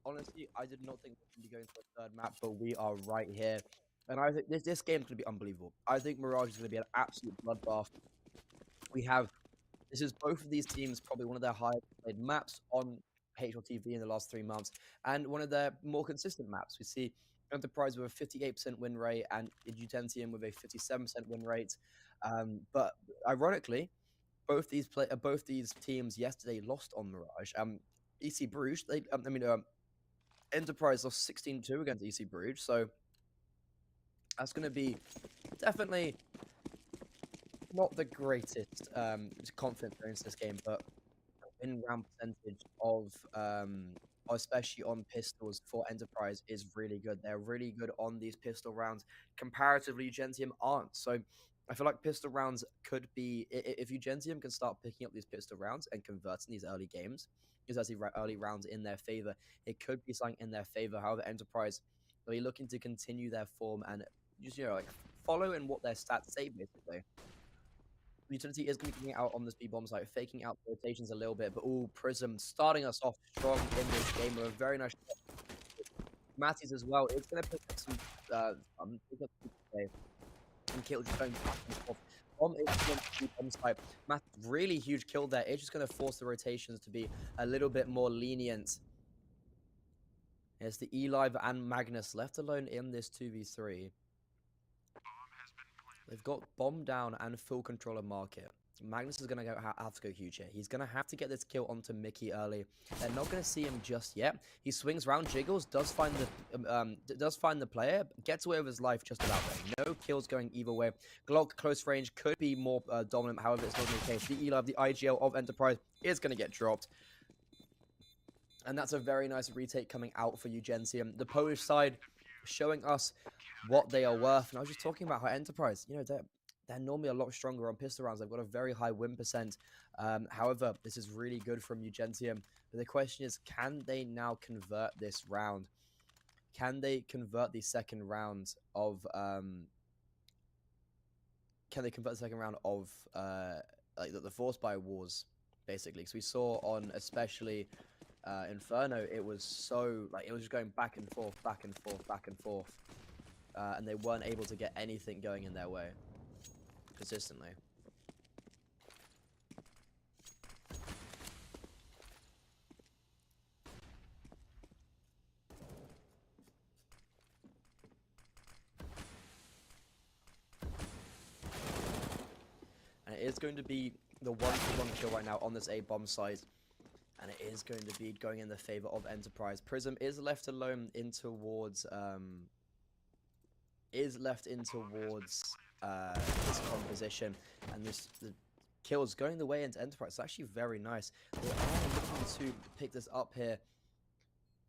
honestly, I did not think we would be going to a third map, but we are right here. And I think this game's going to be unbelievable. I think Mirage is going to be an absolute bloodbath. This is both of these teams probably one of their highest played maps on HLTV in the last 3 months, and one of their more consistent maps. We see Enterprise with a 58% win rate and UNGENTIUM with a 57% win rate. But ironically, both these teams yesterday lost on Mirage. EC Bruges, Enterprise lost 16-2 against EC Bruges, so that's going to be definitely not the greatest confidence going into this game, but win round percentage of especially on pistols for Enterprise is really good. They're really good on these pistol rounds. Comparatively, UNGENTIUM aren't. So I feel like pistol rounds could be, if UNGENTIUM can start picking up these pistol rounds and converting these early games, is actually early rounds in their favor, it could be something in their favor. However, Enterprise will be looking to continue their form and just, like follow in what their stats say, basically. Utility is going to be coming out on this B-bomb site, faking out the rotations a little bit, but Prism starting us off strong in this game with a very nice shot. Matties as well. It's going to pick up some kills just going back and forth. Bomb is going to be bomb site. Matties, really huge kill there. It's just going to force the rotations to be a little bit more lenient. It's the Elive and Magnus left alone in this 2v3. They've got bomb down and full control of market. Magnus is going to have to go huge here. He's going to have to get this kill onto Mickey early. They're not going to see him just yet. He swings round, jiggles, does find the player, gets away with his life just about there. No kills going either way. Glock close range could be more dominant. However, it's not the case. The Eli of the IGL of Enterprise is going to get dropped. And that's a very nice retake coming out for UNGENTIUM. The Polish side showing us what they are worth. And I was just talking about how Enterprise, they're normally a lot stronger on pistol rounds. They've got a very high win percent. However, this is really good from UNGENTIUM. But the question is, can they now convert this round? Can they convert the second round of like the force buy wars, basically? Because we saw on especially Inferno, it was so it was just going back and forth, back and forth, back and forth, and they weren't able to get anything going in their way consistently. And it is going to be the 1-for-1 kill right now on this A bomb site. And it is going to be going in the favor of Enterprise. Prism is left alone in towards this composition, and the kills going the way into Enterprise. It's actually very nice. They are looking to pick this up here.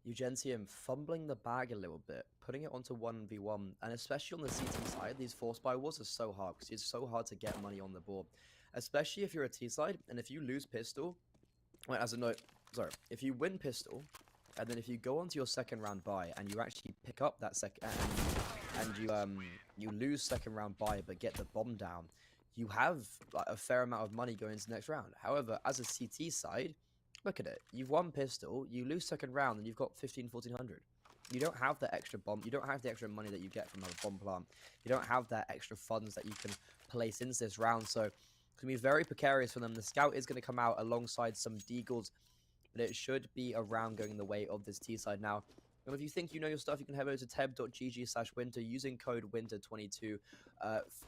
UNGENTIUM fumbling the bag a little bit, putting it onto 1v1, and especially on the CT side, these force buy wars are so hard because it's so hard to get money on the board, especially if you're a T side, and if you lose pistol. Wait, as a note, sorry, if you win pistol, and then if you go onto your second round buy and you actually pick up that you lose second round buy but get the bomb down, you have a fair amount of money going into the next round. However, as a CT side, look at it. You've won pistol, you lose second round, and you've got 1400. You don't have the extra bomb. You don't have the extra money that you get from a bomb plant. You don't have that extra funds that you can place into this round. So it's going to be very precarious for them. The scout is going to come out alongside some deagles, but it should be a round going the way of this T side now. And if you think you know your stuff, you can head over to teb.gg/winter using code winter22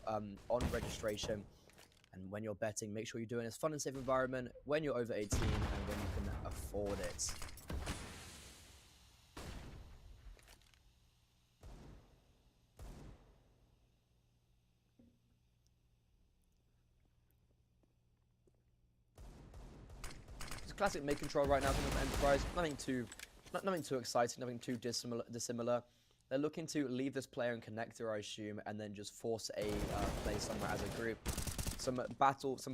on registration. And when you're betting, make sure you're doing it in a fun and safe environment when you're over 18 and when you can afford it. It's classic mid control right now from Enterprise. Nothing too exciting, nothing too dissimilar. They're looking to leave this player in connector, I assume, and then just force a play somewhere as a group. Some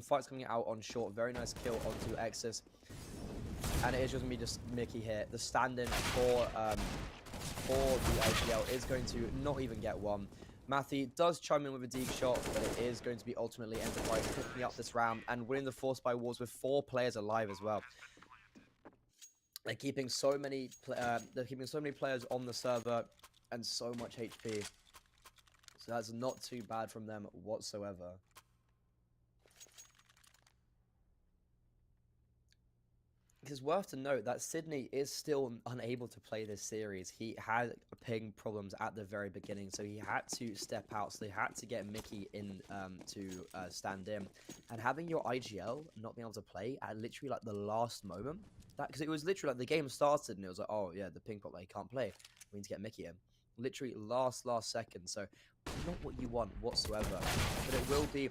fights coming out on short. Very nice kill onto Exus. And it is just going to be just Mickey here. The stand-in for the IGL is going to not even get one. Matthew does chime in with a deep shot, but it is going to be ultimately Enterprise picking up this round and winning the force by wars with 4 players alive as well. They're keeping so many players on the server and so much HP. So that's not too bad from them whatsoever. It's worth to note that Sydney is still unable to play this series. He had ping problems at the very beginning, so he had to step out. So they had to get Mickey in to stand in. And having your IGL not being able to play at literally like the last moment, because it was literally like the game started and it was like, oh yeah, the ping problem, he can't play. We need to get Mickey in. Literally last second. So not what you want whatsoever. But it will be.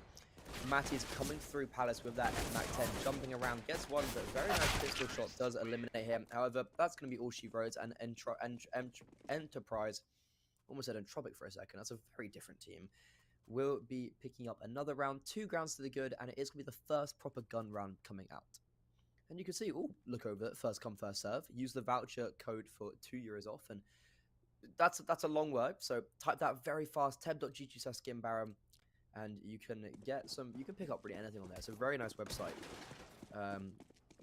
Matty's coming through Palace with that Mac 10, jumping around, gets one, but very nice pistol shot does eliminate him. However, that's going to be all she wrote, and Enterprise, almost said Entropiq for a second, that's a very different team, will be picking up another round, 2 grounds to the good, and it is going to be the first proper gun round coming out. And you can see, oh, look over it, first come, first serve, use the voucher code for €2 off, and that's a long word, so type that very fast, teb.gg/skinbarum, and you can get you can pick up really anything on there. It's a very nice website.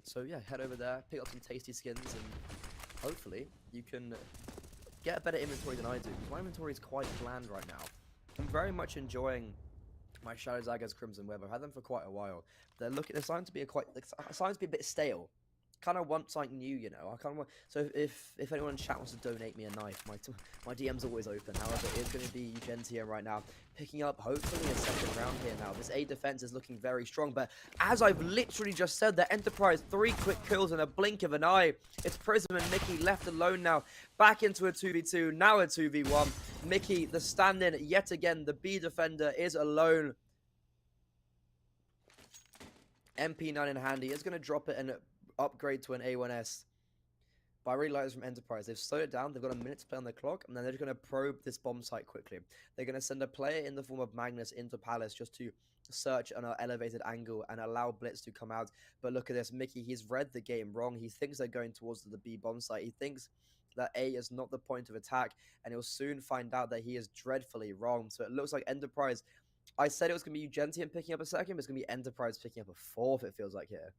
So yeah, head over there, pick up some tasty skins, and hopefully you can get a better inventory than I do, because my inventory is quite bland right now. I'm very much enjoying my Shadow Daggers Crimson Web. I've had them for quite a while. They're starting to be a bit stale. Kind of want something new, you know. I kind of want. So if anyone in chat wants to donate me a knife, my DM's always open. However, it is going to be UNGENTIUM right now, picking up hopefully a second round here now. This A defense is looking very strong, but as I've literally just said, the Enterprise 3 quick kills in a blink of an eye. It's Prism and Mickey left alone now, back into a 2v2, now a 2v1. Mickey, the stand-in yet again. The B defender is alone. MP9 in handy. Is going to drop it and upgrade to an A1S. But I really like this from Enterprise. They've slowed it down. They've got a minute to play on the clock, and then they're just going to probe this bomb site quickly. They're going to send a player in the form of Magnus into Palace just to search on an elevated angle and allow Blitz to come out. But look at this. Mickey, he's read the game wrong. He thinks they're going towards the B bomb site. He thinks that A is not the point of attack, and he'll soon find out that he is dreadfully wrong. So it looks like Enterprise... I said it was going to be UNGENTIUM picking up a second, but it's going to be Enterprise picking up a fourth, it feels like here.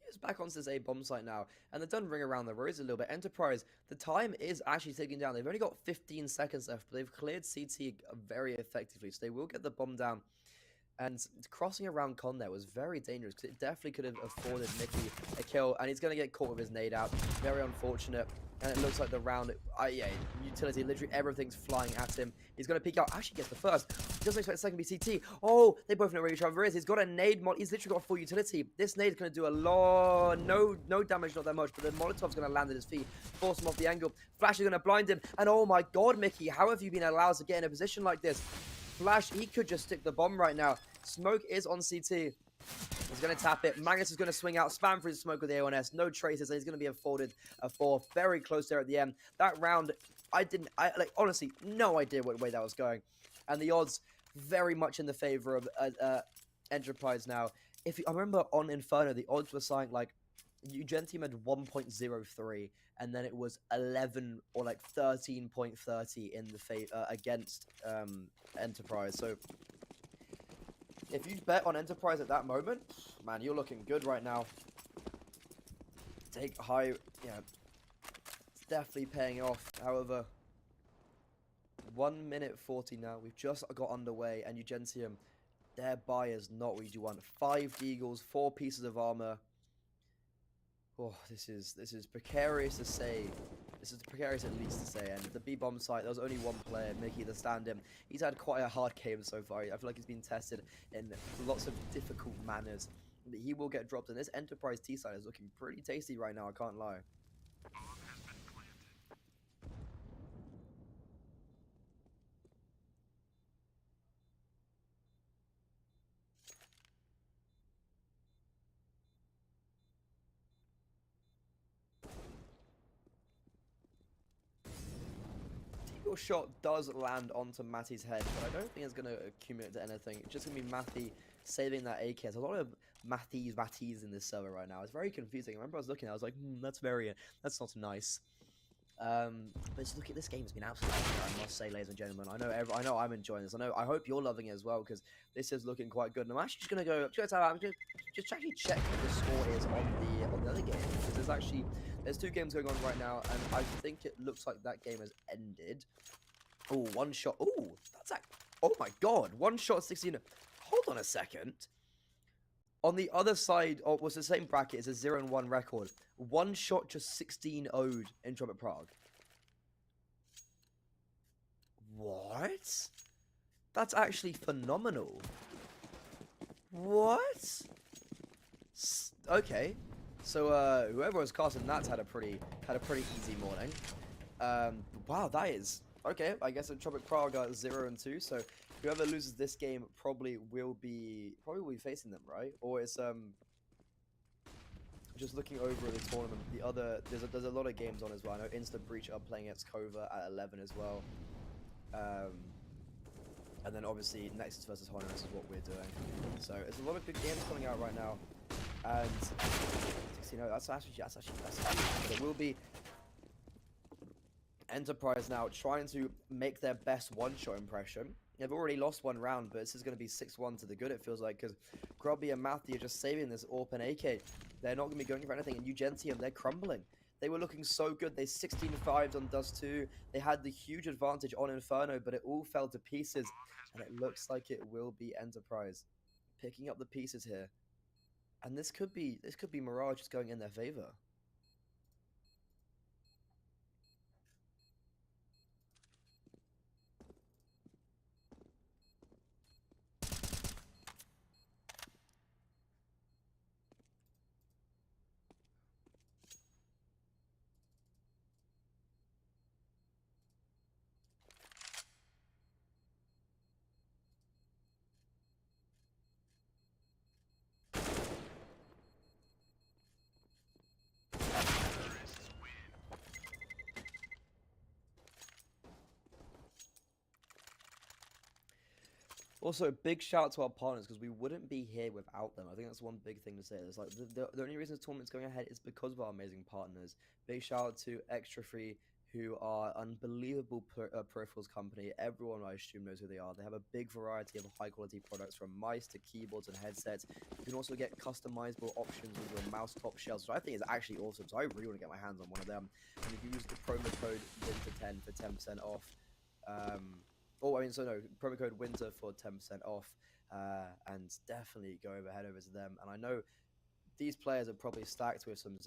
He's back onto this A bomb site now, and they've done ring around the rose a little bit. Enterprise, the time is actually ticking down. They've only got 15 seconds left, but they've cleared CT very effectively, so they will get the bomb down. And crossing around Con there was very dangerous, because it definitely could have afforded Mickey a kill, and he's going to get caught with his nade out. Very unfortunate. And it looks like the round, yeah, utility, literally everything's flying at him. He's going to peek out, actually gets the first. He doesn't expect the second to be CT. Oh, they both know where each other is. He's got a nade mod. He's literally got a full utility. This nade is going to do a lot. No damage, not that much, but the Molotov's going to land at his feet, force him off the angle. Flash is going to blind him. And oh my god, Mickey, how have you been allowed to get in a position like this? Flash, he could just stick the bomb right now. Smoke is on CT. He's going to tap it. Magnus is going to swing out, spam through the smoke with the A1S. No traces, and he's going to be afforded a fourth. Very close there at the end. That round, I honestly, no idea what way that was going. And the odds very much in the favor of Enterprise now. I remember on Inferno, the odds were something like UNGENTIUM had 1.03, and then it was 11 or like 13.30 in the against Enterprise. So if you bet on Enterprise at that moment, man, you're looking good right now. Take high, yeah, it's definitely paying off. However, 1 minute 40 now. We've just got underway, and UNGENTIUM, their buy is not what you want. 5 deagles, 4 pieces of armor. Oh, this is precarious to say. This is precarious at least to say. And the B bomb site, there was only one player, Mickey, the stand-in. He's had quite a hard game so far. I feel like he's been tested in lots of difficult manners. But he will get dropped. And this Enterprise T side is looking pretty tasty right now, I can't lie. Shot does land onto Matty's head, but I don't think it's going to accumulate to anything. It's just going to be Matty saving that AK. There's a lot of Matties in this server right now. It's very confusing. I remember I was looking, I was like, that's not nice. But just look at this game. It's been absolutely fun, I must say, ladies and gentlemen. I know I'm enjoying this. I hope you're loving it as well, because this is looking quite good. And I'm actually just gonna go. I'm just actually check what the score is on the other game, because there's 2 games going on right now, and I think it looks like that game has ended. Oh, one shot. Oh, oh my god, one shot 16. Hold on a second. On the other side, was the same bracket. It's a 0-1 record. One shot just 16-0'd Entropiq Prague. What? That's actually phenomenal. What? Okay. So whoever was casting that had a pretty easy morning. Wow, that is okay. I guess Entropiq Prague got 0-2. So whoever loses this game probably will be facing them, right? Or it's just looking over at the tournament. There's a lot of games on as well. I know Instant Breach are playing against KOVA at 11 as well. And then obviously Nexus versus Honors is what we're doing. So it's a lot of big games coming out right now. And that's actually but it will be Enterprise now trying to make their best one-shot impression. They've already lost 1 round, but this is going to be 6-1 to the good, it feels like, because Grubby and Matthew are just saving this AWP and AK. They're not going to be going for anything, and UNGENTIUM, they're crumbling. They were looking so good. They 16-5'd on Dust 2. They had the huge advantage on Inferno, but it all fell to pieces, and it looks like it will be Enterprise picking up the pieces here. And this could be Mirage just going in their favor. Also, big shout out to our partners, because we wouldn't be here without them. I think that's one big thing to say. It's like the only reason this tournament's going ahead is because of our amazing partners. Big shout out to Extra Free, who are unbelievable peripherals company. Everyone, I assume, knows who they are. They have a big variety of high quality products, from mice to keyboards and headsets. You can also get customizable options with your mouse top shells, which I think is actually awesome. So I really want to get my hands on one of them. And if you use the promo code WINTER10 for 10% off. Promo code WINTER for 10% off, and definitely go head over to them. And I know these players are probably stacked with some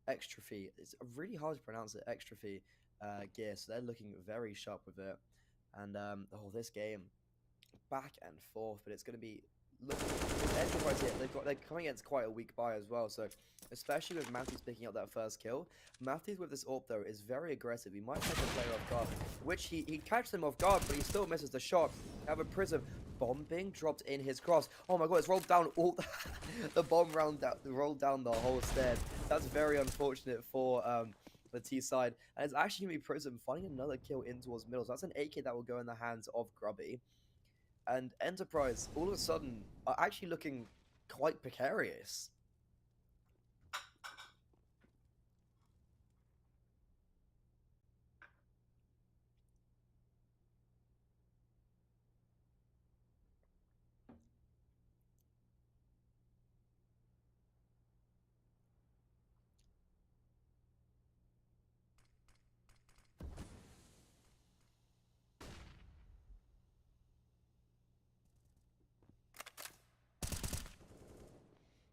extra fee. It's really hard to pronounce it. Extra fee gear, so they're looking very sharp with it. And this game, back and forth, but it's going to be. Look, Enterprise here, they're coming against quite a weak buy as well, so especially with Matthews picking up that first kill. Matthews with this AWP though is very aggressive. He might catch the player off guard, which he catches him off guard, but he still misses the shot. Have a Prism bomb being dropped in his cross. Oh my god, it's rolled down all the bomb rolled down the whole stairs. That's very unfortunate for the T side, and it's actually gonna be Prism finding another kill in towards middle. So that's an AK that will go in the hands of Grubby. And Enterprise, all of a sudden, are actually looking quite precarious.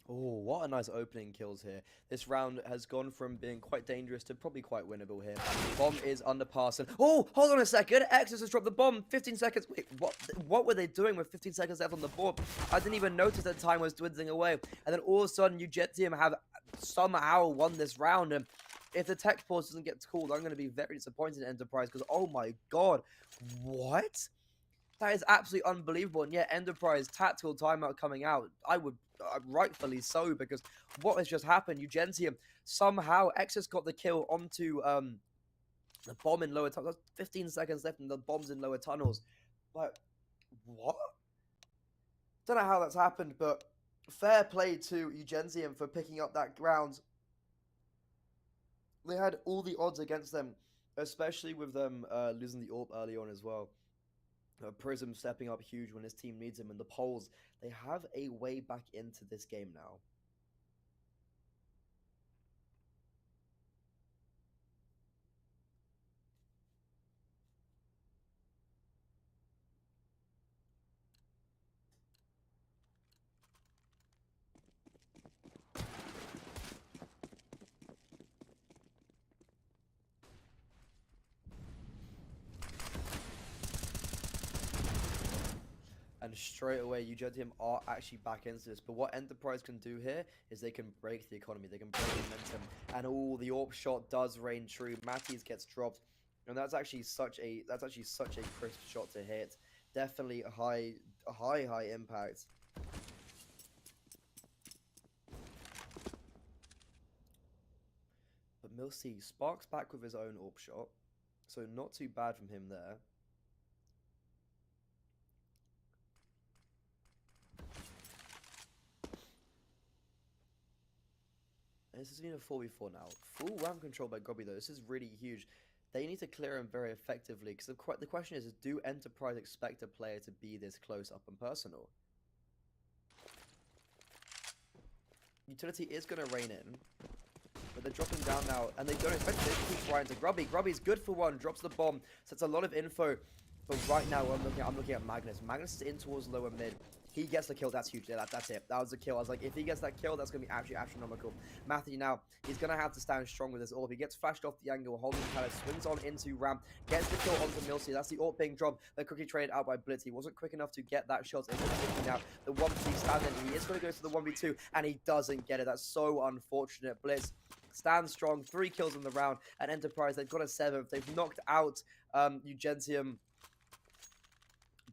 Oh, what a nice opening kills here. This round has gone from being quite dangerous to probably quite winnable here. Bomb is underpass, and oh, hold on a second. Exodus has dropped the bomb. 15 seconds. Wait, what were they doing with 15 seconds left on the board? I didn't even notice that time was dwindling away. And then all of a sudden, UNGENTIUM have somehow won this round. And if the tech pause doesn't get called, I'm going to be very disappointed in Enterprise, because oh my god, what? That is absolutely unbelievable. And yet, Enterprise tactical timeout coming out. Rightfully so, because what has just happened? UNGENTIUM somehow Exodus got the kill onto the bomb in lower tunnels. 15 seconds left, and the bomb's in lower tunnels. Like, what? Don't know how that's happened, but fair play to UNGENTIUM for picking up that ground. They had all the odds against them, especially with them losing the AWP early on as well. Prism stepping up huge when his team needs him, and the Poles, they have a way back into this game now. And straight away, UNGENTIUM are actually back into this. But what Enterprise can do here is they can break the economy. They can break momentum. And the AWP shot does reign true. Matties gets dropped. And that's actually such a crisp shot to hit. Definitely a high impact. But milC sparks back with his own AWP shot. So not too bad from him there. And this has been a 4v4 now. Full ramp control by Grubby though. This is really huge. They need to clear him very effectively, because the question is, do Enterprise expect a player to be this close up and personal? Utility is going to rein in, but they're dropping down now, and they don't expect it. They keep right into Grubby. Grubby's good for one, drops the bomb, sets a lot of info. But right now, I'm looking at Magnus. Magnus is in towards lower mid. He gets the kill. That's huge. Yeah, that's it. That was the kill. I was like, if he gets that kill, that's going to be absolutely astronomical. Matthew now, he's going to have to stand strong with this AWP. He gets flashed off the angle, holding the pallet, swings on into ramp, gets the kill onto milC. That's the AWP being dropped. They're quickly traded out by Blitz. He wasn't quick enough to get that shot. Now, the 1v standing. He is going to go for the 1v2, and he doesn't get it. That's so unfortunate. Blitz stands strong. 3 kills in the round. And Enterprise, they've got a 7th. They've knocked out UNGENTIUM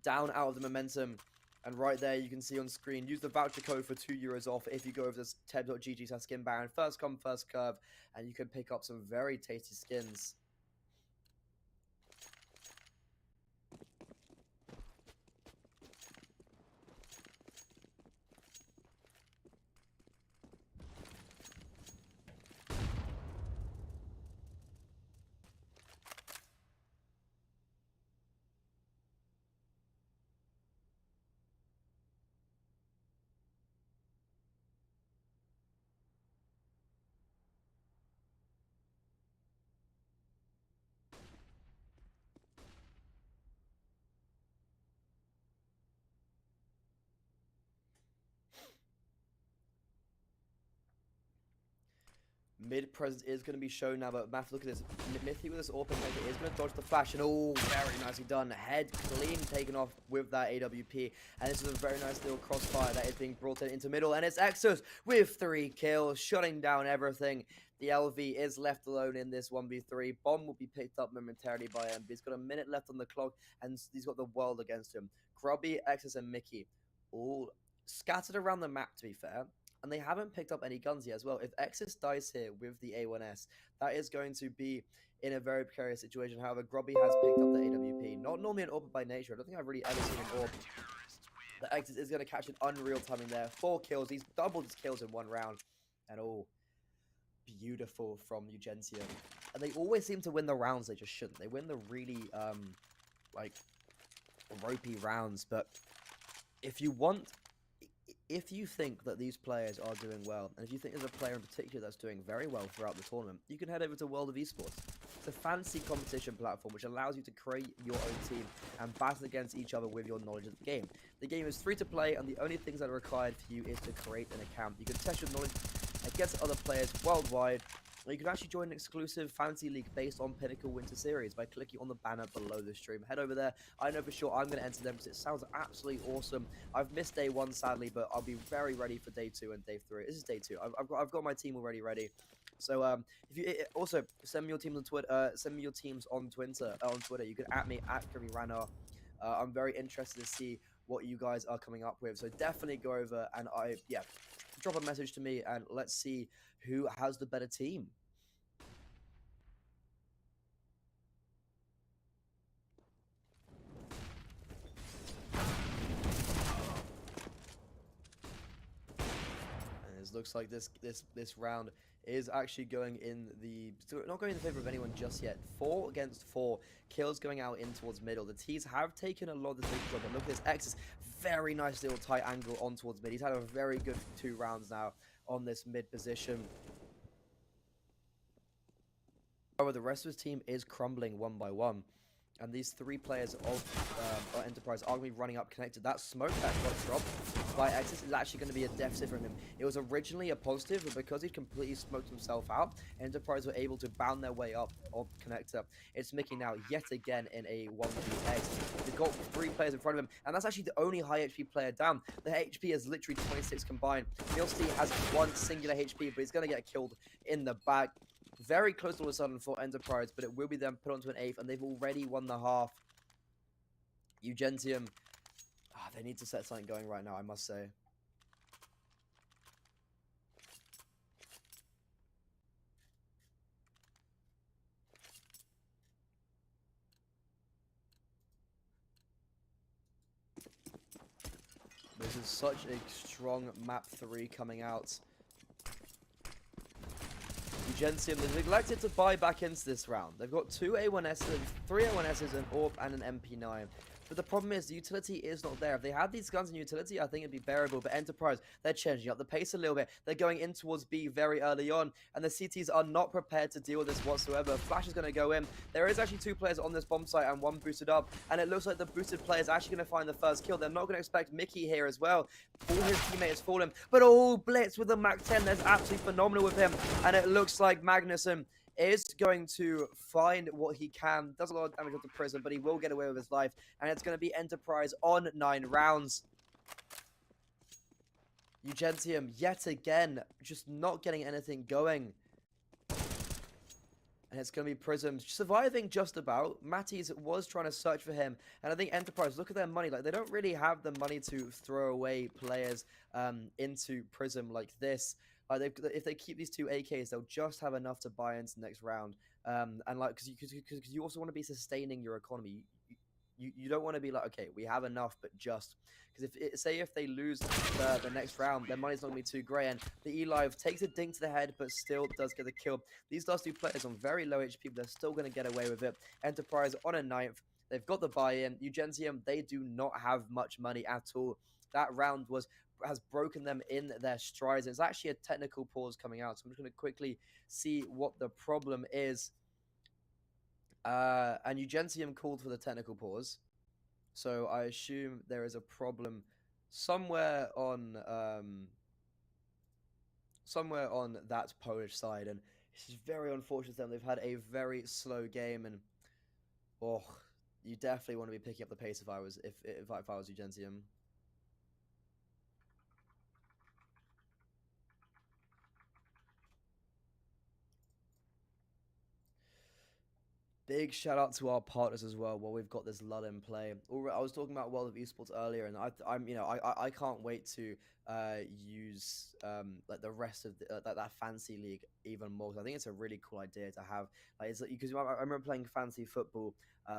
down out of the momentum. And right there, you can see on screen, use the voucher code for €2 off if you go over to ted.gg/skin baron. First come, first curve, and you can pick up some very tasty skins. Mid presence is going to be shown now, but Math, look at this. Mithy with this AWP is going to dodge the flash, and oh, very nicely done. Head clean taken off with that AWP, and this is a very nice little crossfire that is being brought into middle, and it's Exos with 3 kills, shutting down everything. The LV is left alone in this 1v3. Bomb will be picked up momentarily by him. He's got a minute left on the clock, and he's got the world against him. Grubby, Exos, and Mickey all scattered around the map, to be fair. And they haven't picked up any guns yet as well. If Exis dies here with the A1S, that is going to be in a very precarious situation. However, Grubby has picked up the AWP. Not normally an AWP by nature. I don't think I've really ever seen an AWP. The Exis is going to catch an unreal timing there. 4 kills. He's doubled his kills in 1 round. And oh, beautiful from UNGENTIUM. And they always seem to win the rounds they just shouldn't. They win the really, like, ropey rounds. But if you think that these players are doing well, and if you think there's a player in particular that's doing very well throughout the tournament, you can head over to World of Esports. It's a fancy competition platform which allows you to create your own team and battle against each other with your knowledge of the game. The game is free to play, and the only things that are required for you is to create an account. You can test your knowledge against other players worldwide. You can actually join an exclusive fantasy league based on Pinnacle Winter Series by clicking on the banner below the stream. Head over there. I know for sure I'm going to enter them because it sounds absolutely awesome. I've missed day 1 sadly, but I'll be very ready for day 2 and day 3. This is day 2. I've got my team already ready. So if you also send me your teams on Twitter. Send me your teams on Twitter. You can @ me @KirbyRanar. I'm very interested to see what you guys are coming up with. So definitely go over and drop a message to me and let's see who has the better team. looks like this round is actually going in the not going in the favor of anyone just yet. 4 against 4. Kills going out in towards middle. The T's have taken a lot of the big job, but look at this X's very nice little tight angle on towards mid. He's had a very good 2 rounds now on this mid position. However, the rest of his team is crumbling one by one. And these 3 players of Enterprise are going to be running up connected. That smoke that got dropped by Exis is actually going to be a deficit for him. It was originally a positive, but because he completely smoked himself out, Enterprise were able to bound their way up on connector. It's Mickey now yet again in a 1v8. He's got 3 players in front of him, and that's actually the only high HP player down. The HP is literally 26 combined. Milsty has 1 singular HP, but he's going to get killed in the back. Very close all of a sudden for Enterprise, but it will be then put onto an 8th, and they've already won the half. UNGENTIUM, they need to set something going right now, I must say. This is such a strong map 3 coming out. UNGENTIUM, they've neglected to buy back into this round. They've got 2 A1Ss, 3 A1Ss, an AWP, and an MP9. But the problem is, the utility is not there. If they had these guns in utility, I think it'd be bearable. But Enterprise, they're changing up the pace a little bit. They're going in towards B very early on, and the CTs are not prepared to deal with this whatsoever. Flash is going to go in. There is actually 2 players on this bomb site and 1 boosted up, and it looks like the boosted player is actually going to find the first kill. They're not going to expect Mickey here as well. All his teammates fallen, but all Blitz with the Mac 10. That's absolutely phenomenal with him, and it looks like Magnuson is going to find what he can. Does a lot of damage onto Prism, but he will get away with his life. And it's going to be Enterprise on 9 rounds. UNGENTIUM, yet again, just not getting anything going. And it's going to be Prism surviving just about. Matties was trying to search for him. And I think Enterprise, look at their money. Like, they don't really have the money to throw away players into Prism like this. If they keep these 2 AKs, they'll just have enough to buy into the next round. And like, because you also want to be sustaining your economy. You don't want to be like, okay, we have enough, but just because if they lose the next round, their money's not going to be too great. And the E-Live takes a ding to the head, but still does get the kill. These last 2 players on very low HP, but they're still going to get away with it. Enterprise on a 9th. They've got the buy-in. UNGENTIUM, they do not have much money at all. That round has broken them in their strides. It's actually a technical pause coming out, so I'm just going to quickly see what the problem is. And UNGENTIUM called for the technical pause, so I assume there is a problem somewhere on that Polish side, and this is very unfortunate for them. They've had a very slow game, and you definitely want to be picking up the pace if I was UNGENTIUM. Big shout out to our partners as well. While we've got this lull in play, I was talking about World of Esports earlier, and I can't wait to use like the rest of that fancy league even more. I think it's a really cool idea to have. Like, it's because I remember playing fancy football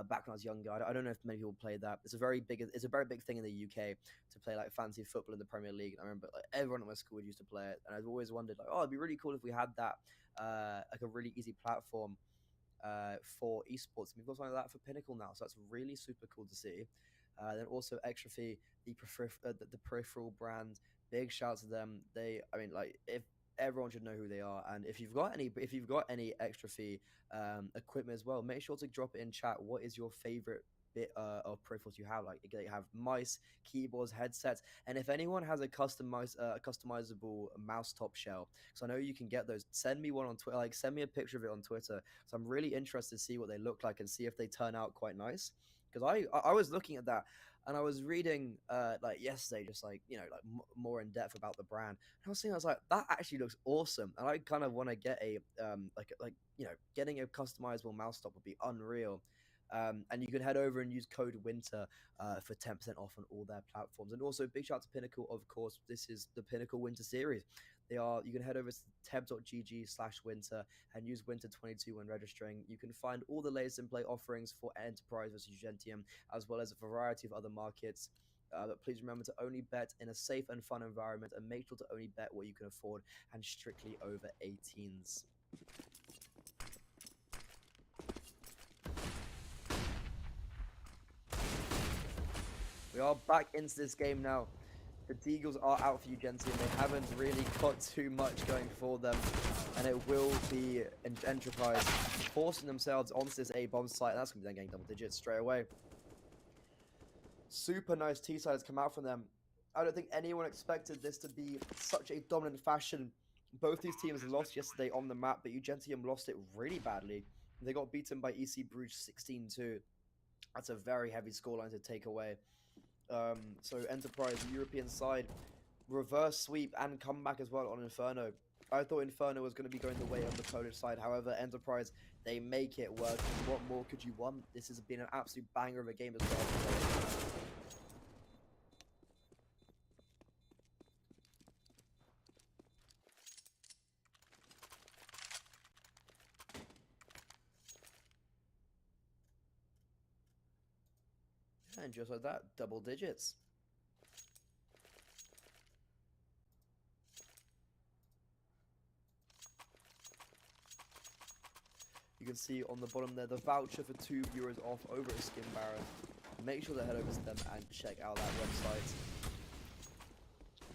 back when I was younger. I don't know if many people play that. It's a very big thing in the UK to play like fancy football in the Premier League. And I remember like everyone at my school used to play it, and I've always wondered like, oh, it'd be really cool if we had that like a really easy platform for esports. We've got something like that for Pinnacle now, so that's really super cool to see. Then also Extra Fee, the peripheral brand. Big shout out to them. If everyone should know who they are, and if you've got any Extra Fee equipment as well, make sure to drop it in chat. What is your favorite bit of peripherals you have? Like, they have mice, keyboards, headsets, and if anyone has a customizable mouse top shell, because I know you can get those, send me one on Twitter. Like, send me a picture of it on Twitter. So I'm really interested to see what they look like and see if they turn out quite nice. Because I was looking at that, and I was reading like yesterday, just like more in depth about the brand. And I was like, that actually looks awesome, and I kind of want to get a getting a customizable mouse top would be unreal. And you can head over and use code WINTER for 10% off on all their platforms. And also, big shout out to Pinnacle, of course. This is the Pinnacle Winter Series. You can head over to teb.gg/winter and use winter22 when registering. You can find all the latest in-play offerings for Enterprise versus UNGENTIUM, as well as a variety of other markets. But please remember to only bet in a safe and fun environment, and make sure to only bet what you can afford and strictly over 18s. We are back into this game now. The Deagles are out for UNGENTIUM. They haven't really got too much going for them. And it will be Entropiq forcing themselves onto this A bomb site. And that's going to be them getting double digits straight away. Super nice T-sides come out from them. I don't think anyone expected this to be such a dominant fashion. Both these teams lost yesterday on the map, but UNGENTIUM lost it really badly. They got beaten by EC Bruges 16-2. That's a very heavy scoreline to take away. So Entropiq, the European side, reverse sweep and comeback as well on Inferno. I thought Inferno was going to be going the way of the Polish side. However, Entropiq, they make it work. What more could you want? This has been an absolute banger of a game as well. And just like that, double digits. You can see on the bottom there the voucher for 2 viewers off over at Skin Baron. Make sure to head over to them and check out that website.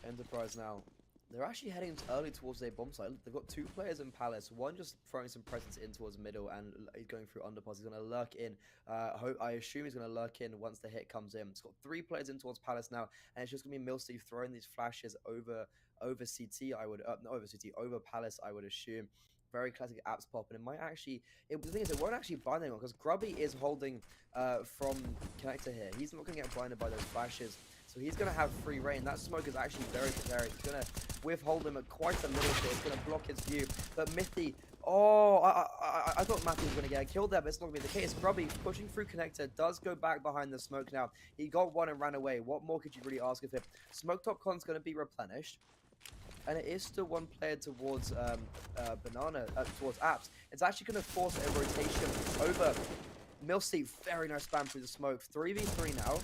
Entropiq now. They're actually heading early towards their bomb site. They've got 2 players in Palace. One just throwing some presence in towards middle and he's going through underpass. He's going to lurk in. I assume he's going to lurk in once the hit comes in. It's got 3 players in towards Palace now, and it's just going to be Milsteve throwing these flashes over CT. Not over CT, over Palace. I would assume. Very classic apps pop, and it might actually. The thing is, it won't actually blind anyone because Grubby is holding from connector here. He's not going to get blinded by those flashes. So he's going to have free reign. That smoke is actually very precarious. He's going to withhold him at quite a little bit. It's going to block his view. But Mithy, I thought Matthew was going to get killed there, but it's not going to be the case. Grubby pushing through connector does go back behind the smoke now. He got one and ran away. What more could you really ask of him? Smoke top con's going to be replenished. And it is still 1 player towards towards Apps. It's actually going to force a rotation over Milsteve. Very nice spam through the smoke. 3v3 now.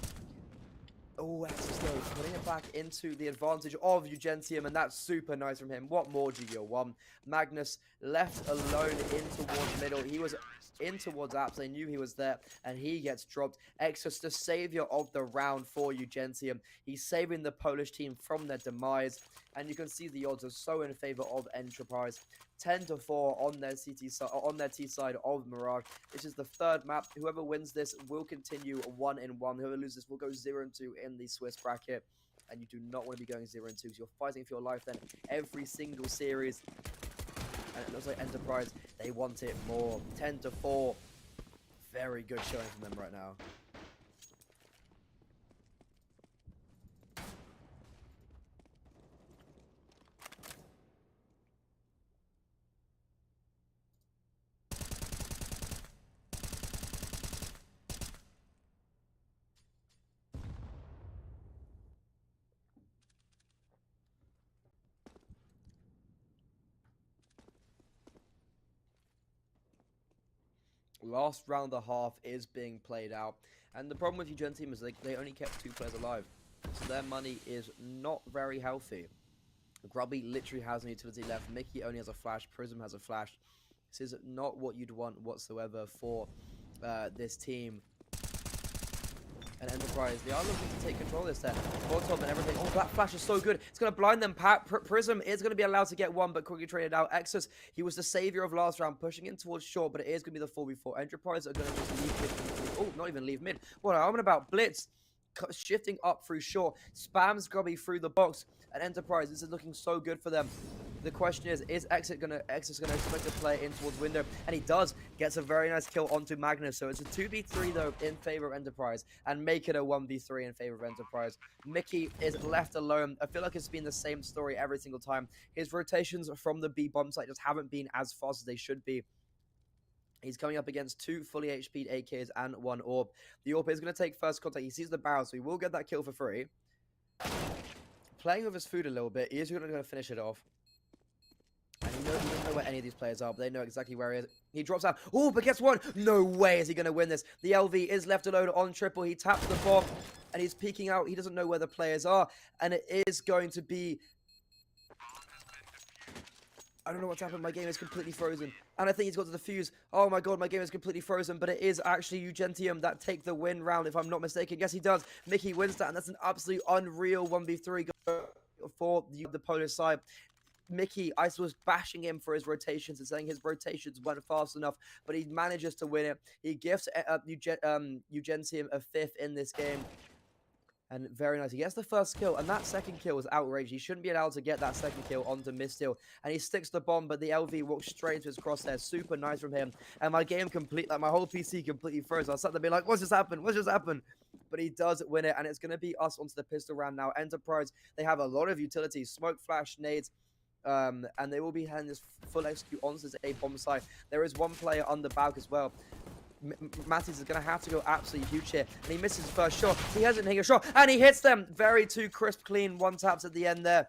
Oh, Exos though, putting it back into the advantage of UNGENTIUM, and that's super nice from him. What more do you want? Magnus left alone in towards middle. He was in towards Apps. They knew he was there, and he gets dropped. Exos, the savior of the round for UNGENTIUM. He's saving the Polish team from their demise, and you can see the odds are so in favor of Entropiq. 10-4 on their T side of Mirage. This is the 3rd map. Whoever wins this will continue 1-1. Whoever loses will go 0-2 in the Swiss bracket. And you do not want to be going 0-2 because you're fighting for your life then every single series. And it looks like Entropiq, they want it more. 10-4. Very good showing from them right now. Last round of the half is being played out, and the problem with UNGENTIUM is they only kept 2 players alive, so their money is not very healthy. Grubby literally has no utility left. Mickey only has a flash. Prism has a flash. This is not what you'd want whatsoever for this team. And Entropiq, they are looking to take control of this there. Top and everything. Oh, that flash is so good. It's going to blind them. Prism is going to be allowed to get 1, but quickly traded out. Exos, he was the savior of last round, pushing in towards short, but it is going to be the 4v4. Entropiq are going to just leave mid. Oh, not even leave mid. What I'm about Blitz. Shifting up through short. Spams Grubby through the box. And Entropiq, this is looking so good for them. The question is Exos gonna expect to play in towards window? And he does. Gets a very nice kill onto Magnus. So it's a 2v3 though in favor of Entropiq, and make it a 1v3 in favor of Entropiq. Mickey is left alone. I feel like it's been the same story every single time. His rotations from the B bomb site just haven't been as fast as they should be. He's coming up against 2 fully HP'd AKs and 1 AWP. The AWP is going to take first contact. He sees the barrel, so he will get that kill for free. Playing with his food a little bit. He is going to finish it off. And he doesn't know know where any of these players are, but they know exactly where he is. He drops out. Oh, but guess what? No way is he going to win this. The LV is left alone on triple. He taps the bomb, and he's peeking out. He doesn't know where the players are, and it is going to be... I don't know what's happened. My game is completely frozen. And I think he's got to the fuse. Oh my god, my game is completely frozen. But it is actually UNGENTIUM that take the win round, if I'm not mistaken. Yes, he does. Mickey wins that, and that's an absolute unreal 1v3 for the Polish side. Mickey, I was bashing him for his rotations and saying his rotations weren't fast enough, but he manages to win it. He gifts UNGENTIUM a 5th in this game. And very nice. He gets the first kill, and that second kill was outrageous. He shouldn't be allowed to get that second kill onto Mistil. And he sticks the bomb, but the LV walks straight into his crosshair. Super nice from him. And my game like my whole PC completely froze. I was sat there being like, what's just happened? What's just happened? But he does win it, and it's going to be us onto the pistol round now. Enterprise, they have a lot of utilities. Smoke, flash, nades. And they will be handing this full execute onto this A bomb site. There is one player on the back as well. Mattis is going to have to go absolutely huge here. And he misses his first shot. He hasn't hit a shot. And he hits them. Very two crisp, clean one taps at the end there.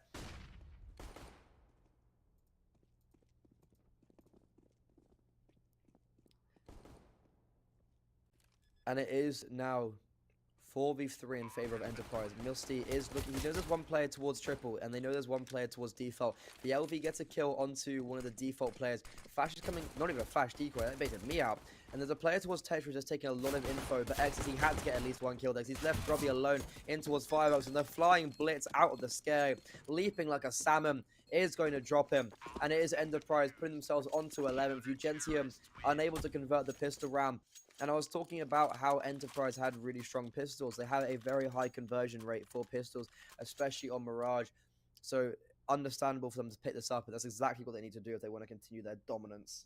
And it is now 4v3 in favor of Enterprise. Milsty is looking, he knows there's one player towards triple, and they know there's one player towards default. The LV gets a kill onto one of the default players. Flash is coming, not even a flash decoy, that baited me out. And there's a player towards Tetris that's taking a lot of info, but X's, he had to get at least one kill there. He's left Grubby alone in towards Fireworks, and the flying blitz out of the sky, leaping like a salmon, is going to drop him. And it is Enterprise putting themselves onto 11th. UNGENTIUM unable to convert the pistol round. And I was talking about how Enterprise had really strong pistols. They have a very high conversion rate for pistols, especially on Mirage. So understandable for them to pick this up, and that's exactly what they need to do if they want to continue their dominance.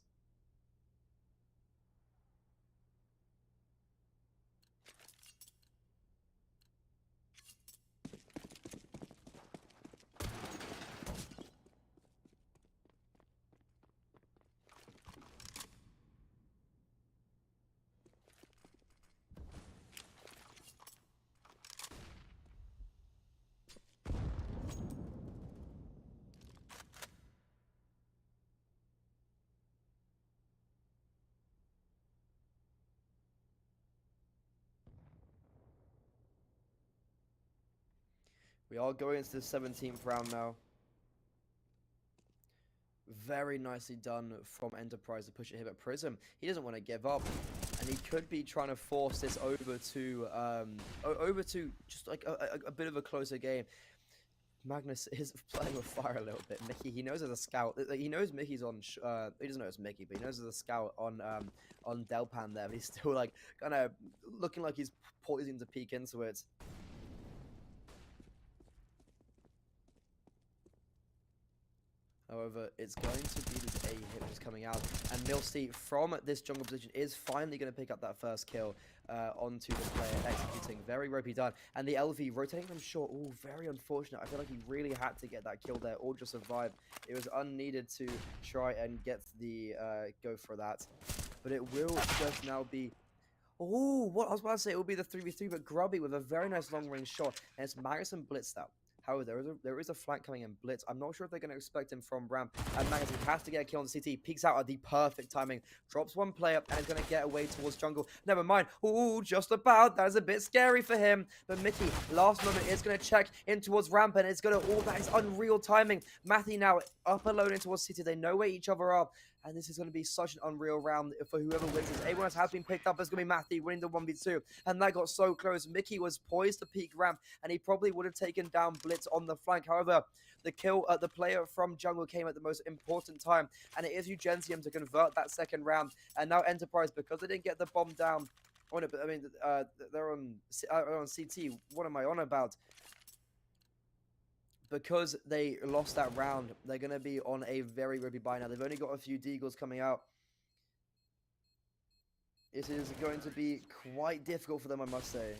We are going into the 17th round now. Very nicely done from Enterprise to push it here at Prism. He doesn't want to give up, and he could be trying to force this over to just like a bit of a closer game. Magnus is playing with fire a little bit. Mickey, he knows there's a scout. He knows Mickey's on. He doesn't know it's Mickey, but he knows there's a scout on Delpan there. But he's still like kind of looking like he's poising to peek into it. However, it's going to be this A hit which is coming out. And Milsty from this jungle position is finally going to pick up that first kill onto the player executing. Very ropey done. And the LV rotating them short. Oh, very unfortunate. I feel like he really had to get that kill there or just survive. It was unneeded to try and get the go for that. But it will just now be... Oh, what I was about to say, it will be the 3v3, but Grubby with a very nice long-range shot. And it's Magus and Blitz out. However, there is a flank coming in Blitz. I'm not sure if they're going to expect him from ramp. And Magus has to get a kill on the CT. Peeks out at the perfect timing. Drops one player and is going to get away towards jungle. Never mind. Ooh, just about. That is a bit scary for him. But Mickey, last moment, is going to check in towards ramp. And it's going to... Oh, that is unreal timing. Matthew now up alone in towards CT. They know where each other are. And this is going to be such an unreal round for whoever wins this. Everyone else has been picked up. It's going to be Matthew winning the 1v2. And that got so close. Mickey was poised to peak ramp. And he probably would have taken down Blitz on the flank. However, the kill, the player from jungle came at the most important time. And it is UNGENTIUM to convert that second round. And now Enterprise, because they didn't get the bomb down. Oh, no, but I mean, they're on CT. What am I on about? Because they lost that round, they're going to be on a very ropey buy now. They've only got a few deagles coming out. It is going to be quite difficult for them, I must say.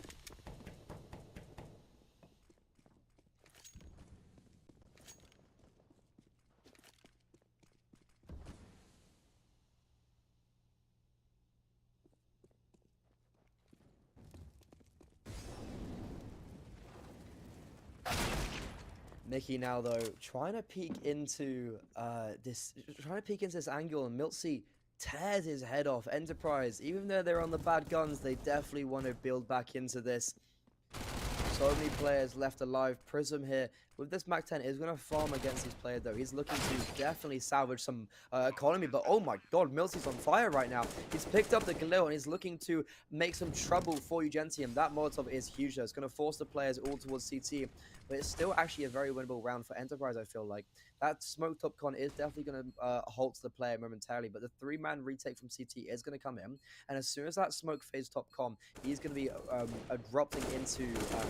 Mickey now though trying to peek into this angle, and Miltsy tears his head off. Enterprise, even though they're on the bad guns, they definitely want to build back into this. So many players left alive. Prism here with this Mac 10 is going to farm against these players though. He's looking to definitely salvage some economy, but oh my god, Miltsy's on fire right now. He's picked up the Galil and he's looking to make some trouble for UNGENTIUM. That Molotov is huge though. It's going to force the players all towards CT, but it's still actually a very winnable round for Enterprise, I feel like. That smoke top con is definitely going to halt the player momentarily, but the 3-man retake from CT is going to come in, and as soon as that smoke phase top con, he's going to be erupting into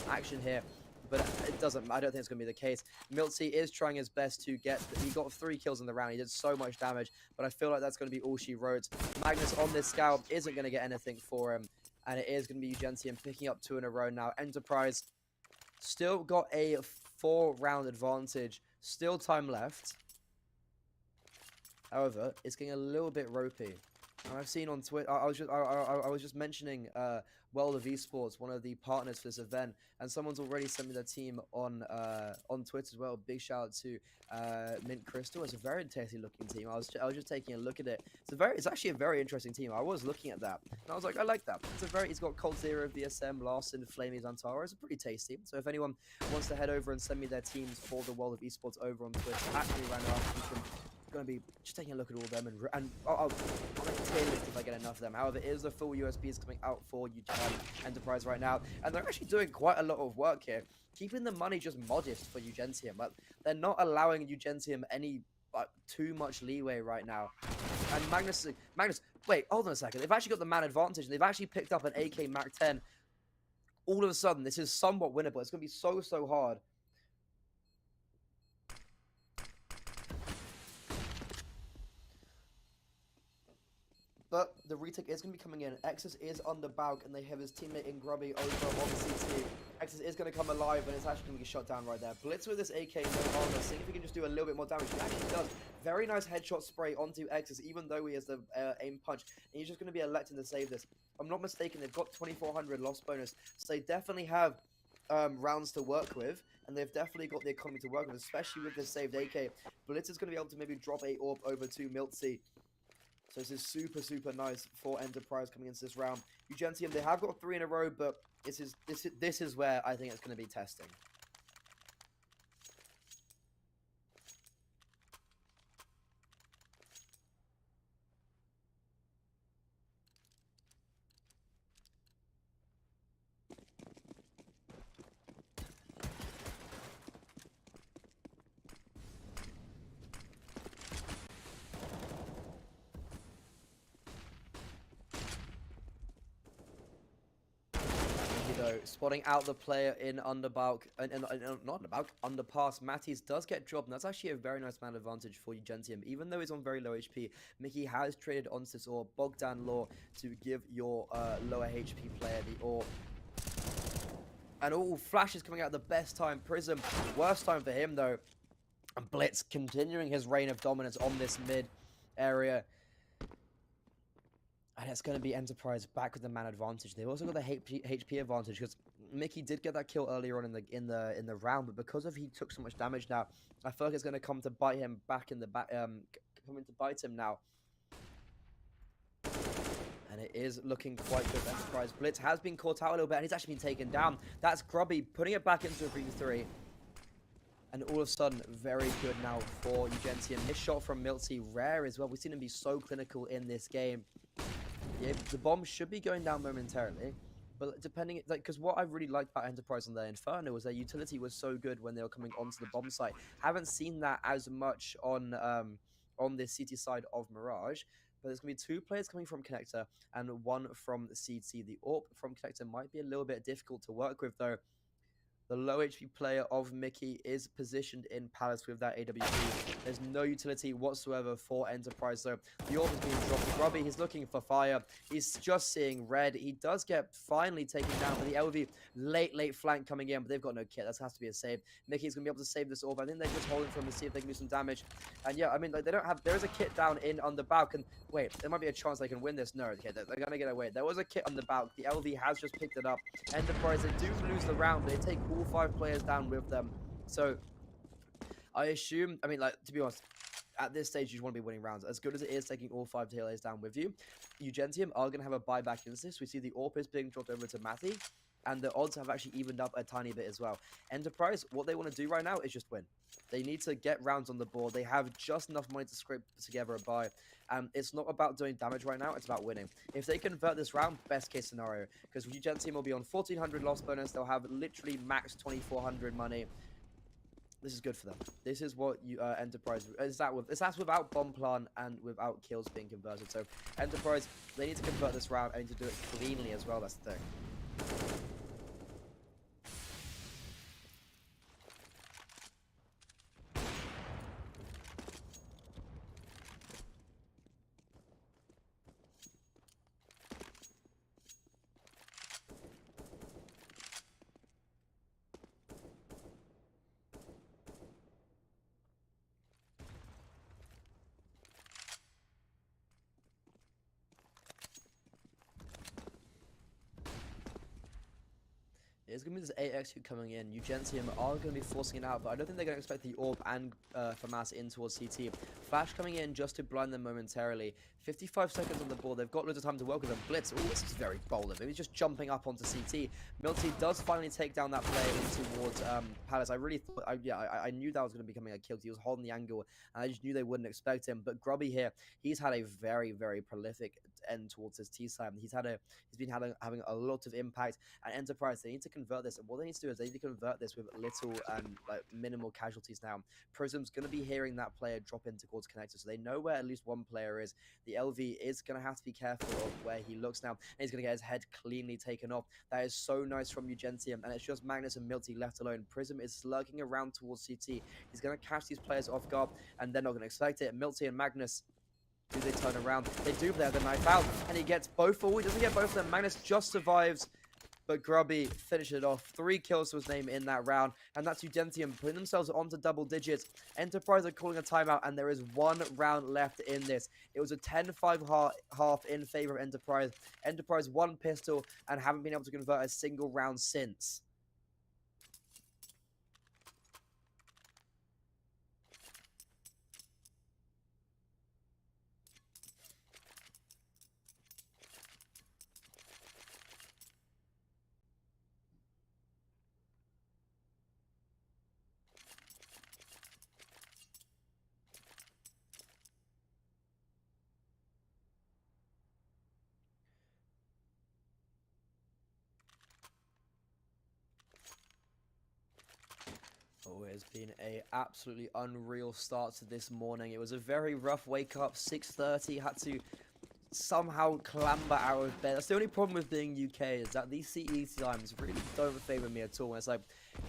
action here. But it doesn't. I don't think it's going to be the case. Miltsy is trying his best to get. He got 3 kills in the round. He did so much damage, but I feel like that's going to be all she wrote. Magnus on this scout isn't going to get anything for him, and it is going to be UNGENTIUM picking up 2 in a row now. Enterprise still got a 4-round advantage. Still time left. However, it's getting a little bit ropey. And I've seen on Twitter, I was just mentioning World of Esports, one of the partners for this event, and someone's already sent me their team on Twitter as well. Big shout out to Mint Crystal. It's a very tasty looking team. I was just taking a look at it. It's actually a very interesting team. I was looking at that, and I was like, I like that. It's got Cold Zero, VSM, Larson, Flamey, Zantara. It's pretty tasty. So if anyone wants to head over and send me their teams for the World of Esports over on Twitter, actually right now, you can. Going to be just taking a look at all of them, and I'll make a tier list if I get enough of them. However, it is the full USBs coming out for Enterprise right now, and they're actually doing quite a lot of work here, keeping the money just modest for UNGENTIUM, but they're not allowing UNGENTIUM any too much leeway right now. And Magnus, wait, hold on a second. They've actually got the man advantage, and they've actually picked up an AK Mac 10. All of a sudden, this is somewhat winnable. It's going to be so hard. But the retake is going to be coming in. Exus is under Bauk, and they have his teammate in Grubby over on CT. Exus is going to come alive, and it's actually going to be shot down right there. Blitz with this AK, no armor, seeing if he can just do a little bit more damage. He actually does. Very nice headshot spray onto Exus, even though he has the aim punch. And he's just going to be electing to save this. If I'm not mistaken, they've got 2,400 loss bonus, so they definitely have rounds to work with. And they've definitely got the economy to work with, especially with this saved AK. Blitz is going to be able to maybe drop a orb over to Miltsy. So this is super nice for Enterprise coming into this round. UNGENTIUM, they have got 3 in a row, but this is where I think it's going to be testing. Spotting out the player in Underbauk, not Underbauk, Underpass. Matties does get dropped, and that's actually a very nice man advantage for UNGENTIUM. Even though he's on very low HP, Mickey has traded onto this orb, Bogdan Law, to give your lower HP player the orb. And all Flash is coming out at the best time. Prism, worst time for him though. And Blitz continuing his reign of dominance on this mid area. And it's going to be Enterprise back with the man advantage. They've also got the HP advantage because Mickey did get that kill earlier on in the round, but because of he took so much damage now, I feel like it's going to come to bite him back in the back. Coming to bite him now. And it is looking quite good for Enterprise. Blitz has been caught out a little bit, and he's actually been taken down. That's Grubby putting it back into a 3v3. And all of a sudden, very good now for UNGENTIUM. This shot from Miltsy, rare as well. We've seen him be so clinical in this game. Yeah, the bomb should be going down momentarily, but depending, like, because what I really liked about Enterprise on their Inferno was their utility was so good when they were coming onto the bomb site. Haven't seen that as much on the CT side of Mirage, but there's going to be 2 players coming from Connector and 1 from CT. The AWP from Connector might be a little bit difficult to work with, though. The low HP player of Mickey is positioned in Palace with that AWP. There's no utility whatsoever for Enterprise, though. The orb is being dropped. Grubby, he's looking for fire. He's just seeing red. He does get finally taken down for the LV. Late flank coming in, but they've got no kit. That has to be a save. Mickey's going to be able to save this orb. I think they're just holding for him to see if they can do some damage. And yeah, I mean, like, they don't have... There is a kit down in on the Bauk. And wait, there might be a chance they can win this. No, okay, they're going to get away. There was a kit on the Bauk. The LV has just picked it up. Enterprise, they do lose the round. They take all 5 players down with them. So I assume, I mean, like, to be honest, at this stage, you just want to be winning rounds. As good as it is taking all 5 TLAs down with you, UNGENTIUM are going to have a buyback into this. We see the AWP is being dropped over to Matty, and the odds have actually evened up a tiny bit as well. Enterprise, what they want to do right now is just win. They need to get rounds on the board. They have just enough money to scrape together a buy. It's not about doing damage right now. It's about winning. If they convert this round, best case scenario, because UNGENTIUM will be on 1,400 loss bonus. They'll have literally max 2,400 money. This is good for them. This is what you Enterprise is that with. That's without bomb plant and without kills being converted. So Enterprise, they need to convert this round. They need to do it cleanly as well. That's the thing. It's going to be this AX coming in. UNGENTIUM are going to be forcing it out, but I don't think they're going to expect the AWP and FAMAS in towards CT. Flash coming in just to blind them momentarily. 55 seconds on the board. They've got loads of time to work with them. Blitz. Oh, this is very bold. Maybe just jumping up onto CT. milty does finally take down that player in towards Palace. I really thought, I knew that was going to be becoming a kill. He was holding the angle, and I just knew they wouldn't expect him. But Grubby here, he's had a very, very prolific end towards his T side. He's been having a lot of impact. And Enterprise, they need to convert this, and what they need to do is they need to convert this with little like minimal casualties. Now Prism's going to be hearing that player drop into towards connector, so they know where at least one player is. The LV is going to have to be careful of where he looks now, and he's going to get his head cleanly taken off. That is so nice from UNGENTIUM, and it's just Magnus and milty left alone. Prism is lurking around towards CT. He's going to catch these players off guard, and they're not going to expect it. milty and Magnus, do they turn around? They do, but they have the knife out, and he gets both. Oh, he doesn't get both of them. Magnus just survives, but Grubby finished it off. 3 kills to his name in that round, and that's UNGENTIUM putting themselves onto double digits. Enterprise are calling a timeout, and there is 1 round left in this. It was a 10-5 half in favor of Enterprise. Enterprise 1 pistol and haven't been able to convert a single round since. Oh, it has been a absolutely unreal start to this morning. It was a very rough wake up. 6:30, had to somehow clamber out of bed. That's the only problem with being UK, is that these CE times really don't favor me at all. It's like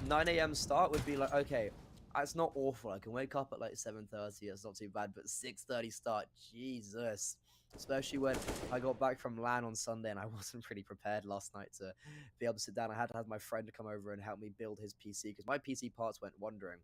9 AM start would be like, okay, it's not awful. I can wake up at like 7:30. It's not too bad. But 6:30 start, Jesus. Especially when I got back from LAN on Sunday and I wasn't pretty prepared last night to be able to sit down. I had to have my friend come over and help me build his PC because my PC parts went wandering.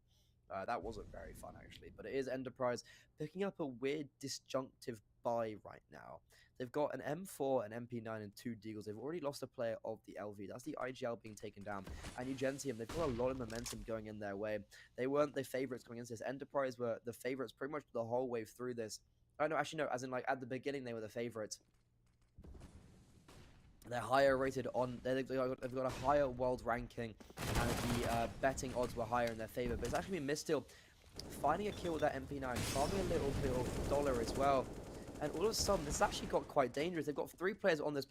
That wasn't very fun, actually. But it is Enterprise picking up a weird disjunctive buy right now. They've got an M4, an MP9, and 2 Deagles. They've already lost a player of the LV. That's the IGL being taken down. And UNGENTIUM, they've got a lot of momentum going in their way. They weren't the favorites going into this. Enterprise were the favorites pretty much the whole way through this. Oh, no, actually, no. As in, like, at the beginning, they were the favorites. They're higher rated on... They've got a higher world ranking, and the betting odds were higher in their favor. But it's actually been Mistil finding a kill with that MP9, farming a little bit of dollar as well. And all of a sudden, this actually got quite dangerous. They've got 3 players on this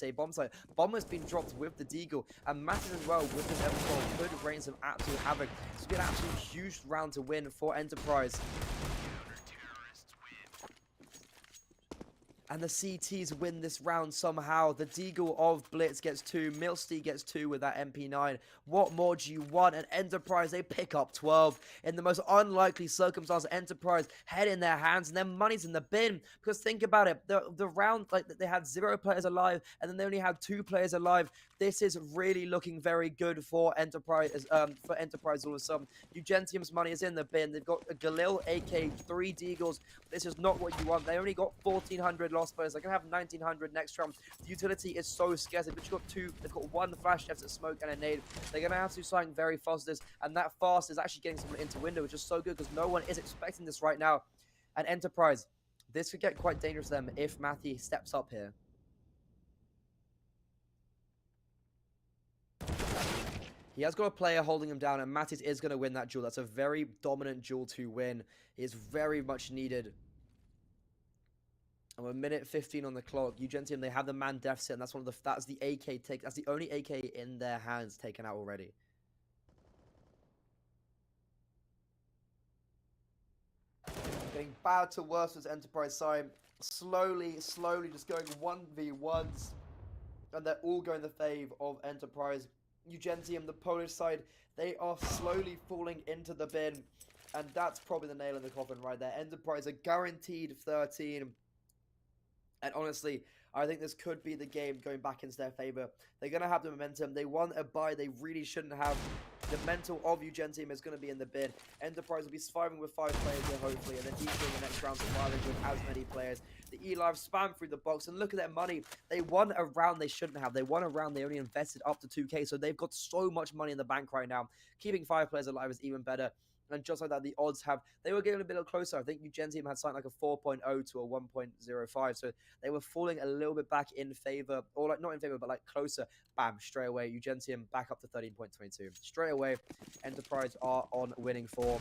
A bomb site. Bomb has been dropped with the Deagle, and Matthew as well with this M4 could rain some absolute havoc. It's been an absolute huge round to win for Enterprise. And the CTs win this round somehow. The Deagle of Blitz gets 2. milty gets 2 with that MP9. What more do you want? And Enterprise, they pick up 12. In the most unlikely circumstance, Enterprise head in their hands and their money's in the bin. Because think about it. The round, like, they had 0 players alive and then they only had 2 players alive. This is really looking very good for Enterprise. For Enterprise all of a sudden. UNGENTIUM's money is in the bin. They've got a Galil, AK, 3 Deagles. This is not what you want. They only got 1,400 loss bonus. They're going to have 1900 next round. The utility is so scarce. They've got one flash deficit smoke and a nade. They're going to have to do something very fast with this, and that fast is actually getting someone into window, which is so good because no one is expecting this right now. And Enterprise, this could get quite dangerous to them if Matthew steps up here. He has got a player holding him down, and Mattis is going to win that duel. That's a very dominant duel to win. It is very much needed. And we're minute 15 on the clock. UNGENTIUM, they have the man deficit, and that's that's the AK take. That's the only AK in their hands taken out already. Getting bad to worse as Enterprise side. Slowly just going 1v1s. And they're all going the fave of Enterprise. UNGENTIUM, the Polish side, they are slowly falling into the bin. And that's probably the nail in the coffin right there. Enterprise are guaranteed 13. And honestly, I think this could be the game going back into their favor. They're going to have the momentum. They won a bye they really shouldn't have. The mental of UNGENTIUM is going to be in the bid. Enterprise will be surviving with 5 players here, hopefully, and then each in the next round surviving with as many players. The E-Live spam through the box, and look at their money. They won a round they shouldn't have. They won a round they only invested up to 2k, so they've got so much money in the bank right now. Keeping 5 players alive is even better. And just like that, the odds they were getting a bit closer. I think UNGENTIUM had something like a 4.0 to a 1.05. So they were falling a little bit back in favor, or like not in favor, but like closer. Bam, straight away. UNGENTIUM back up to 13.22. Straight away, Enterprise are on winning form.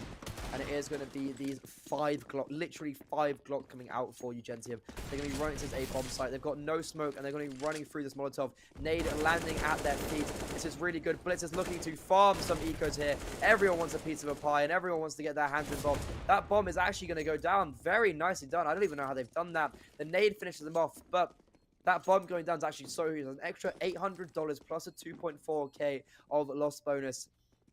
And it is going to be these 5 Glock, literally 5 Glock coming out for UNGENTIUM. They're going to be running to this A bomb site. They've got no smoke, and they're going to be running through this Molotov. Nade landing at their feet. This is really good. Blitz is looking to farm some ecos here. Everyone wants a piece of a pie, and everyone wants to get their hands involved. That bomb is actually going to go down. Very nicely done. I don't even know how they've done that. The nade finishes them off, but that bomb going down is actually so huge. An extra $800 plus a 2.4k of loss bonus.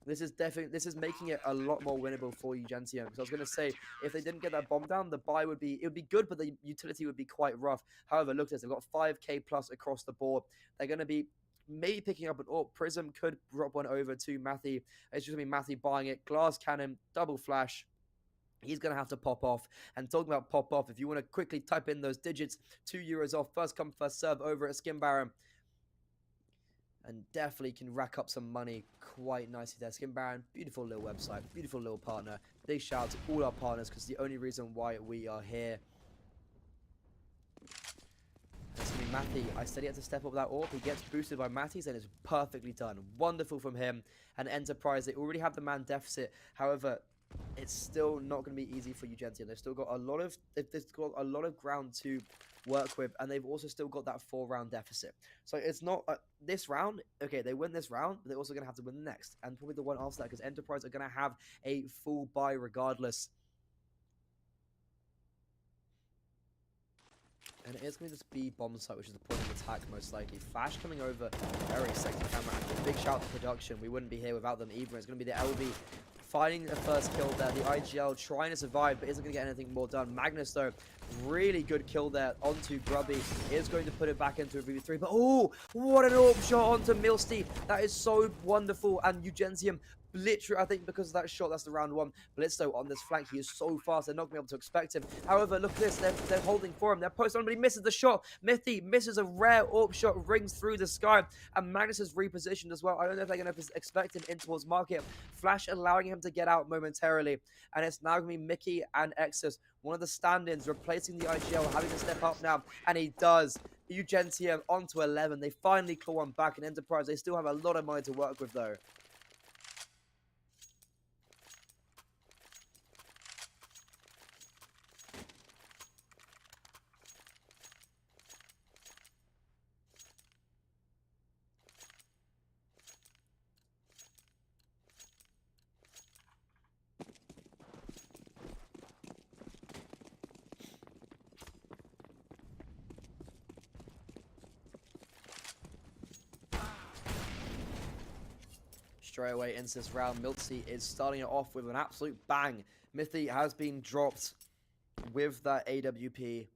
This is making it a lot more winnable for UNGENTIUM. So I was going to say, if they didn't get that bomb down, the buy would be good, but the utility would be quite rough. However, look at this. They've got 5k plus across the board. They're going to be maybe picking up an AWP. Prism could drop one over to Matthew. It's just going to be Matthew buying it. Glass cannon, double flash. He's going to have to pop off. And talking about pop off, if you want to quickly type in those digits, €2 off. First come, first serve over at Skin Baron. And definitely can rack up some money quite nicely there. Skin Baron, beautiful little website, beautiful little partner. Big shout out to all our partners because the only reason why we are here. That's going to be Matty. I said he had to step up that AWP. He gets boosted by Matty's and it's perfectly done. Wonderful from him. And Enterprise, they already have the man deficit. However, it's still not going to be easy for UNGENTIUM. They've still got a lot of ground to work with, and they've also still got that 4-round deficit. So it's not this round. Okay, they win this round, but they're also going to have to win the next, and probably the one after that, because Enterprise are going to have a full buy regardless. And it is going to just be bomb site, which is the point of attack most likely. Flash coming over, very sexy camera angle. Big shout out to production. We wouldn't be here without them either. It's going to be the LV finding the first kill there. The IGL trying to survive, but isn't going to get anything more done. Magnus, though, really good kill there onto Grubby. Is going to put it back into a VV3. But, oh, what an AWP shot onto Milstein. That is so wonderful. And UNGENTIUM, literally, I think because of that shot, that's the round 1. Blitz, though, on this flank, he is so fast. They're not going to be able to expect him. However, look at this. They're holding for him. They're post. Somebody misses the shot. Mithy misses a rare AWP shot, rings through the sky. And Magnus is repositioned as well. I don't know if they're going to expect him in towards market. Flash allowing him to get out momentarily. And it's now going to be Mickey and Exus, one of the stand-ins, replacing the IGL, having to step up now. And he does. UNGENTIUM onto 11. They finally claw one back in Enterprise. They still have a lot of money to work with, though. Straight away into this round, Miltsy is starting it off with an absolute bang. Mithy has been dropped with that AWP.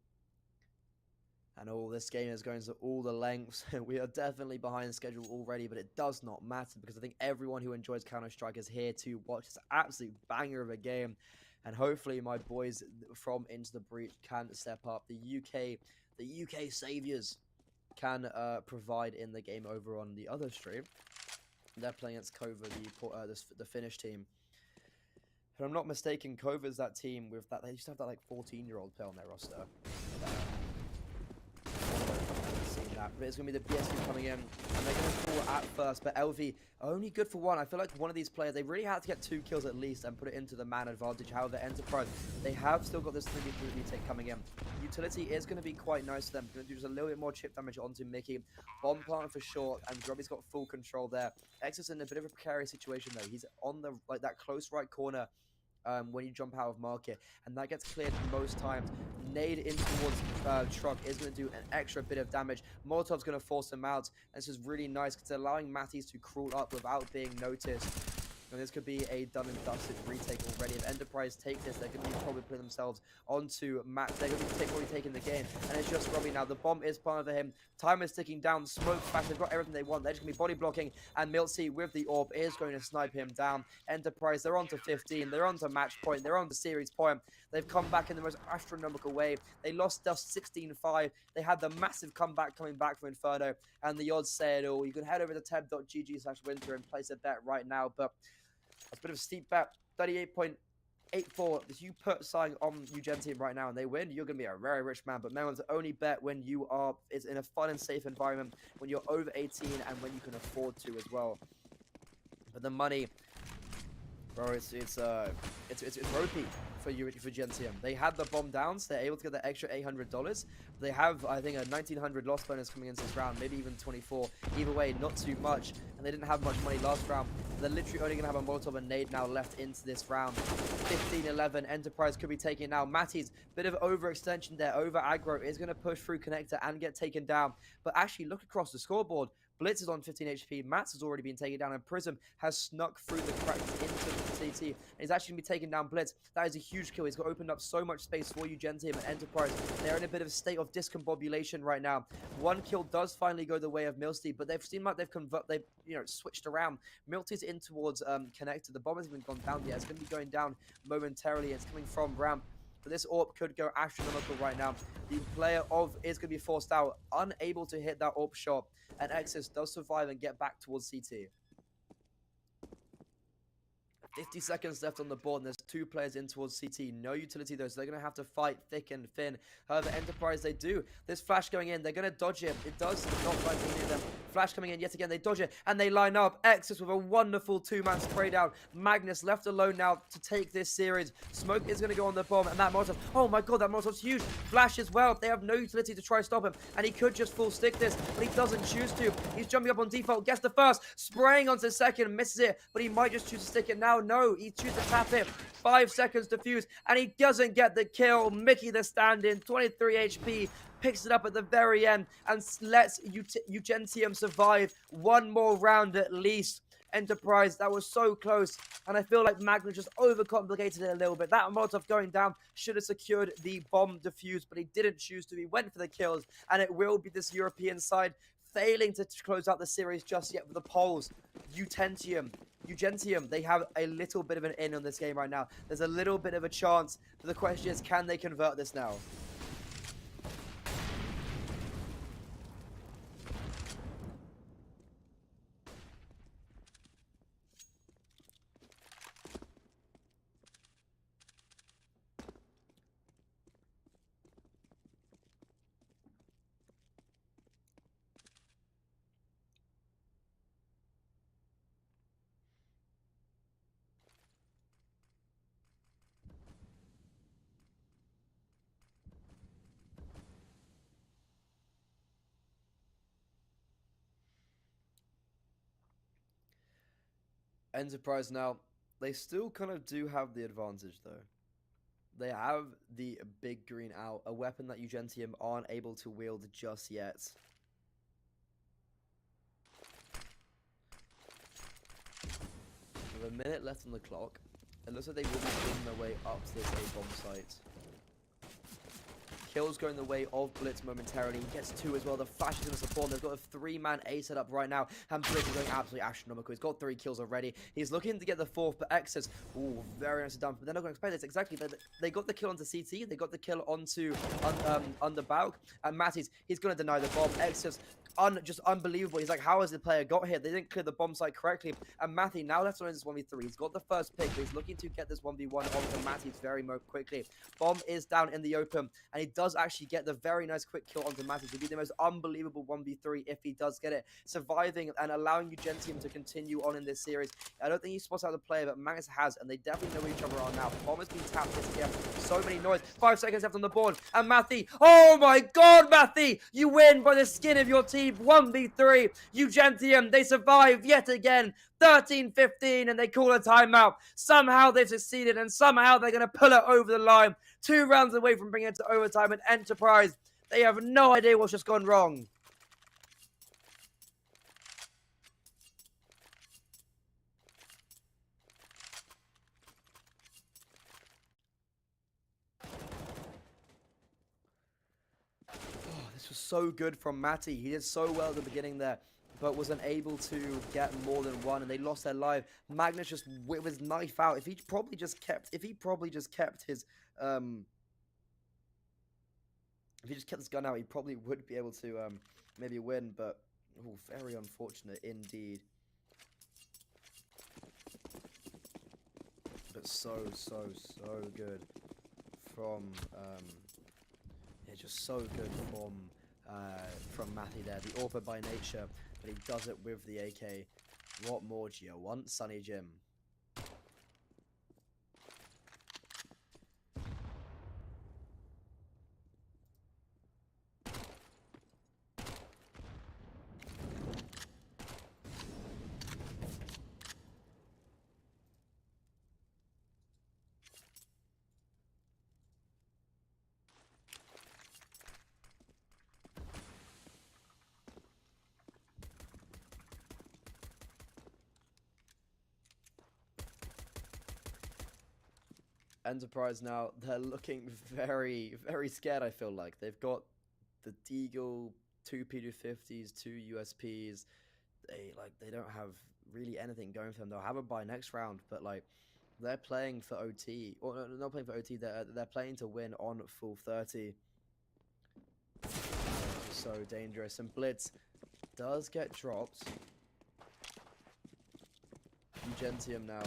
And all this game is going to all the lengths. We are definitely behind schedule already, but it does not matter because I think everyone who enjoys Counter-Strike is here to watch this absolute banger of a game. And hopefully my boys from Into the Breach can step up. The UK, the UK Saviours can provide in the game over on the other stream. They're playing against KOVA, the Finnish team. If I'm not mistaken, KOVA's that team with that. They used to have that like 14-year-old player on their roster. But it's going to be the BSU coming in, and they're going to call at first, but LV only good for one. I feel like one of these players, they really had to get 2 kills at least and put it into the man advantage. However, Enterprise, they have still got this 3v3 retake coming in. Utility is going to be quite nice to them. Going to do just a little bit more chip damage onto Mickey. Bomb plant for short, and Grubby's got full control there. X is in a bit of a precarious situation though. He's on the that close right corner. When you jump out of market, and that gets cleared most times. Nade in towards Truck is going to do an extra bit of damage. Molotov's going to force him out, and this is really nice because it's allowing Matties to crawl up without being noticed. And this could be a done and dusted retake already. If Enterprise take this, they're going to be probably putting themselves onto Matt. They're going to be probably taking the game, and it's just Robbie now. The bomb is planted for him. Time is ticking down. Smoke fast. They've got everything they want. They're just going to be body blocking, and Miltsy with the orb is going to snipe him down. Enterprise, they're on to 15. They're on to match point. They're on to series point. They've come back in the most astronomical way. They lost just 16-5. They had the massive comeback coming back from Inferno, and the odds say it all. You can head over to teb.gg/winter and place a bet right now, but it's a bit of a steep bet. 38.84. If you put something on UNGENTIUM right now and they win, you're going to be a very rich man. But no one's only bet when you are it's in a fun and safe environment, when you're over 18 and when you can afford to as well. But the money, bro, it's ropey for UNGENTIUM. They had the bomb down, so they're able to get the extra $800. They have, I think, a 1900 loss bonus coming into this round, maybe even 24. Either way, not too much, and they didn't have much money last round. They're literally only going to have a Molotov and nade now left into this round. 15-11, Enterprise could be taken now. Matties, bit of overextension there. Over aggro is going to push through connector and get taken down. But actually, look across the scoreboard. Blitz is on 15 HP. Mats has already been taken down, and Prism has snuck through the cracks into the CT. And he's actually going to be taking down Blitz. That is a huge kill. He's got opened up so much space for UNGENTIUM and Enterprise. They're in a bit of a state of discombobulation right now. One kill does finally go the way of Milty, but they've seemed like they've switched around. Milty's in towards connector. The bomb hasn't even gone down yet. It's going to be going down momentarily. It's coming from ramp. But this AWP could go astronomical right now. The player is going to be forced out, unable to hit that AWP shot. And Exis does survive and get back towards CT. 50 seconds left on the board, and there's 2 players in towards CT. No utility though, so they're going to have to fight thick and thin. However, Enterprise, they do. This flash going in, they're going to dodge it. It does not find any of them. Flash coming in yet again, they dodge it, and they line up. Exis with a wonderful 2-man spray down. Magnus left alone now to take this series. Smoke is going to go on the bomb, and that Molotov, oh my god, that Molotov's huge. Flash as well. They have no utility to try to stop him, and he could just full stick this, but he doesn't choose to. He's jumping up on default, gets the first, spraying onto the second, misses it, but he might just choose to stick it now. No, he chooses to tap it. 5 seconds to fuse, and he doesn't get the kill. Mickey the stand-in, 23 HP, picks it up at the very end and lets UNGENTIUM survive one more round at least. Enterprise, that was so close, and I feel like Magnus just overcomplicated it a little bit. That Molotov going down should have secured the bomb defuse, but he didn't choose to. He went for the kills, and it will be this European side failing to close out the series just yet with the polls. UNGENTIUM, they have a little bit of an in on this game right now. There's a little bit of a chance, but the question is, can they convert this now? Enterprise now, they still kind of do have the advantage though. They have the big green out, a weapon that UNGENTIUM aren't able to wield just yet. With a minute left on the clock, it looks like they will be making their way up to this A-bomb site. Kills going the way of Blitz momentarily. He gets 2 as well. The flash is going to support. They've got a 3-man A set up right now. And Blitz is going absolutely astronomical. He's got 3 kills already. He's looking to get the 4th, but Exus, ooh, very nicely done. But they're not going to expect this. Exactly. They got the kill onto CT. They got the kill onto under Bauk. And Matty's, he's going to deny the bomb. Exus, just unbelievable. He's like, how has the player got here? They didn't clear the bomb site correctly. And Matty now left on this 1v3. He's got the first pick, but he's looking to get this 1v1 onto Matty's very quickly. Bomb is down in the open, and he does actually get the very nice quick kill onto Matty. It'll be the most unbelievable 1v3 if he does get it. Surviving and allowing UNGENTIUM to continue on in this series. I don't think he spots out the player, but Magnus has, and they definitely know who each other are now. Bomb has been tapped this game. So many noise. 5 seconds left on the board. And Matty, oh my god, Matty! You win by the skin of your teeth. 1v3. UNGENTIUM, they survive yet again. 13-15, and they call a timeout. Somehow they've succeeded, and somehow they're going to pull it over the line. 2 rounds away from bringing it to overtime, and Enterprise, they have no idea what's just gone wrong. This was so good from Matty. He did so well at the beginning there, but was unable to get more than 1, and they lost their life. Magnus just with his knife out. If he probably just kept his if he just kept this gun out, he probably would be able to maybe win. But ooh, very unfortunate indeed. But so good from yeah, just so good from Matty there. The AWP by nature, but he does it with the AK. What more do you want, Sunny Jim? Enterprise now, they're looking very scared. I feel like they've got the Deagle, 2 P250s, 2 USPs. They don't have really anything going for them. They'll have a bye next round, but like they're playing for OT, or no, not playing for OT. They're playing to win on full 30. So dangerous, and Blitz does get dropped. UNGENTIUM now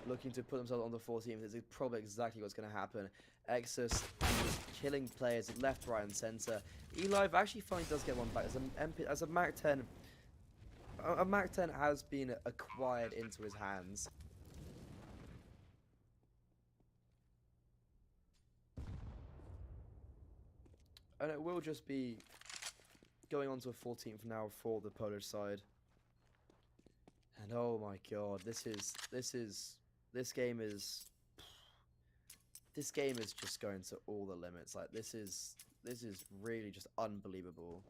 looking to put themselves on the 14th. This is probably exactly what's going to happen. Exus killing players left, right, and center. Eli actually finally does get 1 back as a Mac 10. A Mac 10 has been acquired into his hands. And it will just be going on to a 14th now for the Polish side. And oh my god, this game is just going to all the limits. Like this is really just unbelievable.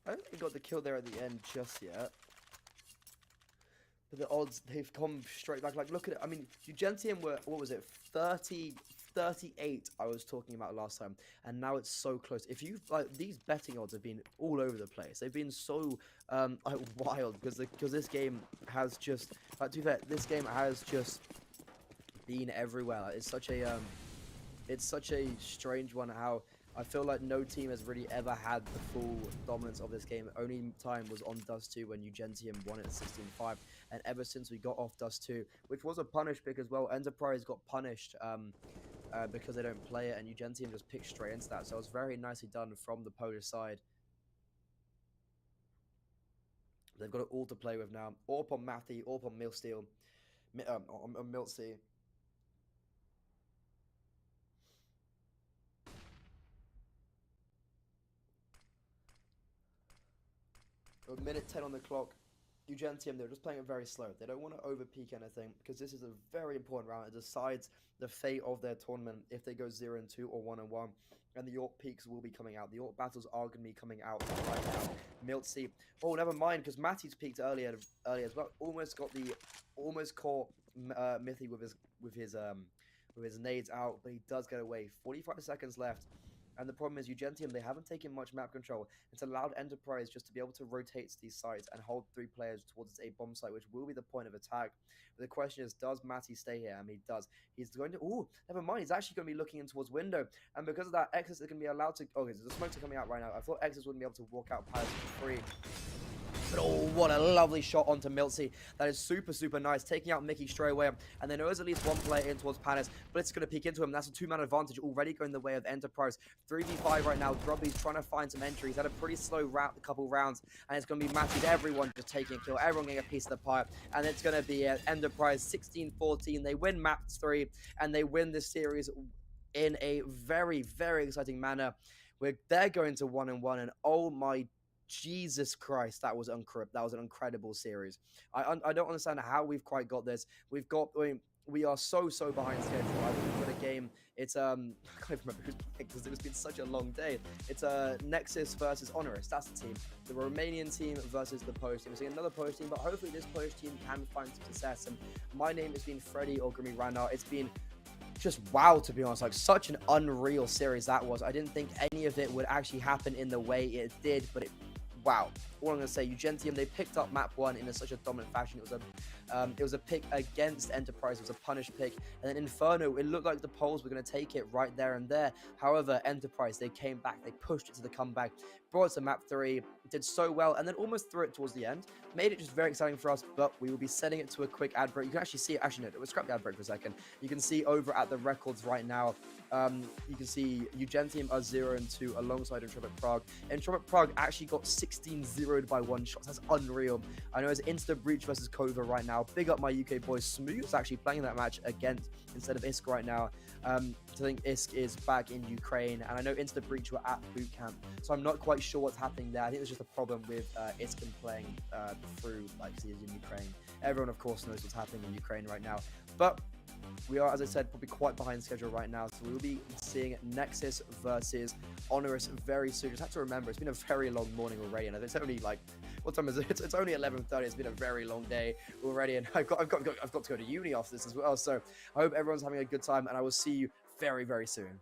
I don't think they got the kill there at the end just yet. But the odds, they've come straight back. Like, look at it. I mean, UNGENTIUM were, what was it, 38 I was talking about last time. And now it's so close. If you, like, these betting odds have been all over the place. They've been so, wild. Because this game has just, to be fair, this game has just been everywhere. Like, it's such a strange one how I feel like no team has really ever had the full dominance of this game. Only time was on Dust 2 when UNGENTIUM won it at 16-5. And ever since we got off Dust 2, which was a punish pick as well, Enterprise got punished because they don't play it, and UNGENTIUM just picked straight into that. So it was very nicely done from the Polish side. They've got it all to play with now. AWP on Matty, AWP on Milsteel, on Miltsea. A minute 10 on the clock. UNGENTIUM, they're just playing it very slow. They don't want to over-peak anything because this is a very important round. It decides the fate of their tournament if they go 0-2 or 1-1. And the York peaks will be coming out. The York battles are going to be coming out right now. Miltzy. Oh, never mind, because Matty's peaked earlier as well. Almost caught Mithy with his nades out, but he does get away. 45 seconds left. And the problem is UNGENTIUM, they haven't taken much map control. It's allowed Enterprise just to be able to rotate to these sites and hold 3 players towards a bomb site, which will be the point of attack. But the question is, does Matty stay here? I mean, he does. He's going to... Oh, never mind. He's actually going to be looking in towards window. And because of that, Exodus is going to be allowed to... Okay, so the smokes are coming out right now. I thought Exodus wouldn't be able to walk out Palace for free. But oh, what a lovely shot onto Miltzy. That is super, super nice. Taking out Mickey straight away. And then there is at least one player in towards Panis. Blitz is going to peek into him. That's a 2-man advantage already going the way of Enterprise. 3v5 right now. Grubby's trying to find some entries. Had a pretty slow couple rounds. And it's going to be matched. Everyone just taking a kill. Everyone getting a piece of the pie. And it's going to be Enterprise 16-14. They win map 3. And they win this series in a very, very exciting manner. They're going to 1-1. And oh my Jesus Christ, that was an incredible series. I don't understand how we've quite got this. We are so behind schedule. I think we've got a game. It's I can't even remember who's playing because it's been such a long day. It's Nexus versus Honoris. That's the team. The Romanian team versus the Polish team. We're seeing another Polish team, but hopefully this Polish team can find some success. And my name has been Freddie or Grimmy Randall. It's been just wow, to be honest. Like, such an unreal series that was. I didn't think any of it would actually happen in the way it did, but wow. All I'm going to say, UNGENTIUM, they picked up map 1 in such a dominant fashion. It was a pick against Enterprise. It was a punish pick. And then Inferno, it looked like the Poles were going to take it right there and there. However, Enterprise, they came back. They pushed it to the comeback. Brought it to map 3. Did so well. And then almost threw it towards the end. Made it just very exciting for us. But we will be setting it to a quick ad break. You can actually see it. Actually, no, we'll scrap the ad break for a second. You can see over at the records right now. You can see UNGENTIUM are 0-2 alongside Entropiq Prague. Entropiq Prague actually got 16-0'd by 1 shot. That's unreal. I know it's Insta Breach versus KOVA right now. Big up my UK boys. Smooth's actually playing that match instead of Isk right now. I think Isk is back in Ukraine, and I know Insta Breach were at boot camp, so I'm not quite sure what's happening there. I think there's just a problem with Isk playing through, like, he is in Ukraine. Everyone, of course, knows what's happening in Ukraine right now, but we are, as I said, probably quite behind schedule right now, so we will be seeing Nexus versus Honoris very soon. Just have to remember, it's been a very long morning already, and it's only like, what time is it? It's only 11:30. It's been a very long day already, and I've got to go to uni after this as well. So I hope everyone's having a good time, and I will see you very, very soon.